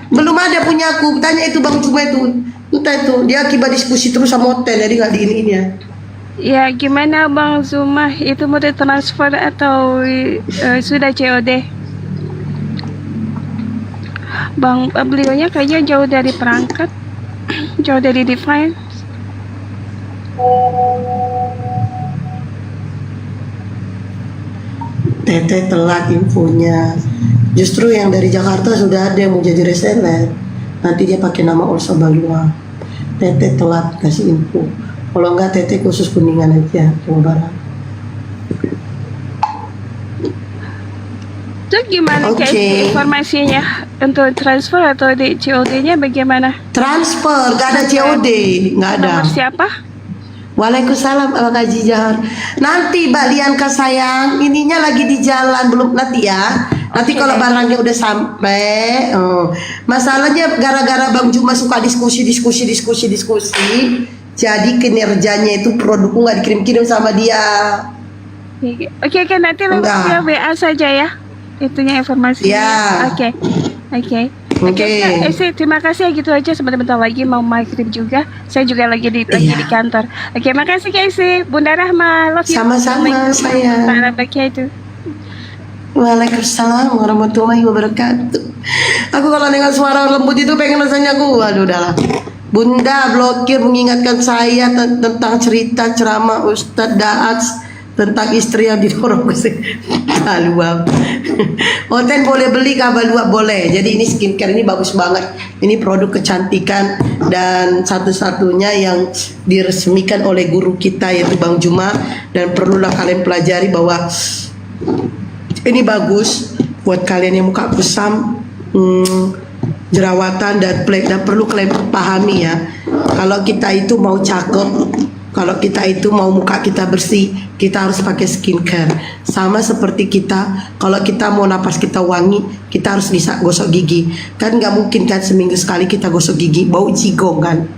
belum ada punya aku. Tanya itu Bang Juma itu, entah itu dia akibat diskusi terus sama hotel, jadi nggak diiniin ya. Ya, gimana Bang Zuma? Itu mau transfer atau sudah COD? Bang, beliaunya kayaknya jauh dari perangkat, jauh dari device. Teteh telat infonya. Justru yang dari Jakarta sudah ada yang mau jadi reseller. Nanti dia pakai nama Orsa Balua. Teteh telat kasih info. Kalau enggak Teteh khusus Kuningan aja, Jawa Barat. Itu gimana Oke. kayak informasinya untuk transfer atau di COD-nya bagaimana? Transfer, gak ada COD, nggak ada. Nomor siapa? Waalaikumsalam Abang Haji Jahar. Nanti Mbak Lianka sayang, ininya lagi di jalan belum nanti ya. Nanti kalau barangnya udah sampai, masalahnya gara-gara Bang Juma suka diskusi. Jadi kinerjanya itu produkku nggak dikirim-kirim sama dia. Oke, nanti Enggak. lewat WA saja ya. Itunya informasinya. Ya. Oke. Oke. Kak, terima kasih ya, gitu aja. Sebentar lagi mau maghrib juga. Saya juga lagi di kantor. Oke, makasih Kak Isi. Bunda Rahma, love you. Sama-sama, sayang. Itu. Waalaikumsalam warahmatullahi wabarakatuh. Aku kalau dengar suara lembut itu pengen rasanya aduh udahlah. Bunda blokir mengingatkan saya tentang cerita ceramah Ustadz Daats tentang istri yang didorong ke sini. Balua. Oten boleh beli kah Balua? Boleh. Jadi ini skincare ini bagus banget. Ini produk kecantikan dan satu-satunya yang diresmikan oleh guru kita yaitu Bang Juma, dan perlulah kalian pelajari bahwa ini bagus buat kalian yang muka kusam, jerawatan dan plek, dan perlu kalian pahami ya. Kalau kita itu mau cakep, kalau kita itu mau muka kita bersih, kita harus pakai skincare. Sama seperti kita, kalau kita mau napas kita wangi, kita harus bisa gosok gigi. Kan nggak mungkin kan seminggu sekali kita gosok gigi, bau jigong kan?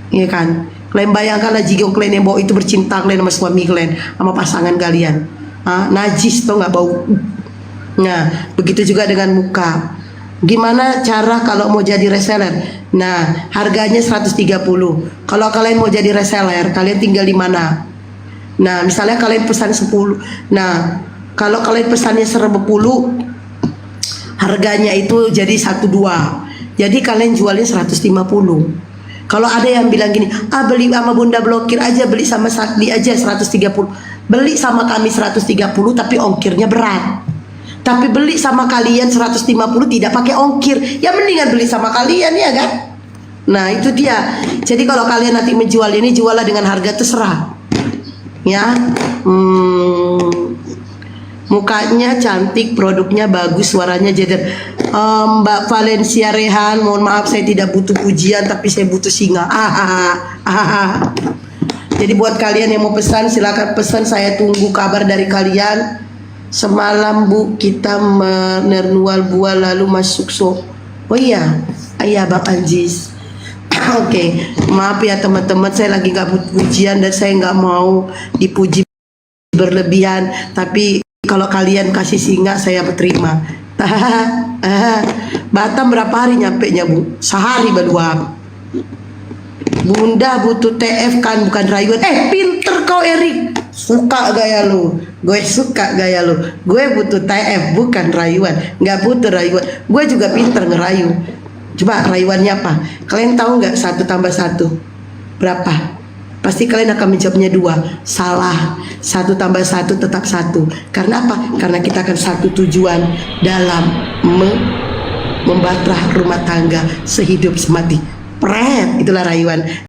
Iya kan? Kalian bayangkanlah jigong kalian yang bau itu bercinta kalian sama suami kalian, sama pasangan kalian. Najis tuh nggak bau. Nah, begitu juga dengan muka. Gimana cara kalau mau jadi reseller? Nah, harganya 130. Kalau kalian mau jadi reseller, kalian tinggal di mana? Nah, misalnya kalian pesan 10. Nah, kalau kalian pesannya 1000, harganya itu jadi 12. Jadi kalian jualnya 150. Kalau ada yang bilang gini, beli sama Bunda Blokir aja, beli sama Sakdi aja 130. Beli sama kami 130 tapi ongkirnya berat. Tapi beli sama kalian 150 tidak pakai ongkir. Ya mendingan beli sama kalian ya kan? Nah itu dia. Jadi kalau kalian nanti menjual ini, juallah dengan harga terserah. Ya, mukanya cantik, produknya bagus, suaranya jeder. Mbak Valencia Rehan, mohon maaf saya tidak butuh pujian tapi saya butuh singa. Jadi buat kalian yang mau pesan silakan pesan, saya tunggu kabar dari kalian. Semalam Bu kita menernual buah lalu masuk oh iya, ayah Bang Anjis. Oke, maaf ya teman-teman, saya lagi nggak butuh pujian dan saya nggak mau dipuji berlebihan. Tapi kalau kalian kasih singa saya berterima. Batam berapa hari nyampe nya Bu? Sehari berdua. Bunda butuh TF kan bukan rayuan. Pinter kau Erik. Suka gaya lu. Gue suka gaya lu. Gue butuh TF bukan rayuan. Nggak butuh rayuan. Gue juga pinter ngerayu. Coba rayuannya apa? Kalian tahu nggak 1 tambah 1 berapa? Pasti kalian akan menjawabnya 2. Salah. 1 tambah 1 tetap 1. Karena apa? Karena kita akan satu tujuan dalam membatrah rumah tangga sehidup semati. Pret, itulah rayuan.